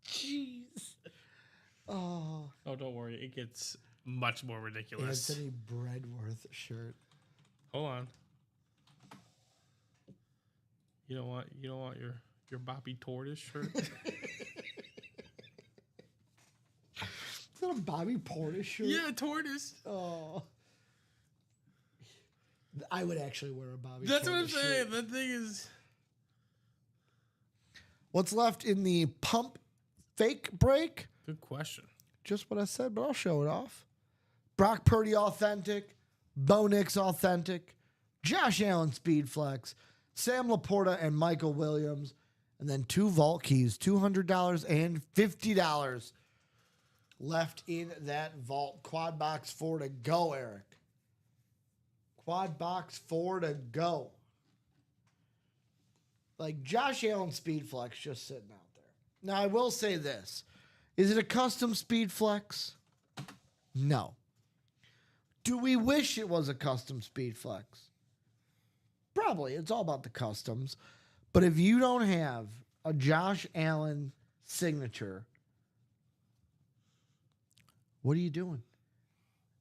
Jeez. Oh, Oh, don't worry. It gets much more ridiculous. Anthony Breadworth shirt. Hold on. You don't want your Bobby Tortoise shirt? Is that a Bobby Portis shirt? Yeah, Tortoise. Oh. I would actually wear a Bobby That's what I'm Portis saying. shirt. That thing is. What's left in the pump fake break? Good question. Just what I said, but I'll show it off. Brock Purdy authentic. Bo Nix authentic. Josh Allen speed flex. Sam Laporta and Michael Williams. And then 2 vault keys, $200 and $50 left in that vault. Quad box 4 to go, Eric. Quad box 4 to go. Like Josh Allen speed flex just sitting out there. Now I will say this. Is it a custom speed flex? No. Do we wish it was a custom speed flex? Probably. It's all about the customs. But if you don't have a Josh Allen signature, what are you doing?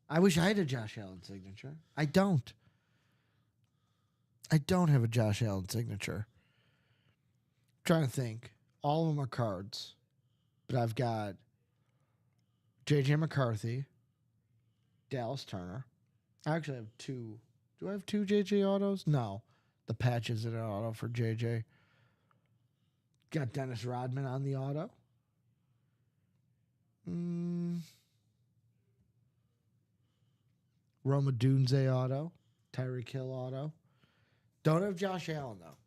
I wish I had a Josh Allen signature. I don't. I don't have a Josh Allen signature. I'm trying to think. All of them are cards. But I've got J.J. McCarthy, Dallas Turner. I actually have 2. Do I have 2 J.J. autos? No. The patch is in an auto for J.J. Got Dennis Rodman on the auto. Roma Dunze auto. Tyreek Hill auto. Don't have Josh Allen, though.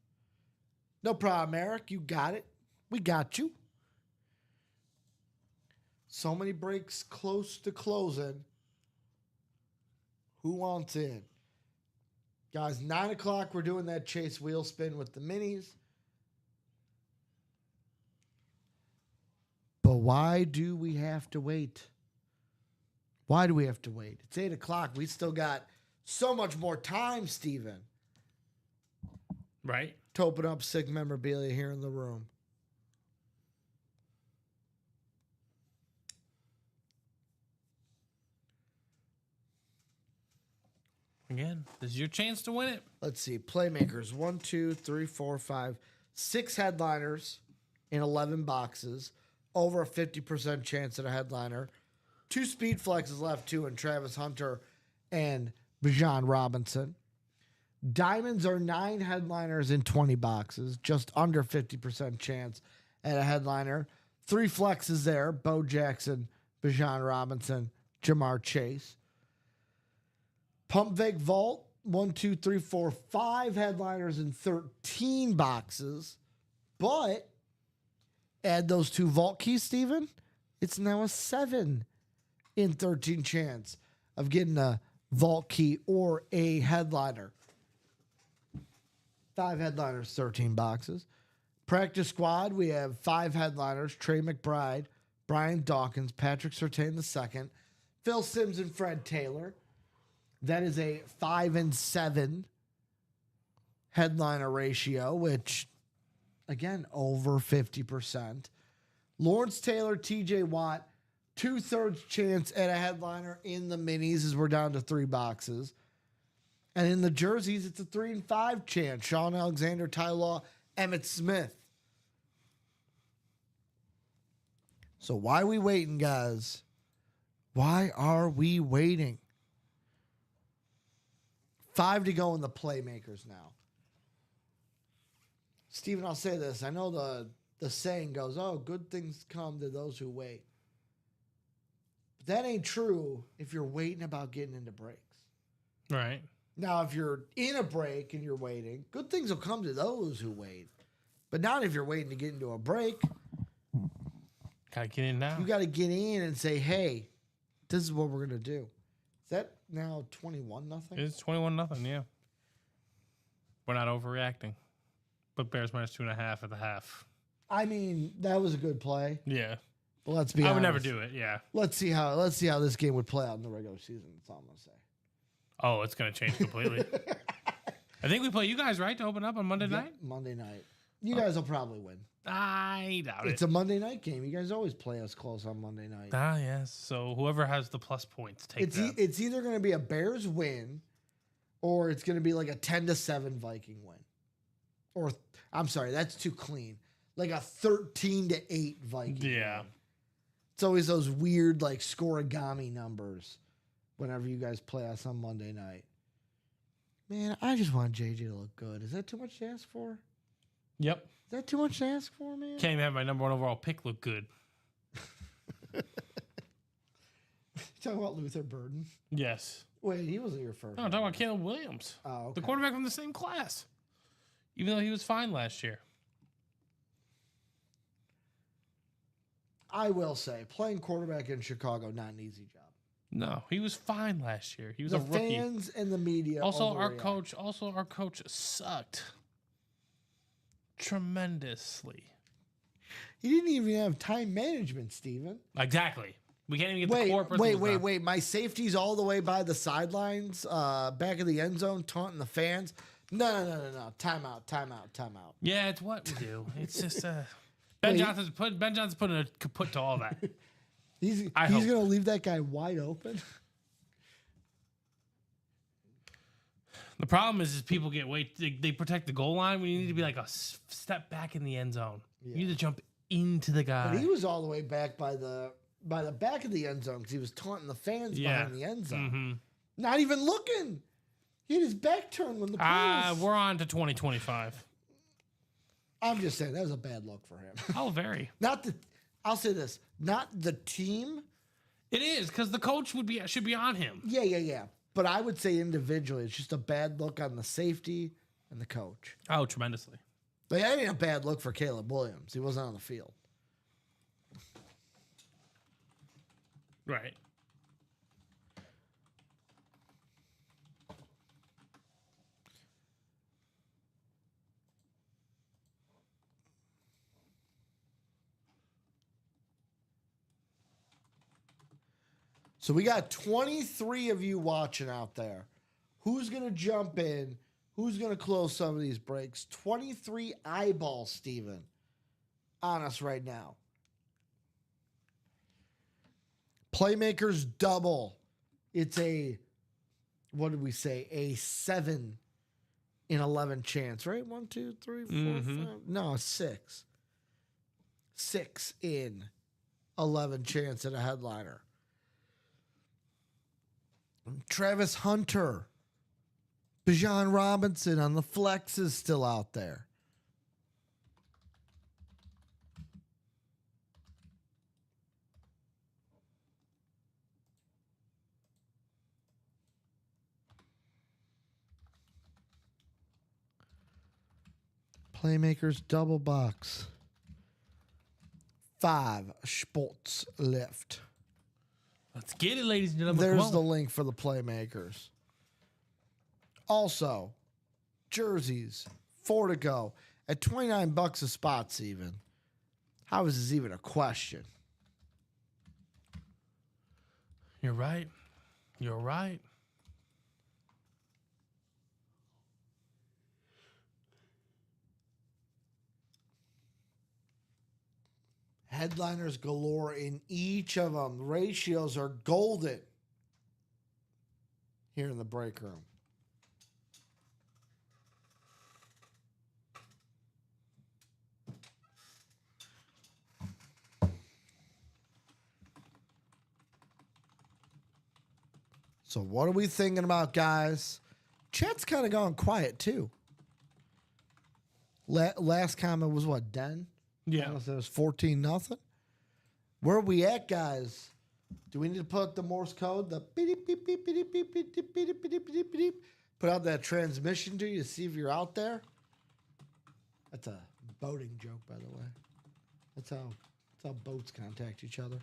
No problem, Eric. You got it. We got you. So many breaks close to closing. Who wants in? Guys, 9 o'clock, we're doing that chase wheel spin with the minis. But why do we have to wait? Why do we have to wait? It's 8 o'clock. We still got so much more time, Steven, Right? to open up sick memorabilia here in the room. Again, this is your chance to win it. Let's see. Playmakers 1, 2, 3, 4, 5, 6 headliners in 11 boxes. Over a 50% chance at a headliner. 2 speed flexes left, too, and Travis Hunter and Bijan Robinson. Diamonds are 9 headliners in 20 boxes. Just under 50% chance at a headliner. 3 flexes there. Bo Jackson, Bijan Robinson, Jamar Chase. Pump Fake Vault, 1, 2, 3, 4, 5 headliners in 13 boxes. But add those 2 vault keys, Steven. It's now a 7 in 13 chance of getting a vault key or a headliner. 5 headliners, 13 boxes. Practice squad, we have 5 headliners. Trey McBride, Brian Dawkins, Patrick Surtain II, Phil Simms and Fred Taylor. That is a 5-7 headliner ratio, which, again, over 50%. Lawrence Taylor, TJ Watt, 2/3 chance at a headliner in the minis as we're down to 3 boxes. And in the jerseys, it's a 3 and 5 chance. Sean Alexander, Ty Law, Emmitt Smith. So why are we waiting, guys? Why are we waiting? 5 to go in the playmakers now. Steven, I'll say this. I know the saying goes, oh, good things come to those who wait. But that ain't true if you're waiting about getting into breaks. Right. Now, if you're in a break and you're waiting, good things will come to those who wait. But not if you're waiting to get into a break. Gotta get in now. You got to get in and say, hey, this is what we're going to do. Is that now 21-0? It's 21-0, yeah. We're not overreacting. But Bears -2.5 at the half. I mean, that was a good play. Yeah. But let's be I honest. would never do it, yeah. Let's see how this game would play out in the regular season. That's all I'm going to say. Oh, it's going to change completely. I think we play you guys, right, to open up on Monday night? Monday night. You guys will probably win. I doubt It's it. a Monday night game. You guys always play us close on Monday night. Ah, yes. So whoever has the plus points, take that. It's either going to be a Bears win or it's going to be like a 10-7 Viking win. Or, I'm sorry, that's too clean. Like a 13-8 Viking Yeah. win. It's always those weird, like, scoregami numbers whenever you guys play us on Monday night. Man, I just want JJ to look good. Is that too much to ask for? Yep. Is that too much to ask for, man? Can't even have my number 1 overall pick look good. Talking about Luther Burden. Yes. Wait, he wasn't your first. No, I'm talking about Caleb Williams. Oh, okay. The quarterback from the same class. Even though he was fine last year. I will say, playing quarterback in Chicago, not an easy job. No, he was fine last year. He was The a rookie. fans and the media. Also, our overreact. coach sucked tremendously. He didn't even have time management, Steven. Exactly. We can't even get the core person. Wait. My safety's all the way by the sidelines, back of the end zone, taunting the fans. No. Time out. Yeah, it's what we do. It's just Ben Johnson's putting a kaput to all that. He's hope. gonna leave that guy wide open. The problem is people get they protect the goal line when you need to be like a step back in the end zone. You need to jump into the guy. But he was all the way back by the back of the end zone because he was taunting the fans behind the end zone. Mm-hmm. Not even looking. He had his back turned when the play was. We're on to 2025. I'm just saying that was a bad look for him. Oh, very. I'll say this, not the team. It is because the coach should be on him. Yeah. But I would say individually, it's just a bad look on the safety and the coach. Oh, tremendously. Like, that ain't a bad look for Caleb Williams. He wasn't on the field. Right. So we got 23 of you watching out there. Who's going to jump in? Who's going to close some of these breaks? 23 eyeballs, Steven, on us right now. Playmakers double. It's what did we say? A 7 in 11 chance, right? 1, 2, 3, 4, 5. No, 6. 6 in 11 chance at a headliner. Travis Hunter, Bijan Robinson on the flex is still out there. Playmakers double box. 5 spots left. Let's get it, ladies and gentlemen. There's the link for the playmakers. Also, jerseys, 4 to go at $29 a spot, Steven. How is this even a question? You're right. You're right. Headliners galore in each of them. The ratios are golden here in the break room. So what are we thinking about, guys? Chat's kind of gone quiet too. Last comment was what, Den? Yeah. It was 14-0. Where are we at, guys? Do we need to put up the Morse code? The beep, beep, beep, beep, beep, beep, beep, beep, beep, beep, beep. Put out that transmission to you to see if you're out there. That's a boating joke, by the way. That's how boats contact each other.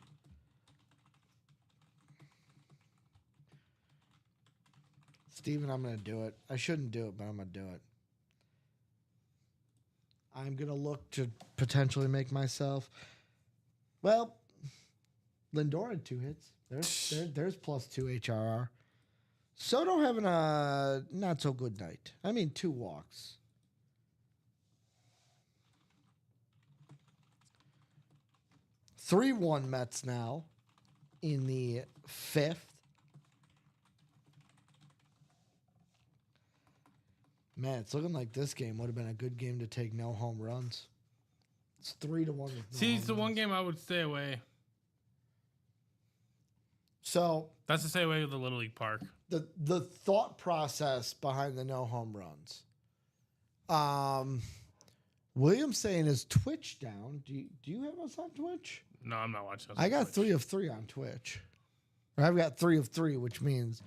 Steven, I'm going to do it. I shouldn't do it, but I'm going to do it. I'm going to look to potentially make myself... Well, Lindor had 2 hits. There's +2 HRR. Soto having a not-so-good night. I mean, 2 walks. (3-1) Mets now in the 5th. Man, it's looking like this game would have been a good game to take no home runs. It's 3-1. See, it's the one game I would stay away. So That's to stay away with the Little League Park. the thought process behind the no home runs. William's saying is Twitch down. Do you have us on Twitch? No, I'm not watching. I got 3 of 3 on Twitch. Or I've got 3 of 3, which means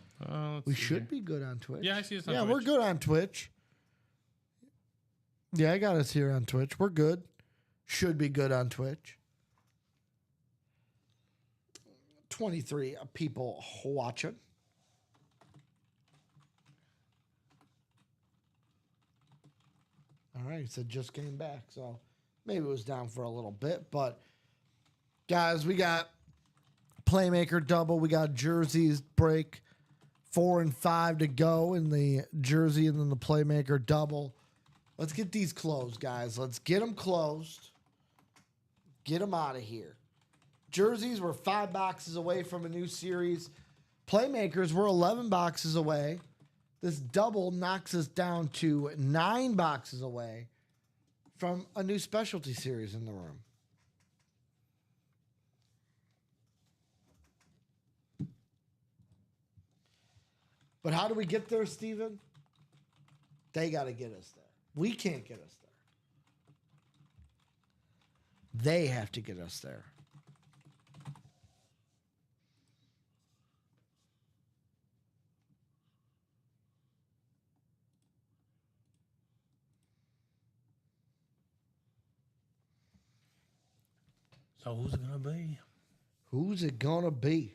we should be good on Twitch. Yeah, I see us on Yeah, Twitch. we're good on Twitch. Yeah, I got us here on Twitch. We're good. Should be good on Twitch. 23 people watching. All right, so just came back. So maybe it was down for a little bit. But, guys, we got Playmaker double. We got jerseys break. 4 and 5 to go in the jersey and then the Playmaker double. Let's get these closed, guys. Let's get them closed. Get them out of here. Jerseys, we're 5 boxes away from a new series. Playmakers, we're 11 boxes away. This double knocks us down to 9 boxes away from a new specialty series in the room. But how do we get there, Steven? They got to get us there. We can't get us there. They have to get us there. So who's it gonna be? Who's it gonna be?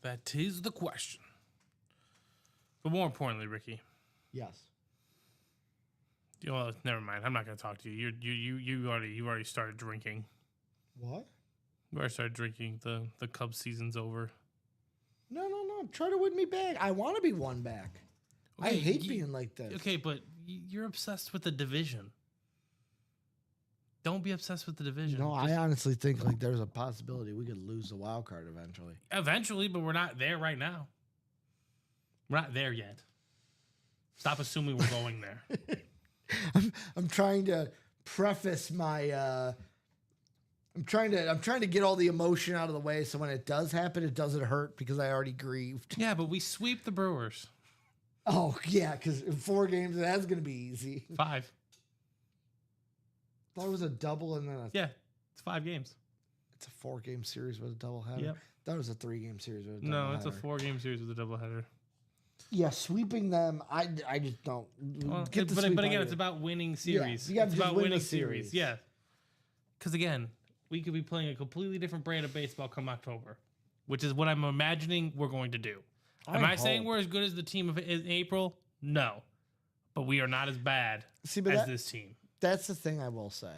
That is the question. But more importantly, Ricky, Yes. well, never mind. I'm not gonna talk to you. You already started drinking. What? You already started drinking. The Cubs season's over. No. Try to win me back. I want to be won back. I Okay, hate being like this. Okay, but you're obsessed with the division. Don't be obsessed with the division. No, Just- I honestly think like there's a possibility we could lose the wild card eventually. Eventually, but we're not there right now. We're not there yet. Stop assuming we're going there. I'm trying to preface my I'm trying to get all the emotion out of the way so when it does happen it doesn't hurt because I already grieved. Yeah, but we sweep the Brewers. Oh yeah, because in 4 games that's gonna be easy. 5. That was a double and then Yeah, it's 5 games. it's a 4-game series with a doubleheader. Yep. That was a 3-game series with a doubleheader. No, it's a 4-game series with a doubleheader. Yeah, sweeping them, I just don't. Well, Get the but sweep again, out it's of about winning series. you gotta It's just about win the winning series. series. Yeah. Because again, we could be playing a completely different brand of baseball come October, which is what I'm imagining we're going to do. Am I saying hope. we're as good as the team in April? No. but we are not as bad but as this team. That's the thing I will say.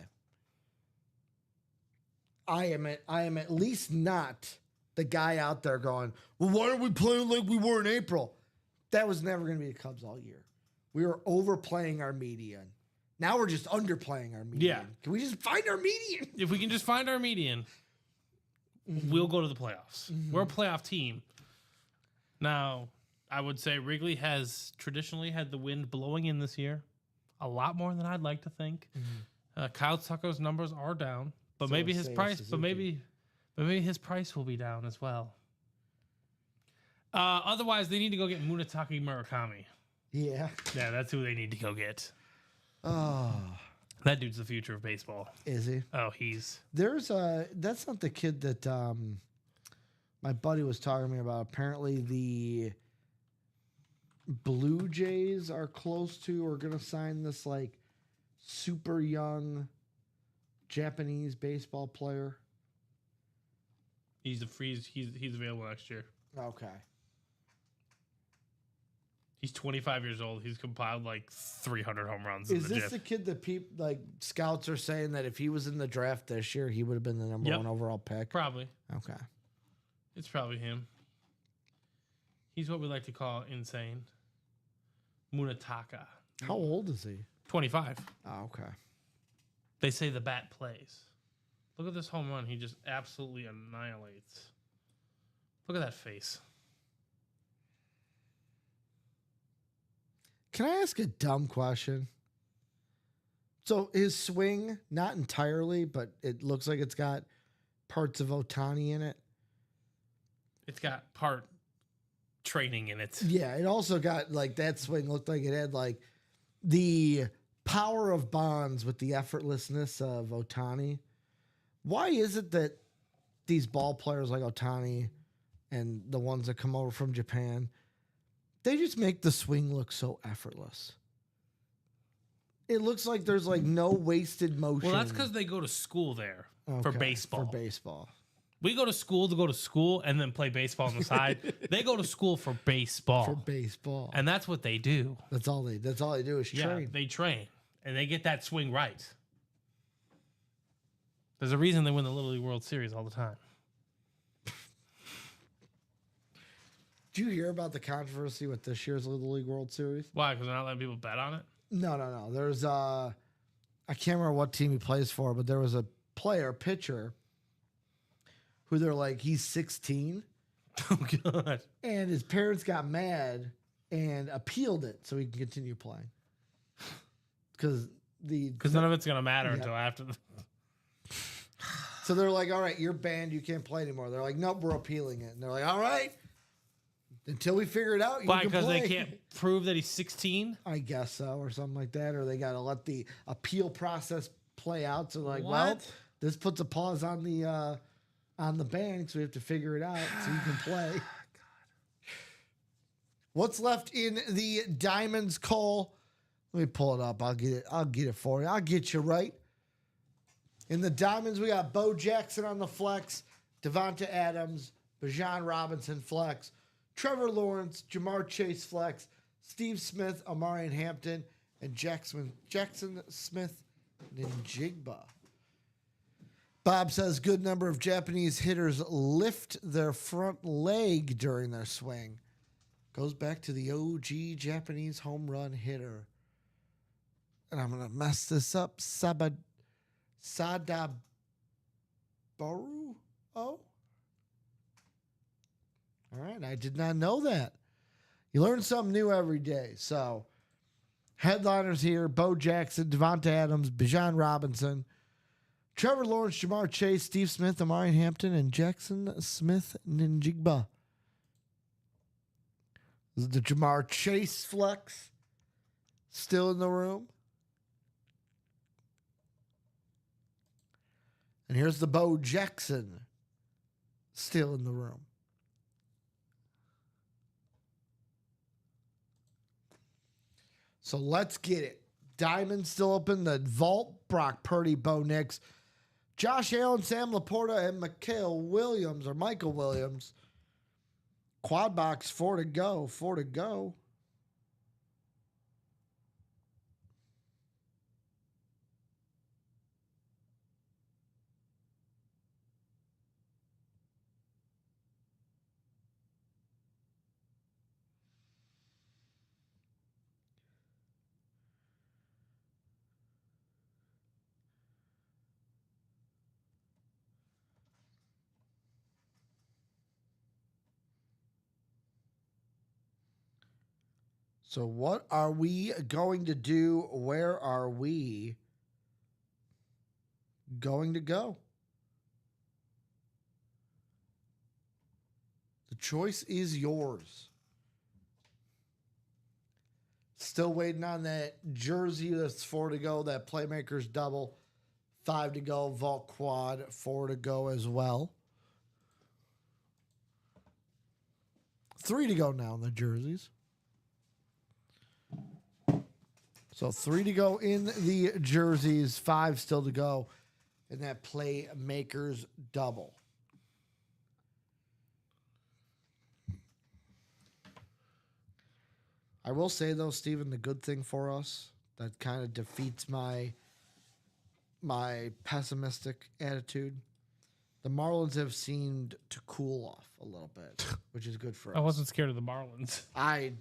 I am at least not the guy out there going, well, why are we playing like we were in April? That was never going to be the Cubs all year. We were overplaying our median. Now we're just underplaying our median. Yeah. Can we just find our median? If we can just find our median, we'll go to the playoffs. We're a playoff team. Now, I would say Wrigley has traditionally had the wind blowing in this year a lot more than I'd like to think. Kyle Tucker's numbers are down, but So maybe is his Seiya price, Suzuki. but maybe his price will be down as well. Otherwise, they need to go get Munetaka Murakami. Yeah. Yeah, that's who they need to go get. Oh, That dude's the future of baseball. is he? Oh, he's That's not the kid that my buddy was talking to me about. Apparently the Blue Jays are close to or going to sign this like super young Japanese baseball player. he's available next year. Okay. He's 25 years old. He's compiled like 300 home runs. Is in the this gym. the kid that like scouts are saying that if he was in the draft this year, he would have been the number Yep. one overall pick? Probably. Okay. It's probably him. He's what we like to call insane. Munetaka. How old is he? 25. Oh, okay. They say the bat plays. Look at this home run. He just absolutely annihilates. Look at that face. Can I ask a dumb question? So his swing, not entirely, but it looks like it's got parts of Otani in it. It's got part training in it. Yeah, it also got like that swing looked like it had like the power of Bonds with the effortlessness of Otani. Why is it that these ball players like Otani and the ones that come over from Japan, they just make the swing look so effortless? It looks like there's like no wasted motion. Well, that's because they go to school there for Okay, baseball. For baseball. We go to school and then play baseball on the side. They go to school for baseball. For baseball. And that's what they do. That's all they do is Yeah, train. they train. And they get that swing right. There's a reason they win the Little League World Series all the time. Did you hear about the controversy with this year's Little League World Series? Why? Because they're not letting people bet on it? No. There's I can't remember what team he plays for, but there was a pitcher, who they're like, he's 16, Oh, God. and his parents got mad and appealed it so he can continue playing. Because none of it's going to matter Yeah. until after the. so they're like, all right, you're banned, you can't play anymore. They're like, nope, we're appealing it. And they're like, all right, until we figure it out, you Why? can Because play. they can't prove that he's 16? I guess so, or something like that, or they got to let the appeal process play out. So like, well, What? this puts a pause on the ban, so we have to figure it out so you can play. What's left in the Diamonds, Cole? Let me pull it up. I'll get it for you. I'll get you right. In the Diamonds, we got Bo Jackson on the flex, Devonta Adams, Bijan Robinson flex, Trevor Lawrence, Jamar Chase flex, Steve Smith, Amarian Hampton, and Jackson Smith Njigba. Bob says good number of Japanese hitters lift their front leg during their swing. Goes back to the OG Japanese home run hitter. And I'm going to mess this up. Sadabaru? Oh? All right, I did not know that. You learn something new every day. So, headliners here, Bo Jackson, Devonta Adams, Bijan Robinson, Trevor Lawrence, Jamar Chase, Steve Smith, Amarian Hampton, and Jackson Smith Njigba. This is the Jamar Chase flex. Still in the room. And here's the Bo Jackson. Still in the room. So let's get it. Diamond still open. The vault. Brock Purdy, Bo Nix, Josh Allen, Sam Laporta, and Michael Williams. Quad box, 4 to go. So what are we going to do? Where are we going to go? The choice is yours. Still waiting on that jersey. That's 4 to go. That Playmakers double. 5 to go. Vault quad. 4 to go as well. 3 to go now in the jerseys. So 3 to go in the jerseys. 5 still to go in that Playmakers double. I will say though, Steven, the good thing for us that kind of defeats my pessimistic attitude. The Marlins have seemed to cool off a little bit, which is good for us. I wasn't scared of the Marlins. I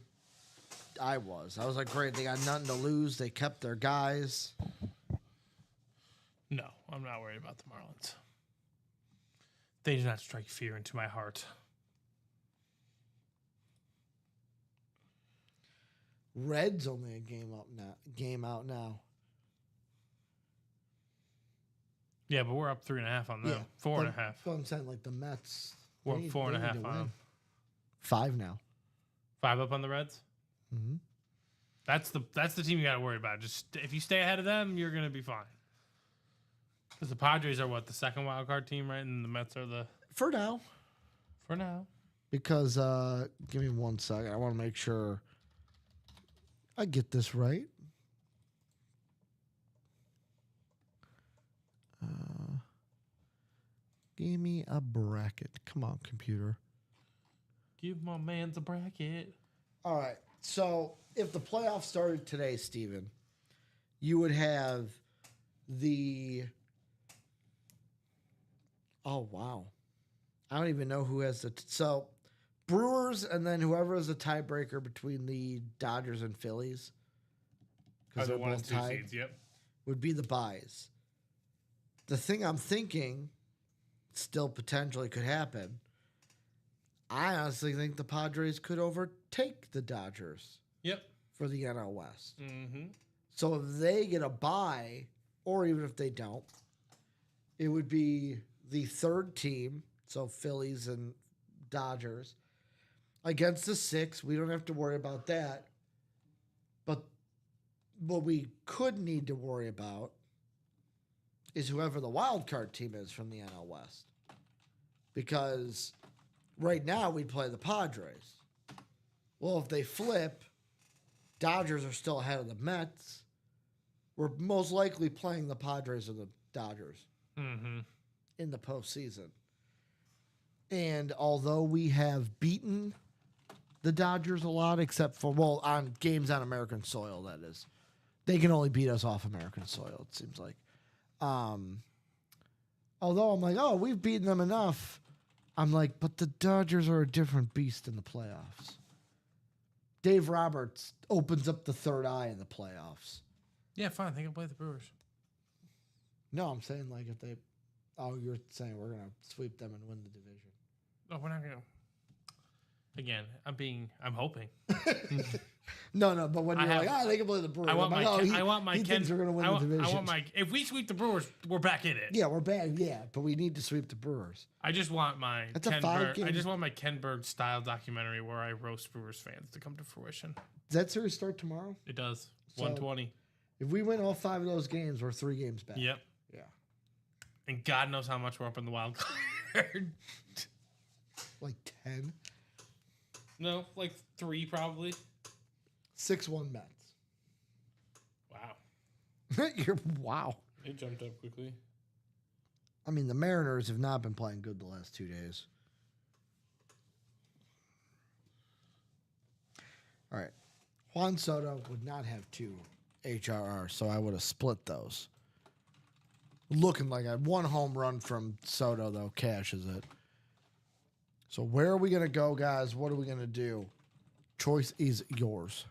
was. I was like, great, they got nothing to lose. They kept their guys. No, I'm not worried about the Marlins. They do not strike fear into my heart. Reds only a game out now. Yeah, but we're up 3.5 on them. Yeah, 4.5. So I'm saying like the Mets. We're up they 4.5 need to on win. them. 5 now. 5 up on the Reds. Mm-hmm. That's the team you got to worry about. Just if you stay ahead of them, you're gonna be fine. Because the Padres are the second wild card team, right? And the Mets are the For now. for now. Because give me 1 second. I want to make sure I get this right. Give me a bracket. Come on, computer. Give my man's a bracket. All right. So if the playoffs started today, Steven, you would have the. Oh, wow. I don't even know who has the. So Brewers and then whoever is the tiebreaker between the Dodgers and Phillies. Are Because the they're 1 and both 2 tied. seeds? Yep. Would be the buys. The thing I'm thinking still potentially could happen. I honestly think the Padres could overtake the Dodgers Yep. for the NL West. Mm-hmm. So if they get a bye, or even if they don't, it would be the third team, so Phillies and Dodgers, against the 6. We don't have to worry about that. But what we could need to worry about is whoever the wild card team is from the NL West. Because right now we'd play the Padres. Well, if they flip, Dodgers are still ahead of the Mets. We're most likely playing the Padres or the Dodgers in the postseason. And although we have beaten the Dodgers a lot, except for, on games on American soil, that is. They can only beat us off American soil, it seems like. Although I'm like, oh, we've beaten them enough. I'm like, but the Dodgers are a different beast in the playoffs. Dave Roberts opens up the third eye in the playoffs. Yeah, fine. They can play the Brewers. No, I'm saying like if they, you're saying we're gonna sweep them and win the division. Oh, we're not gonna. Again, I'm hoping. No, but when I you're have- like, they can play the Brewers. I want I'm my. like, I want my he Ken. thinks we're gonna win I want, the division. I want my. If we sweep the Brewers, we're back in it. Yeah, we're bad. Yeah, but we need to sweep the Brewers. I just want my That's a Ken 5 Berg. I game- just want my Ken Berg style documentary where I roast Brewers fans to come to fruition. Does that series start tomorrow? It does. So- 120. If we win all 5 of those games, we're 3 games back. Yep. Yeah. And God knows how much we're up in the wild card. Like 10. No, like 3 probably. 6-1 Mets. Wow. Wow. It jumped up quickly. I mean, the Mariners have not been playing good the last 2 days. All right. Juan Soto would not have 2 HRR, so I would have split those. Looking like I had 1 home run from Soto, though, cashes it. So where are we going to go, guys? What are we going to do? Choice is yours.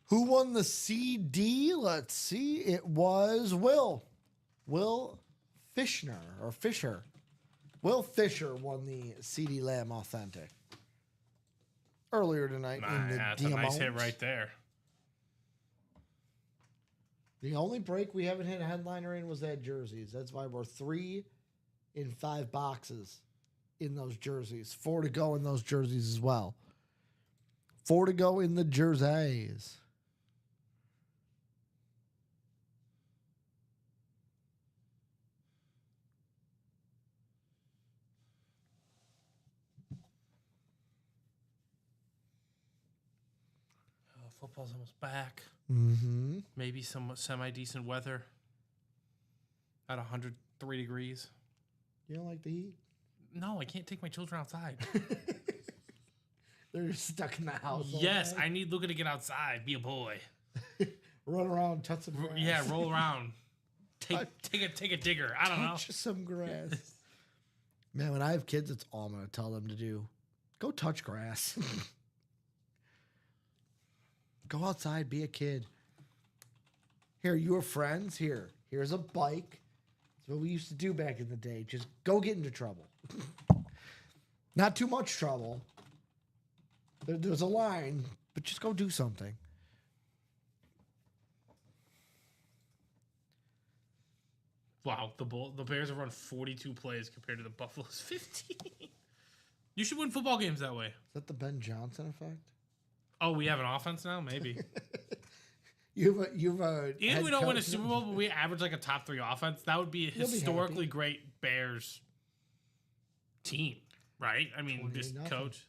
Who won the CD? Let's see. It was Will. Will Fishner or Fisher. Will Fisher won the CD Lamb Authentic earlier tonight in the That's a nice hit Diamond. right there. The only break we haven't hit a headliner in was that jerseys. That's why we're 3 in 5 boxes in those jerseys. 4 to go in those jerseys as well. 4 to go in the jerseys. Oh, football's almost back. Mm-hmm. Maybe some semi-decent weather at 103 degrees. You don't like the heat? No, I can't take my children outside. They're just stuck in the house. all Yes, day. I need Luca to get outside, be a boy. Run around, touch some grass. Yeah, roll around. Take a digger. I don't know. Touch some grass. Man, when I have kids, it's all I'm going to tell them to do. Go touch grass. Go outside, be a kid. Here, you are friends. Here's a bike. That's what we used to do back in the day. Just go get into trouble. Not too much trouble. There's a line, but just go do something. Wow, the Bears have run 42 plays compared to the Buffalo's 15. You should win football games that way. Is that the Ben Johnson effect? Oh, we have an offense now? Maybe. You've a Even head if we don't win a coach- Super Bowl, but we average like a top 3 offense, that would be a be historically happy. great Bears team, right? I mean, just 28-0. coach.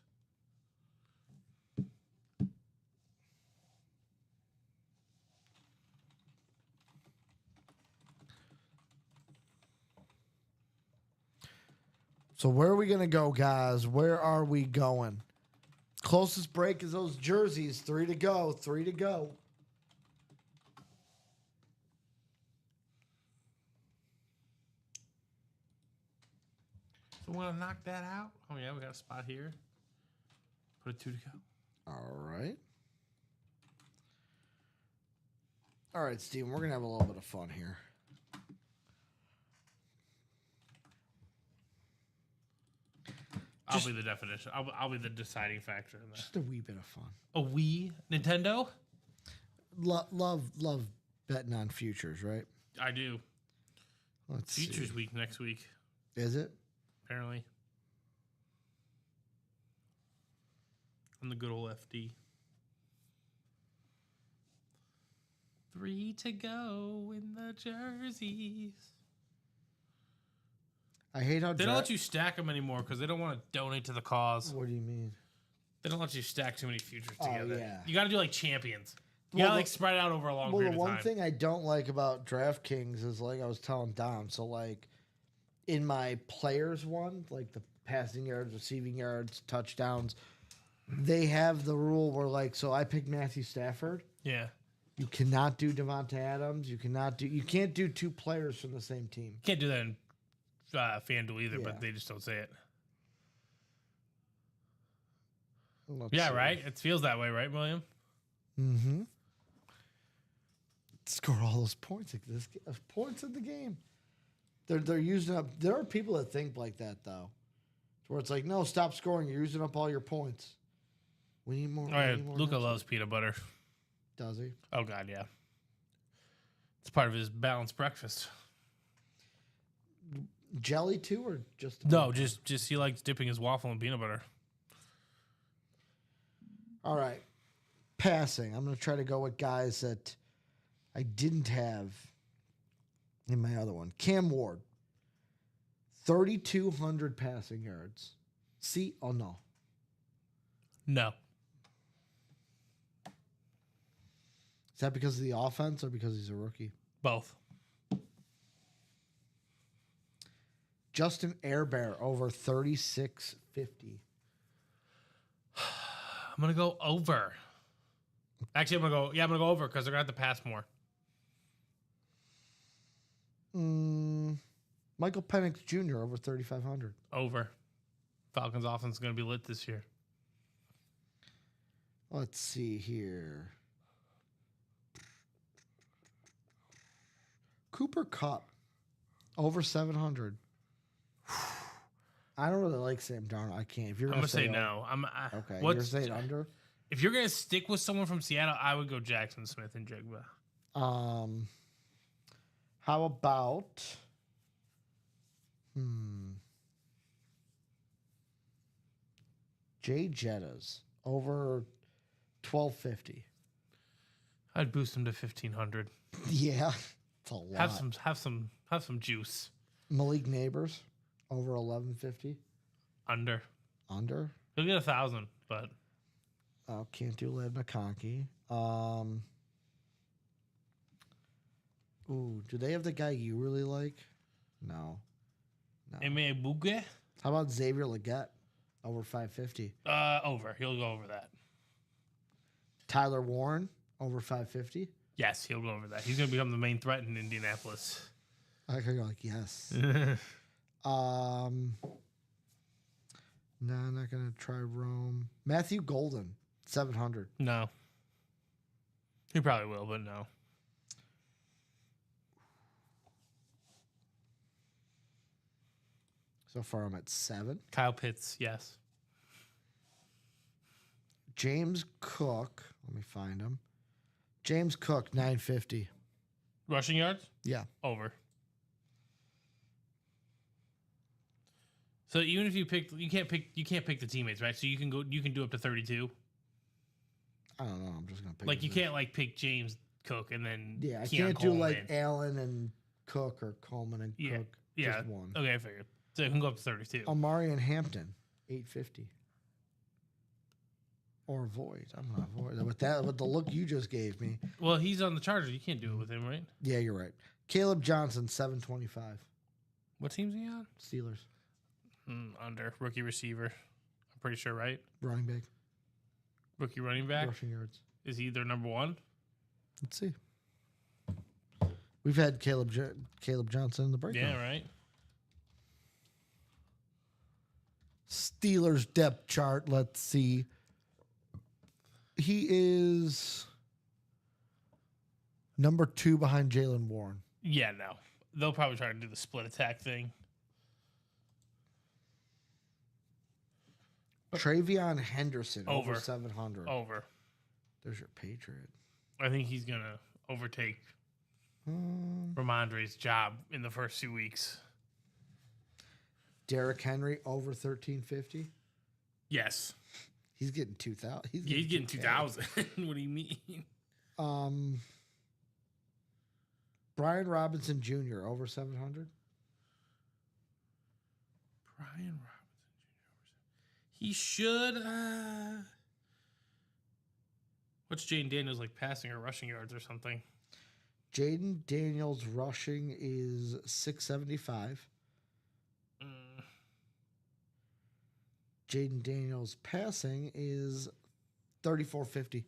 So where are we gonna go, guys? Where are we going? Closest break is those jerseys. 3 to go. 3 to go. So we're gonna knock that out. Oh yeah, we got a spot here. Put a 2 to go. All right. All right, Steven, we're gonna have a little bit of fun here. I'll be the definition. I'll be the deciding factor in that. Just a wee bit of fun. A Wii Nintendo? Love betting on futures, right? I do. Let's Futures see. week next week, Is it? apparently. On the good old FD. 3 to go in the jerseys. I hate how They don't let you stack them anymore because they don't want to donate to the cause. What do you mean? They don't let you stack too many futures Oh, together. yeah. You got to do like champions. You Well, got to like the- spread it out over a long Well, period the of one time. thing I don't like about DraftKings is like I was telling Dom. So like in my players one, like the passing yards, receiving yards, touchdowns, they have the rule where like so I picked Matthew Stafford. Yeah. You cannot do Devonta Adams. You can't do 2 players from the same team. Can't do that in FanDuel either, Yeah. but they just don't say it. Let's Yeah, see. right? It feels that way, right, William? Mm-hmm. Score all those points like this points in the game. They're using up. There are people that think like that though, where it's like, no, stop scoring. You're using up all your points. We need more. Oh, we yeah. need more Luca next loves peanut butter. week. Does he? Oh, God, yeah. It's part of his balanced breakfast. Jelly too, or just No, just he likes dipping his waffle in peanut butter. All right. Passing. I'm going to try to go with guys that I didn't have in my other one. Cam Ward, 3,200 passing yards. See? Oh, no. No. Is that because of the offense or because he's a rookie? Both. Justin Herbert over 3650. I'm going to go over. Actually, I'm going to go over because they're going to have to pass more. Michael Penix Jr. over 3,500. Over. Falcons offense is going to be lit this year. Let's see here. Cooper Cup over 700. I don't really like Sam Darnold. I can't. If you're I'm gonna gonna say over- no. okay. What's You're saying under. if you're gonna stick with someone from Seattle? I would go Jackson Smith and Jigba. How about Jay Jettas over 1250. I'd boost him to 1,500. Yeah, it's a lot. Have some juice. Malik Neighbors over 1150. Under. Under. He'll get 1,000, but Oh, can't do Led McConkey. Ooh, do they have the guy you really like? No. Eme Buge? How about Xavier Leggett over 550? Over. He'll go over that. Tyler Warren over 550? Yes, he'll go over that. He's gonna become the main threat in Indianapolis. I could go like yes. No, I'm not gonna try Rome. Matthew Golden, 700. No. He probably will, but no. So far, I'm at 7. Kyle Pitts, yes. James Cook, let me find him. James Cook, 950. Rushing yards? Yeah. Over. So even if you can't pick the teammates, right? So you can do up to 32. I don't know. I'm just gonna pick. Like you can't like pick James Cook and then Yeah, I Keon can't do like Coleman. Allen and Cook or Coleman and Yeah. Cook. Yeah. Just one. Okay, I figured. So it can go up to 32. Amari and Hampton, 850. Or Void. I'm not Void. With the look you just gave me. Well, he's on the Chargers. You can't do it with him, right? Yeah, you're right. Caleb Johnson, 725. What team's he on? Steelers. Under rookie receiver. I'm pretty sure, right? Running back. Rookie running back. Rushing yards. Is he their number one? Let's see. We've had Caleb Johnson in the breakdown. Yeah, right. Steelers depth chart. Let's see. He is number 2 behind Jalen Warren. Yeah, no. They'll probably try to do the split attack thing. Travion Henderson over Over. 700. Over. There's your Patriot. I think he's gonna overtake Ramondre's job in the first 2 weeks. Derrick Henry over 1350. Yes. He's getting 2,000. He's getting 2,000. What do you mean? Brian Robinson Jr. over 700. Brian Robinson Jr. He should. What's Jaden Daniels like passing or rushing yards or something? Jaden Daniels rushing is 675. Jaden Daniels passing is 3450.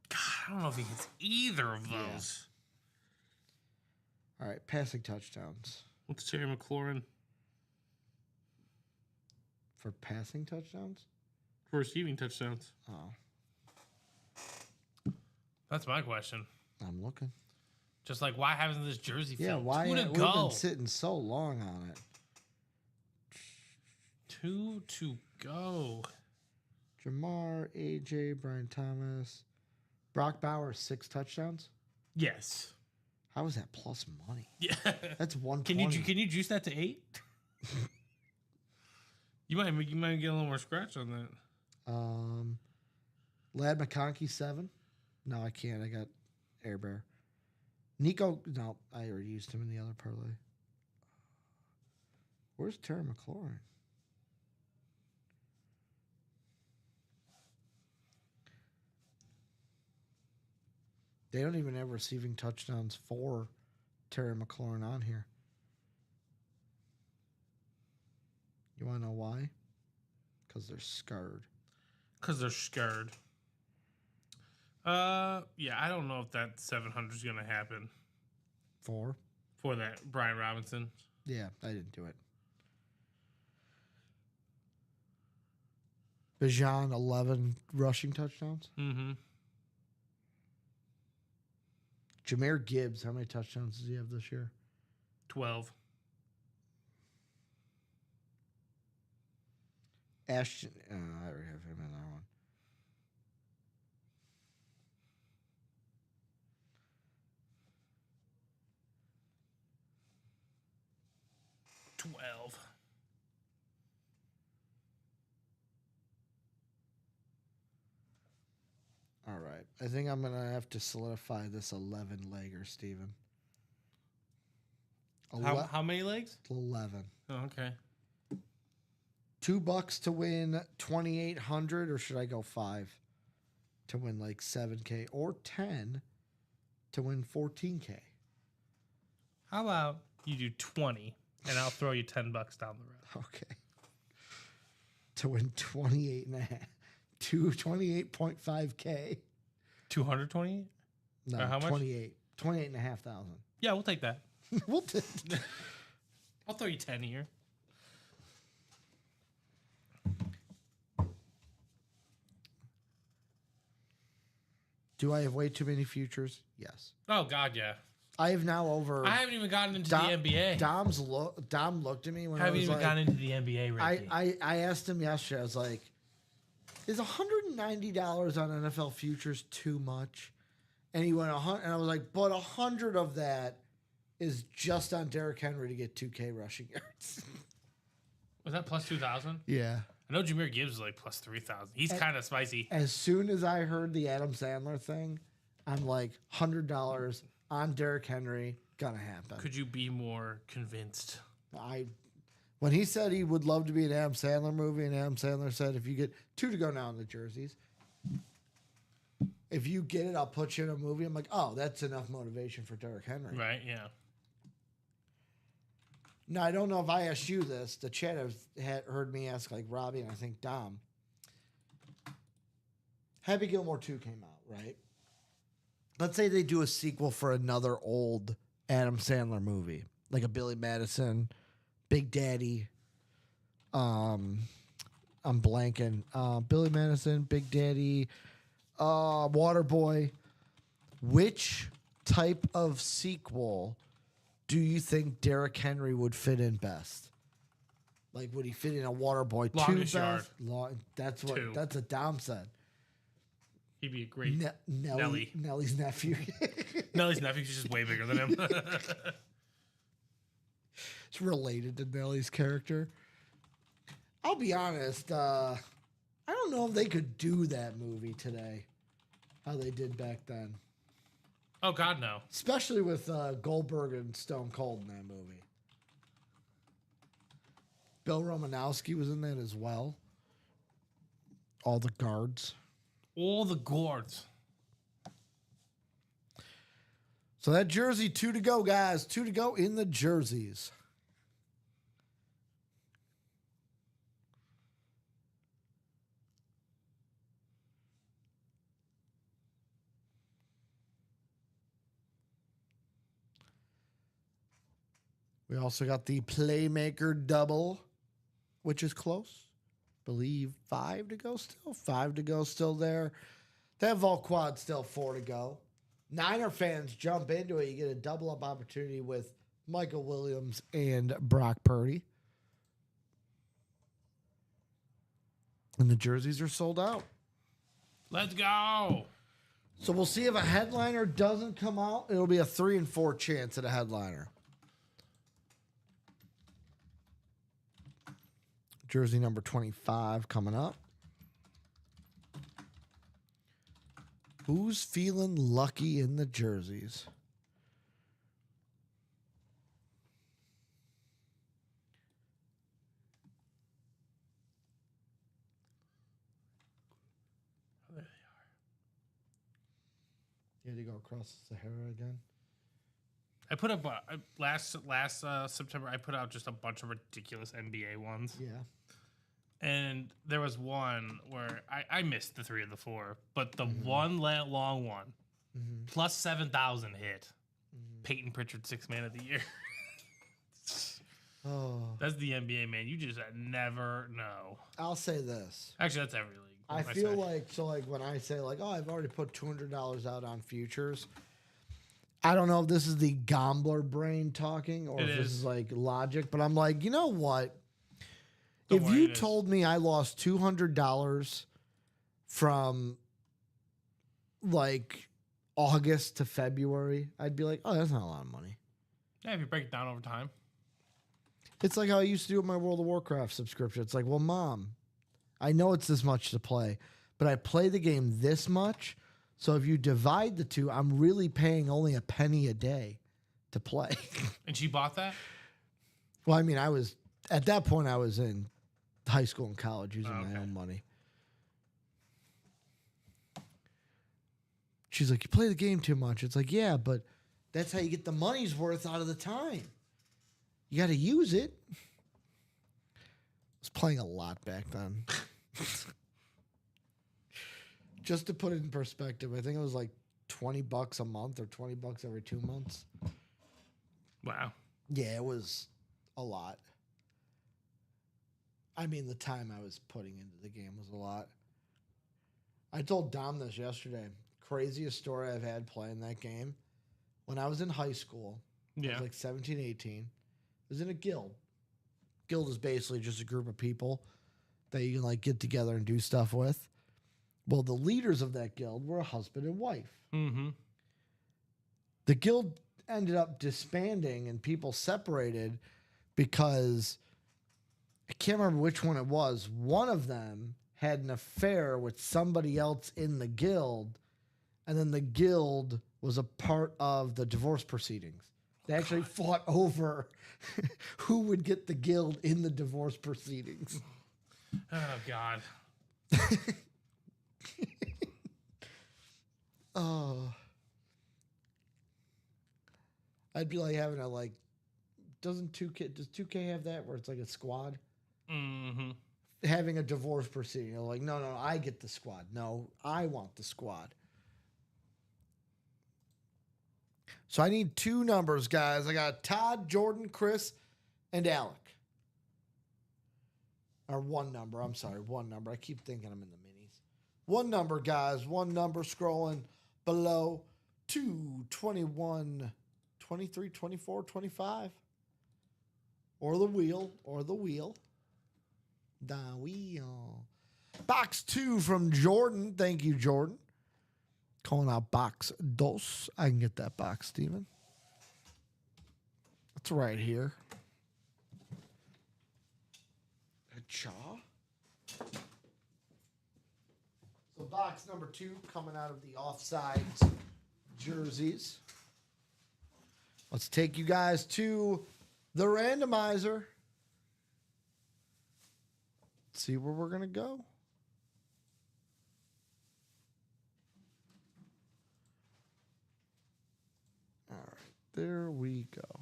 God, I don't know if he hits either of those. All right, passing touchdowns. What's Terry McLaurin For passing touchdowns? for receiving touchdowns? Oh, That's my question. I'm looking. Just like, why hasn't this jersey Yeah, filled? why 2 to we've go. been sitting so long on it? 2 to go. Jamar, AJ, Brian Thomas, Brock Bowers, 6 touchdowns. Yes. How is that plus money? Yeah. That's 120. Can you juice that to 8? you might get a little more scratch on that. Lad McConkey 7. No, I can't. I got Air Bear. Nico. No, I already used him in the other parlay. Where's Terry McLaurin? They don't even have receiving touchdowns for Terry McLaurin on here. You want to know why? Because they're scared. Because they're scared. Yeah, I don't know if that 700 is going to happen For that Brian Robinson. Yeah, I didn't do it. Bijan, 11 rushing touchdowns. Mm-hmm. Jahmyr Gibbs, how many touchdowns does he have this year? 12. Ashton, I already have him in that one. 12. All right. I think I'm going to have to solidify this 11 legger, Steven. How many legs? 11. Oh, okay. $2 to win 2,800, or should I go 5 to win like 7K, or 10 to win 14K? How about you do 20 and I'll throw you $10 down the road? Okay. To win 28 and a half. 28.5K. 228? No, how much? 28 and a half thousand. Yeah, we'll take that. We'll take. I'll throw you 10 here. Do I have way too many futures? Yes. Oh, God, yeah. I have now over. I haven't even gotten into the NBA. Dom looked at me when I I haven't was even like, gotten into the NBA, Ricky. I asked him yesterday. I was like, "Is $190 on NFL futures too much?" And he went 100, and I was like, "But 100 of that is just on Derrick Henry to get 2K rushing yards." Was that plus 2,000? Yeah. I know Jahmyr Gibbs is like plus 3,000. He's kind of spicy. As soon as I heard the Adam Sandler thing, I'm like, $100 on Derrick Henry, gonna happen. Could you be more convinced? When he said he would love to be an Adam Sandler movie, and Adam Sandler said, if you get 2 to go now in the jerseys, if you get it, I'll put you in a movie. I'm like, oh, that's enough motivation for Derrick Henry. Right, yeah. Now, I don't know if I asked you this. The chat had heard me ask, like Robbie and I think Dom. Happy Gilmore 2 came out, right? Let's say they do a sequel for another old Adam Sandler movie, like a Billy Madison, Big Daddy. I'm blanking. Billy Madison, Big Daddy, Waterboy. Which type of sequel do you think Derrick Henry would fit in best? Like, would he fit in a Waterboy 2 Longest best? Yard. That's what. 2. That's a Dom said. He'd be a great Nelly. Nelly's nephew. Nelly's nephew's just way bigger than him. It's related to Nelly's character. I'll be honest. I don't know if they could do that movie today, how they did back then. Oh, God, no. Especially with Goldberg and Stone Cold in that movie. Bill Romanowski was in that as well. All the guards. All the guards. So that jersey, 2 to go, guys. 2 to go in the jerseys. We also got the Playmaker double, which is close. Believe 5 to go still. 5 to go still there. That Vol Quad still 4 to go. Niner fans jump into it. You get a double up opportunity with Michael Williams and Brock Purdy. And the jerseys are sold out. Let's go. So we'll see if a headliner doesn't come out. It'll be a 3 and 4 chance at a headliner. Jersey number 25 coming up. Who's feeling lucky in the jerseys? There they You had to go across the Sahara again? I put up last September. I put out just a bunch of ridiculous NBA ones. Yeah. And there was one where I missed the 3 of the 4, but the one long one, plus 7,000 hit. Peyton Pritchard, 6th man of the year. Oh. That's the NBA, man. You just never know. I'll say this. Actually, that's every league. I feel like when I say like, oh, I've already put $200 out on futures, I don't know if this is the gambler brain talking or It if this is. is like logic, but I'm like, you know what? Don't If worry, you it is. told me I lost $200 from like August to February, I'd be like, oh, that's not a lot of money. Yeah, if you break it down over time. It's like how I used to do with my World of Warcraft subscription. It's like, well, Mom, I know it's this much to play, but I play the game this much. So if you divide the two, I'm really paying only a penny a day to play. And she bought that? Well, I mean, at that point, I was in high school and college using Oh, my okay. own money. She's like, you play the game too much. It's like, yeah, but that's how you get the money's worth out of the time. You got to use it. I was playing a lot back then. Just to put it in perspective, I think it was like $20 a month or $20 every 2 months. Wow. Yeah, it was a lot. I mean, the time I was putting into the game was a lot. I told Dom this yesterday. Craziest story I've had playing that game. When I was in high school, I Yeah. was like 17, 18. I was in a guild. Guild is basically just a group of people that you can like get together and do stuff with. Well, the leaders of that guild were a husband and wife. Mm-hmm. The guild ended up disbanding and people separated because I can't remember which one it was. One of them had an affair with somebody else in the guild, and then the guild was a part of the divorce proceedings. They actually fought over who would get the guild in the divorce proceedings. Oh, God. Oh. I'd be like having a like, does 2K have that where it's like a squad? Mm-hmm. Having a divorce proceeding. You're like, no, I get the squad. No, I want the squad. So I need 2 numbers, guys. I got Todd, Jordan, Chris, and Alec. Or 1 number. I'm sorry, 1 number. I keep thinking I'm in the minis. 1 number, guys. 1 number scrolling below 2, 21, 23, 24, 25. Or the wheel. The wheel. Box 2 from Jordan. Thank you, Jordan. Calling out box dos. I can get that box, Steven. It's right here. A chaw. So box number 2 coming out of the offsides jerseys. Let's take you guys to the randomizer. See where we're going to go. All right, there we go.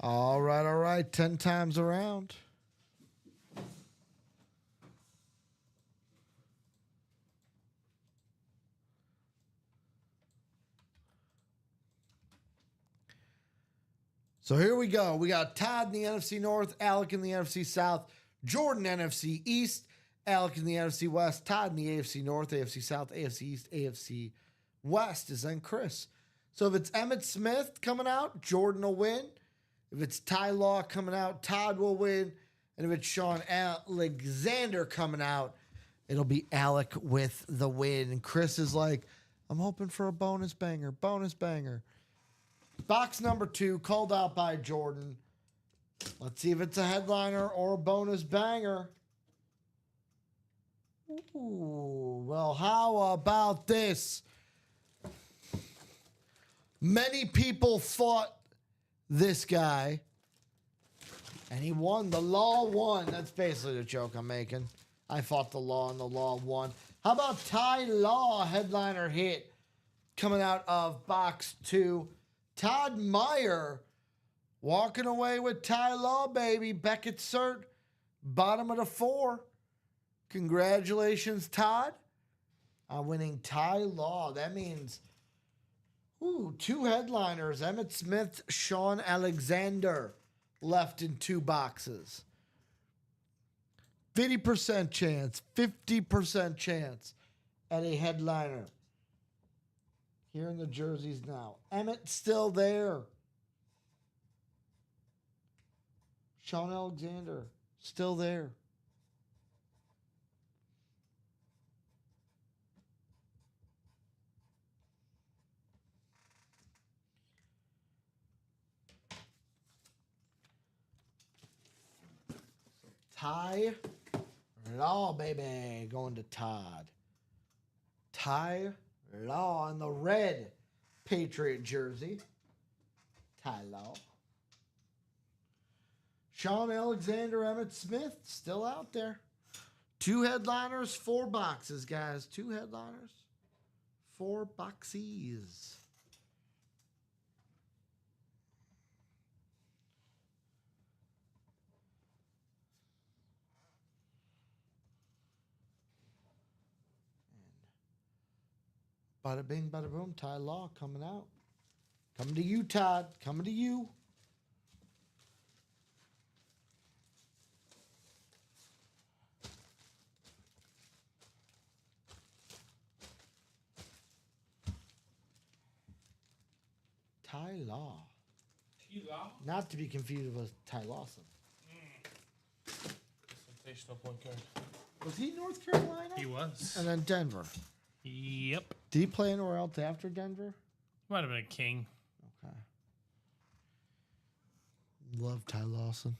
All right. 10 times around. So here we go. We got Todd in the NFC North, Alec in the NFC South, Jordan NFC East, Alec in the NFC West, Todd in the AFC North, AFC South, AFC East, AFC West is then Chris. So if it's Emmitt Smith coming out, Jordan will win. If it's Ty Law coming out, Todd will win. And if it's Sean Alexander coming out, it'll be Alec with the win. And Chris is like, I'm hoping for a bonus banger. Box number 2, called out by Jordan. Let's see if it's a headliner or a bonus banger. Ooh, well, how about this? Many people fought this guy, and he won. The law won. That's basically the joke I'm making. I fought the law, and the law won. How about Ty Law, headliner hit, coming out of box 2? Todd Meyer walking away with Ty Law, baby. Beckett Cert, bottom of the 4. Congratulations, Todd, on winning Ty Law. That means 2 headliners, Emmitt Smith, Sean Alexander, left in 2 boxes. 50% chance, 50% chance at a headliner. Here in the jerseys now. Emmett still there. Sean Alexander still there. Ty Law, baby, going to Todd. Ty Law in the red Patriot jersey. Ty Law. Sean Alexander, Emmett Smith, still out there. 2 headliners, 4 boxes, guys. 2 headliners, 4 boxes. Bada bing, bada boom. Ty Law coming out. Coming to you, Todd. Coming to you. Ty Law. T-Law? Not to be confused with Ty Lawson. Sensational point guard. Was he North Carolina? He was. And then Denver. Yep. Did he play anywhere else after Denver? Might have been a king. Okay. Love Ty Lawson.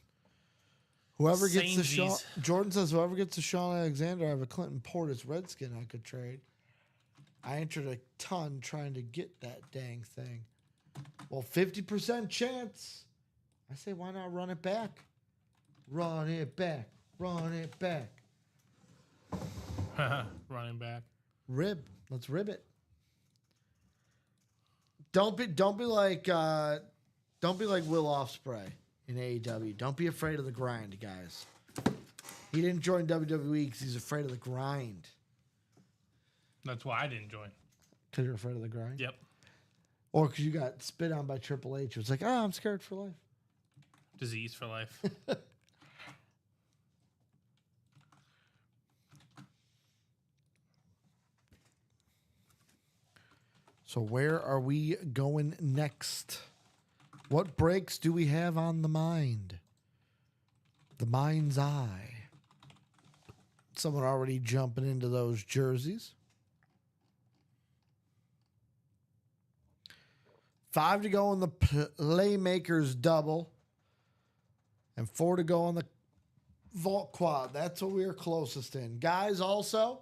Whoever gets the Sean, Samesies. Jordan says, whoever gets the Sean Alexander, I have a Clinton Portis Redskin I could trade. I entered a ton trying to get that dang thing. Well, 50% chance. I say, why not run it back? Run it back. Run it back. Running back. Rib. Let's rib it. Don't be like Will Ospreay in AEW. Don't be afraid of the grind, guys. He didn't join WWE because he's afraid of the grind. That's why I didn't join. Because you're afraid of the grind? Yep. Or because you got spit on by Triple H. It was like, I'm scared for life. Disease for life. So where are we going next? What breaks do we have on the mind? The mind's eye. Someone already jumping into those jerseys. 5 to go on the Playmakers double. And 4 to go on the Vault Quad. That's what we're closest in. Guys, also,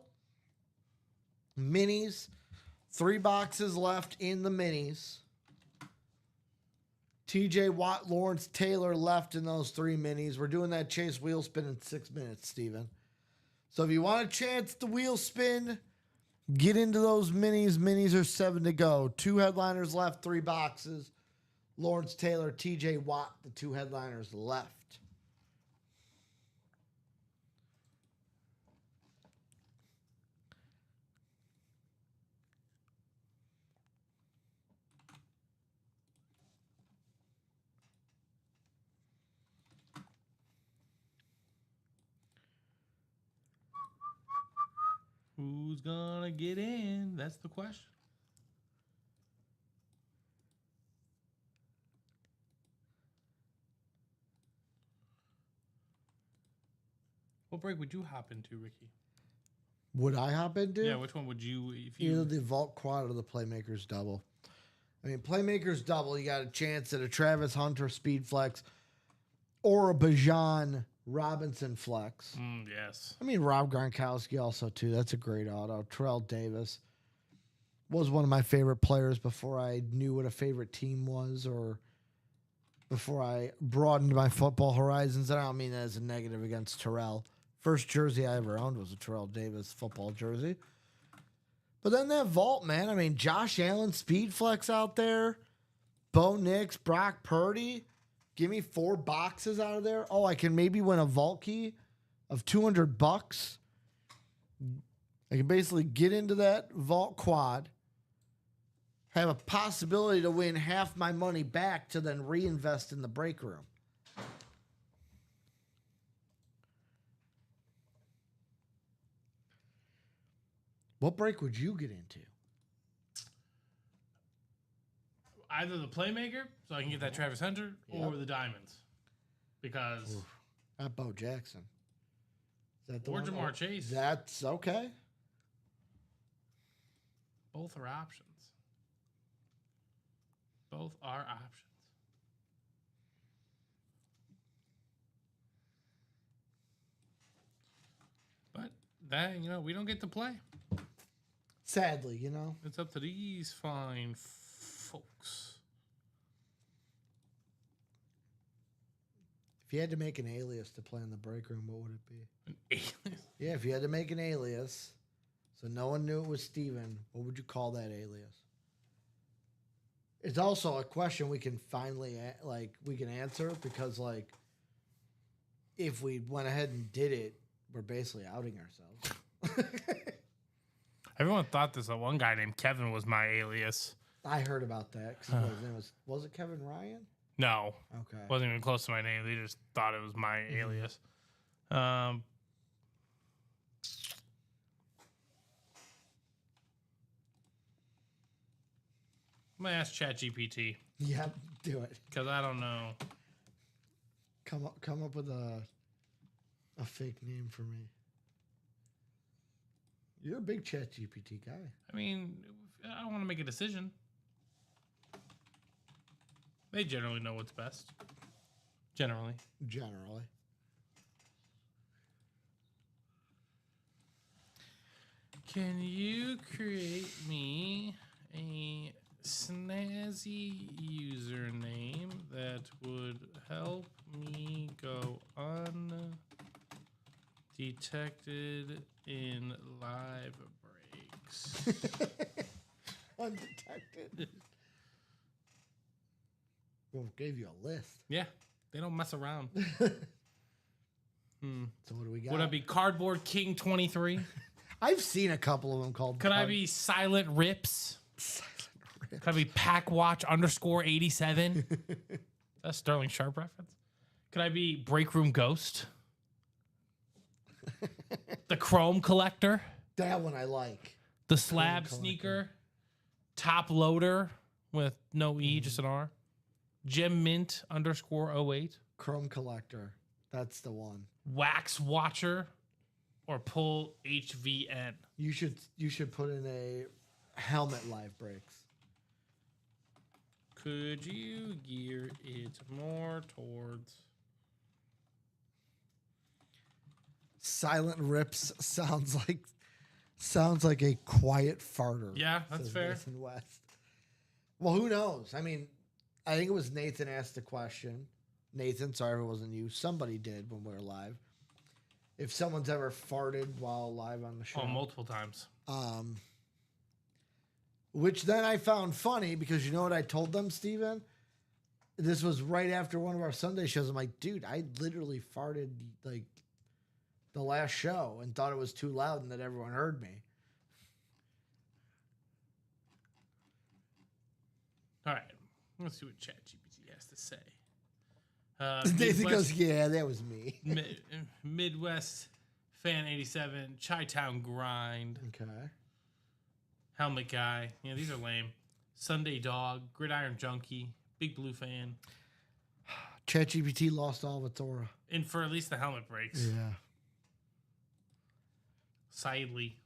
minis. 3 boxes left in the minis. TJ Watt, Lawrence Taylor left in those 3 minis. We're doing that chase wheel spin in 6 minutes, Steven. So if you want a chance to wheel spin, get into those minis. Minis are 7 to go. 2 headliners left, 3 boxes. Lawrence Taylor, TJ Watt, the 2 headliners left. Who's gonna get in? That's the question. What break would you hop into, Ricky? Would I hop into? Yeah, which one would you? If you Either the Vault Quad or the Playmakers double. I mean, Playmakers double, you got a chance at a Travis Hunter speed flex or a Bijan Robinson flex. yes. I mean, Rob Gronkowski also, too. That's a great auto. Terrell Davis was one of my favorite players before I knew what a favorite team was or before I broadened my football horizons. And I don't mean that as a negative against Terrell. First jersey I ever owned was a Terrell Davis football jersey. But then that vault, man. I mean, Josh Allen, speed flex out there. Bo Nix, Brock Purdy. Give me 4 boxes out of there. Oh, I can maybe win a vault key of $200. I can basically get into that vault quad, have a possibility to win half my money back to then reinvest in the break room. What break would you get into? Either the playmaker, so I can get that Travis Hunter, or the diamonds, because At Bo Jackson. Is that the or one? Jamar Chase. That's okay. Both are options. Both are options. But that, we don't get to play. Sadly, you know. It's up to these fine folks. If you had to make an alias to play in the break room, what would it be? An alias. Yeah, if you had to make an alias so no one knew it was Steven, what would you call that alias? It's also a question we can finally we can answer because if we went ahead and did it, we're basically outing ourselves. Everyone thought this one guy named Kevin was my alias. I heard about that. 'Cause his name was it Kevin Ryan? No, Okay. wasn't even close to my name. They just thought it was my alias. I'm gonna ask ChatGPT Yep, do it. because I don't know. Come up with a fake name for me. You're a big ChatGPT guy. I mean, I don't want to make a decision. They generally know what's best. Generally. Can you create me a snazzy username that would help me go undetected in live breaks? Undetected. Well, gave you a list. Yeah, they don't mess around. So what do we got? Would I be Cardboard King 23? I've seen a couple of them called. Could I be Silent Rips? Silent Rip? Could I be Packwatch_87? That's Sterling Sharp reference. Could I be Breakroom Ghost? The Chrome Collector? That one I like. The Slab Collector. Sneaker? Top Loader with no E, just an R? Gem Mint _08? Chrome Collector. That's the one. Wax Watcher? Or Pull HVN? You should put in a helmet live breaks. Could you gear it more towards... Silent Rips sounds like a quiet farter. Yeah, that's says fair. Nathan West. Well, who knows? I mean, I think it was Nathan asked the question. Nathan, sorry if it wasn't you. Somebody did when we were live. If someone's ever farted while live on the show. Oh, multiple times. Which then I found funny because you know what I told them, Steven? This was right after one of our Sunday shows. I'm like, dude, I literally farted like the last show and thought it was too loud and that everyone heard me. All right. Let's see what ChatGPT has to say. Nathan goes, yeah, that was me. Midwest Fan 87, Chi-Town Grind, Okay. Helmet Guy. Yeah, these are lame. Sunday Dog, Gridiron Junkie, Big Blue Fan. ChatGPT lost all of its aura. And for at least the helmet breaks. Yeah. Sidely.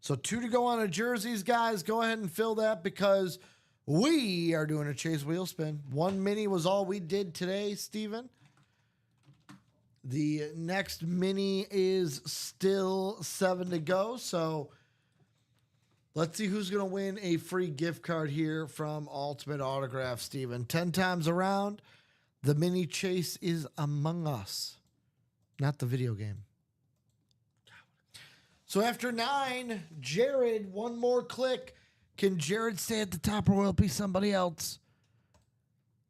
So 2 to go on a jerseys, guys. Go ahead and fill that because we are doing a chase wheel spin. 1 mini was all we did today, Steven. The next mini is still 7 to go. So let's see who's going to win a free gift card here from Ultimate Autograph, Steven. 10 times around, the mini chase is Among Us, not the video game. So after 9, Jared, one more click. Can Jared stay at the top or will it be somebody else?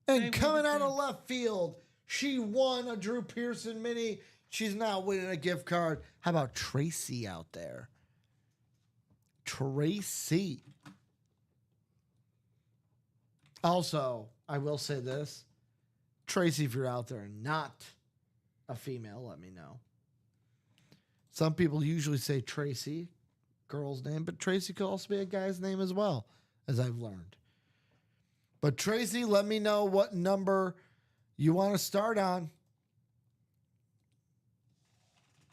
And coming out of left field, she won a Drew Pearson mini. She's now winning a gift card. How about Tracy out there? Tracy. Also, I will say this. Tracy, if you're out there and not a female, let me know. Some people usually say Tracy girl's name, but Tracy could also be a guy's name as well, as I've learned. But Tracy, let me know what number you want to start on.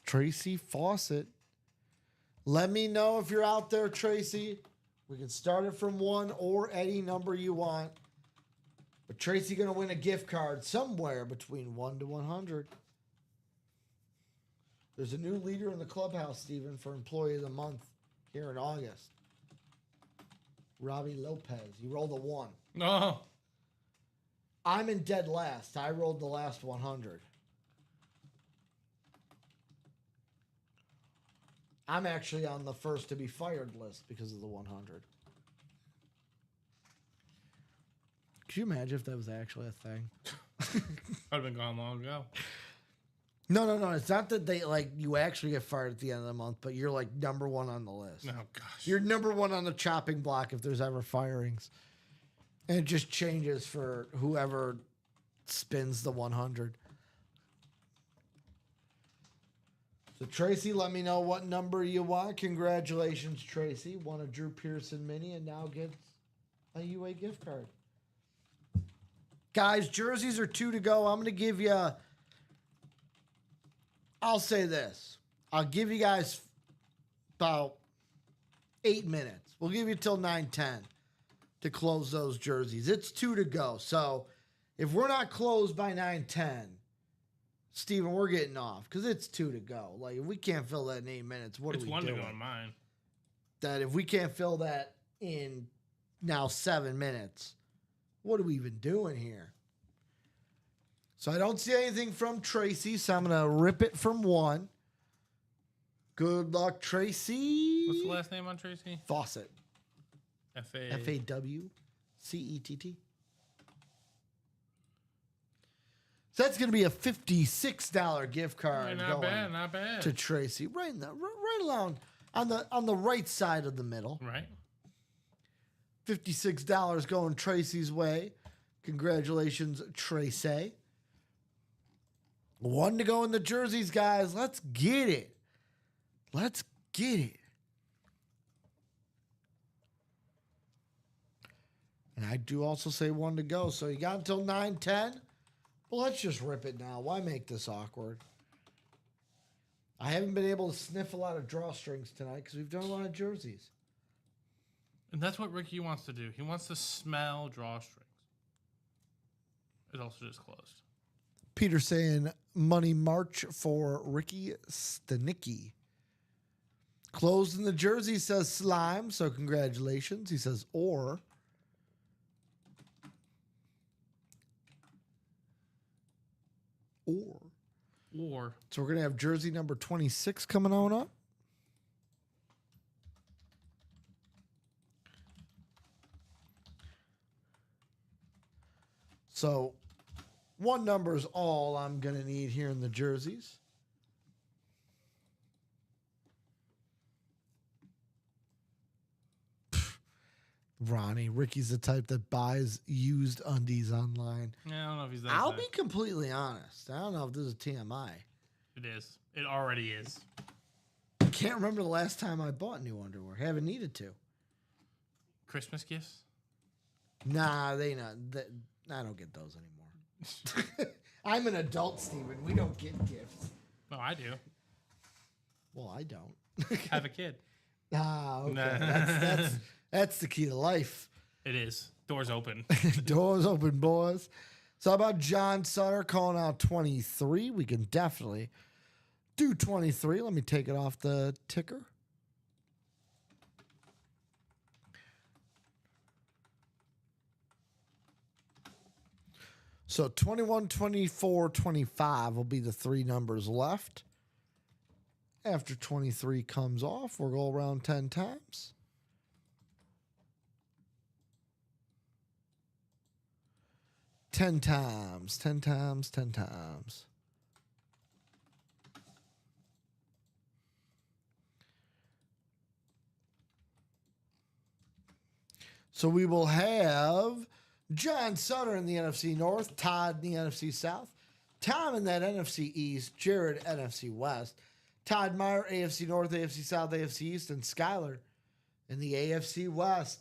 Tracy Fawcett. Let me know if you're out there, Tracy. We can start it from 1 or any number you want. But Tracy going to win a gift card somewhere between 1 to 100. There's a new leader in the clubhouse, Steven, for Employee of the Month here in August. Robbie Lopez. He rolled a 1. No. I'm in dead last. I rolled the last 100. I'm actually on the first to be fired list because of the 100. Could you imagine if that was actually a thing? I'd have been gone long ago. No. It's not that they like you actually get fired at the end of the month, but you're like number 1 on the list. Oh, gosh. You're number 1 on the chopping block if there's ever firings. And it just changes for whoever spins the 100. So, Tracy, let me know what number you want. Congratulations, Tracy. Won a Drew Pearson mini and now gets a UA gift card. Guys, jerseys are 2 to go. I'm going to give you... I'll say this. I'll give you guys about 8 minutes. We'll give you till 9:10 to close those jerseys. It's 2 to go. So if we're not closed by 9:10, Steven, we're getting off because it's 2 to go. Like, if we can't fill that in 8 minutes, what It's are we 1 doing? to go in mine. That if we can't fill that in now 7 minutes, what are we even doing here? So I don't see anything from Tracy, so I'm going to rip it from 1. Good luck, Tracy. What's the last name on Tracy? Fawcett. F-A... Fawcett. So that's going to be a $56 gift card Not going bad. to Tracy. Right along on the right side of the middle. Right. $56 going Tracy's way. Congratulations, Tracy. 1 to go in the jerseys, guys. Let's get it. Let's get it. And I do also say 1 to go. So you got until 9:10. Well, let's just rip it now. Why make this awkward? I haven't been able to sniff a lot of drawstrings tonight because we've done a lot of jerseys. And that's what Ricky wants to do. He wants to smell drawstrings. It's also just closed. Peter saying money march for Ricky Stanicki. Closed in the jersey, says Slime, so congratulations. He says or. So we're going to have jersey number 26 coming on up. So 1 number is all I'm going to need here in the jerseys. Ronnie, Ricky's the type that buys used undies online. Yeah, I don't know if he's that. I'll type. be completely honest. I don't know if this is TMI. It is. It already is. I can't remember the last time I bought new underwear. Haven't needed to. Christmas gifts? Nah, they not. I don't get those anymore. I'm an adult, Steven. We don't get gifts. No, I do. Well, I don't. Have a kid. Okay. Nah. That's the key to life. It is. Doors open. Doors open, boys. So how about John Sutter calling out 23? We can definitely do 23. Let me take it off the ticker. So 21, 24, 25 will be the 3 numbers left. After 23 comes off, we'll go around 10 times. 10 times, 10 times, 10 times. So we will have John Sutter in the NFC North, Todd in the NFC South, Tom in that NFC East, Jared NFC West, Todd Meyer, AFC North, AFC South, AFC East, and Skyler in the AFC West.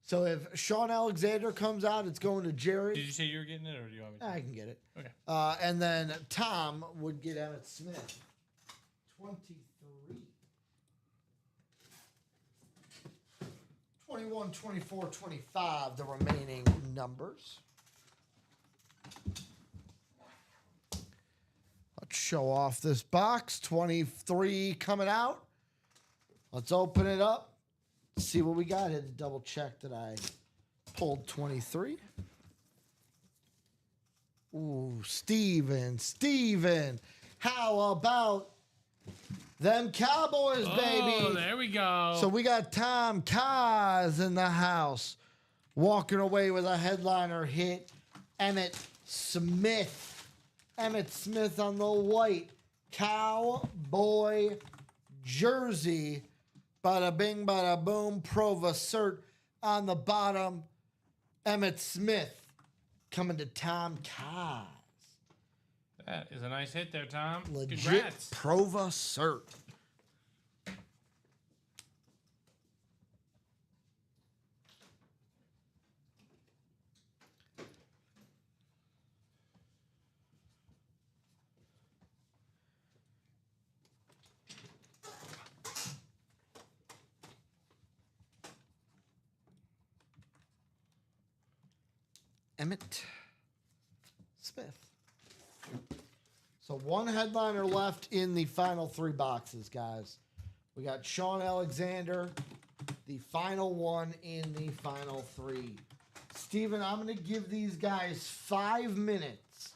So if Sean Alexander comes out, it's going to Jerry. Did you say you were getting it, or do you want me to? I can get it. Okay. And then Tom would get Emmett Smith. 23. 21, 24, 25, the remaining numbers. Let's show off this box. 23 coming out. Let's open it up. See what we got. I had to double check that I pulled 23. Ooh, Steven. How about them Cowboys, baby? Oh, there we go. So we got Tom Kaz in the house, walking away with a headliner hit. Emmett Smith. Emmett Smith on the white Cowboy jersey. Bada bing, bada boom. Provocert on the bottom. Emmett Smith coming to Tom Kaz. That is a nice hit there, Tom. Legit Congrats. Provocert. Emmett Smith. So one headliner left in the final three boxes, guys. We got Sean Alexander, the final one in the final three. Steven, I'm going to give these guys 5 minutes.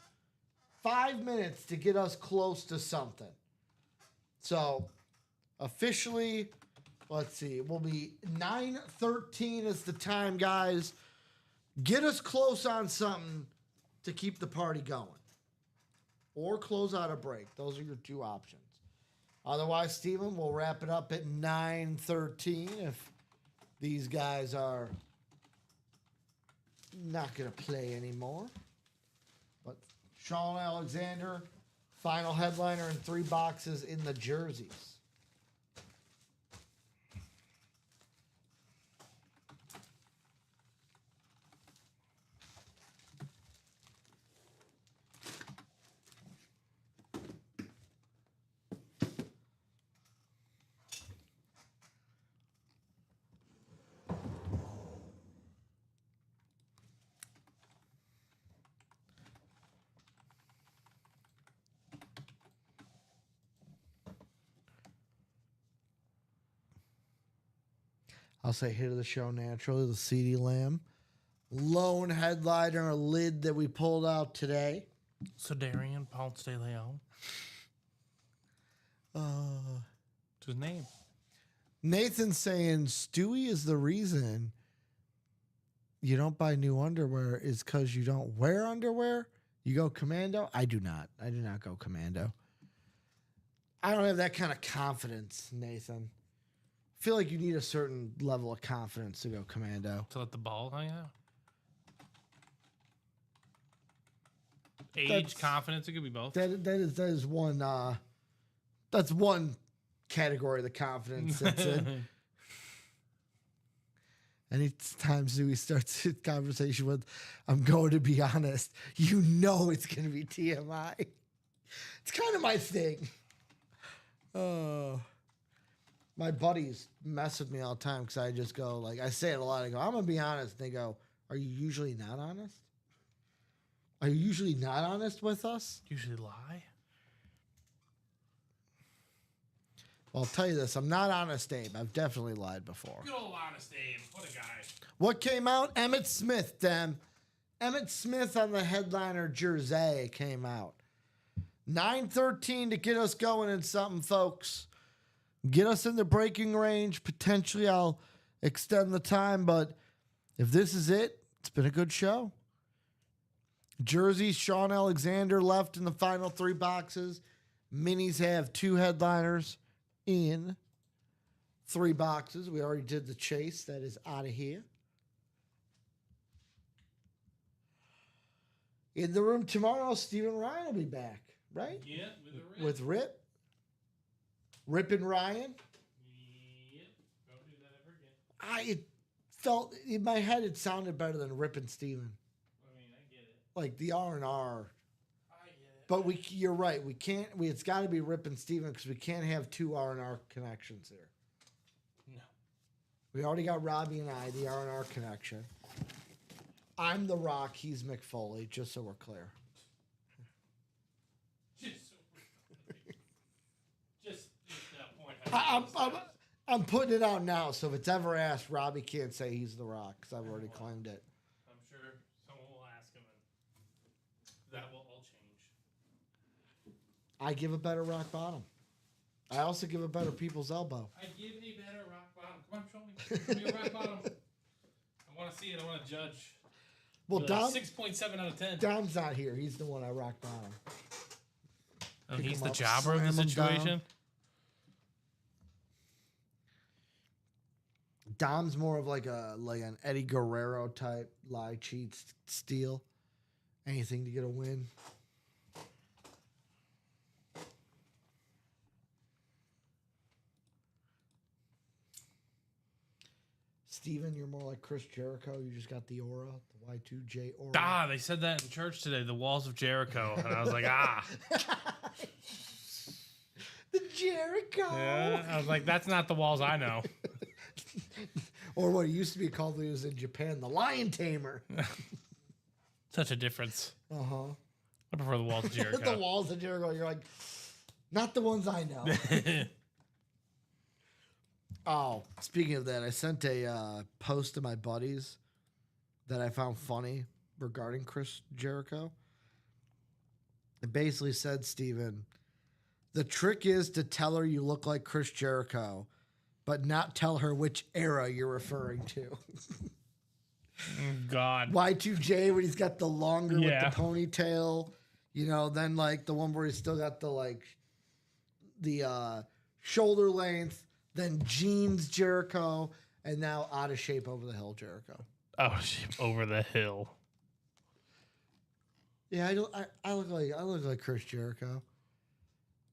5 minutes to get us close to something. So officially, let's see, it will be 9:13 is the time, guys. Get us close on something to keep the party going. Or close out a break. Those are your two options. Otherwise, Steven, we'll wrap it up at 9:13 if these guys are not going to play anymore. But Sean Alexander, final headliner in 3 boxes in the jerseys. I'll say hit of the show naturally, the CD Lamb. Lone headliner lid that we pulled out today. So Darian Ponce de Leon. What's his name? Nathan's saying Stewie is the reason you don't buy new underwear is because you don't wear underwear. You go commando. I do not. I do not go commando. I don't have that kind of confidence, Nathan. I feel like you need a certain level of confidence to go commando. To let the ball hang out. That's- Age, confidence, it could be both. That is one that's one category of the confidence that's in. Anytime Zooey starts his conversation with, I'm going to be honest, you know it's going to be TMI. It's kind of my thing. Oh. My buddies mess with me all the time because I just go, like, I say it a lot. I go, I'm going to be honest. And they go, are you usually not honest? Are you usually not honest with us? Usually lie. Well, I'll tell you this. I'm not honest, Abe. I've definitely lied before. Good old honest Abe. What a guy. What came out? Emmett Smith, then. Emmett Smith on the headliner jersey came out. 9:13 to get us going in something, folks. Get us in the breaking range. Potentially, I'll extend the time, but if this is it, it's been a good show. Jerseys, Sean Alexander left in the final 3 boxes. Minis have 2 headliners in 3 boxes. We already did the chase. That is out of here. In the room tomorrow, Stephen Ryan will be back, right? Yeah, with a With Rip. Rip and Ryan. Yep. Don't do that ever again. It felt in my head it sounded better than Rip and Steven. I mean, I get it. Like the R&R. I get it. But you're right. We can't. It's got to be Rip and Steven because we can't have two R&R connections here. No. We already got Robbie and I, the R&R connection. I'm The Rock. He's Mick Foley. Just so we're clear. Just point. I'm putting it out now. So if it's ever asked, Robbie can't say he's The Rock because I've already claimed it. I'm sure someone will ask him, and that will all change. I give a better rock bottom. I also give a better people's elbow. I give a better rock bottom. Come on, show me. Show me a rock bottom. I want to see it. I want to judge. Well, Dom, 6.7 out of 10. Dom's not here. He's the one I rock bottom. Oh, Pick he's him the up, jobber of the slam him down. situation. Dom's more of like an Eddie Guerrero type, lie, cheat, steal, anything to get a win. Steven, you're more like Chris Jericho. You just got the aura, the Y2J aura. Ah, they said that in church today, the walls of Jericho. And I was like, ah. The Jericho. Yeah. I was like, that's not the walls I know. Or what it used to be called when it was in Japan, the Lion Tamer. Such a difference. Uh-huh. I prefer the walls of Jericho. The walls of Jericho. You're like, not the ones I know. Oh, speaking of that, I sent a post to my buddies that I found funny regarding Chris Jericho. It basically said, Steven, the trick is to tell her you look like Chris Jericho, but not tell her which era you're referring to. God. Y2J when he's got the longer Yeah. with the ponytail, you know, then like the one where he's still got the shoulder length, then jeans Jericho, and now out of shape over the hill Jericho. Oh, over the hill. Yeah, I look like Chris Jericho.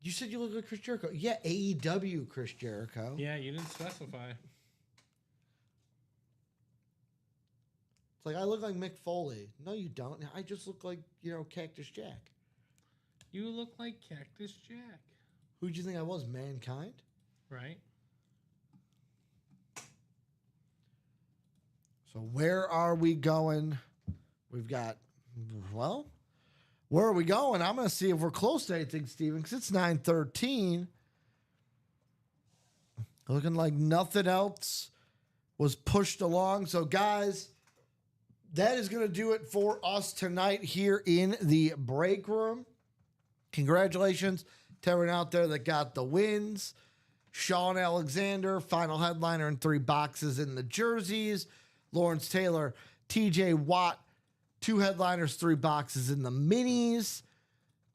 You said you look like Chris Jericho. Yeah, AEW Chris Jericho. Yeah, you didn't specify. It's like I look like Mick Foley. No, you don't. I just look like, Cactus Jack. You look like Cactus Jack. Who'd you think I was? Mankind? Right? So where are we going? We've got, where are we going? I'm going to see if we're close to anything, Steven, because it's 9:13. Looking like nothing else was pushed along. So, guys, that is going to do it for us tonight here in the break room. Congratulations to everyone out there that got the wins. Sean Alexander, final headliner in 3 boxes in the jerseys. Lawrence Taylor, TJ Watt, 2 headliners, 3 boxes in the minis.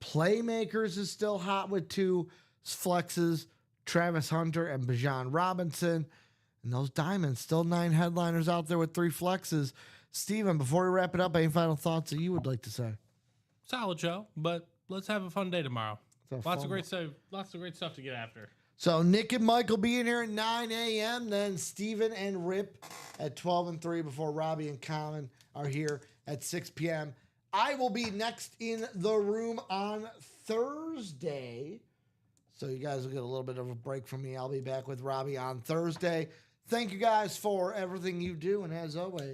Playmakers is still hot with 2 flexes. Travis Hunter and Bijan Robinson. And those diamonds, still 9 headliners out there with 3 flexes. Steven, before we wrap it up, any final thoughts that you would like to say? Solid show, but let's have a fun day tomorrow. It's a Lots fun of great stuff. Lots of great stuff to get after. So Nick and Mike will be in here at 9 a.m. Then Steven and Rip at 12 and 3 before Robbie and Common are here at 6 p.m. I will be next in the room on Thursday. So you guys will get a little bit of a break from me. I'll be back with Robbie on Thursday. Thank you guys for everything you do. And as always,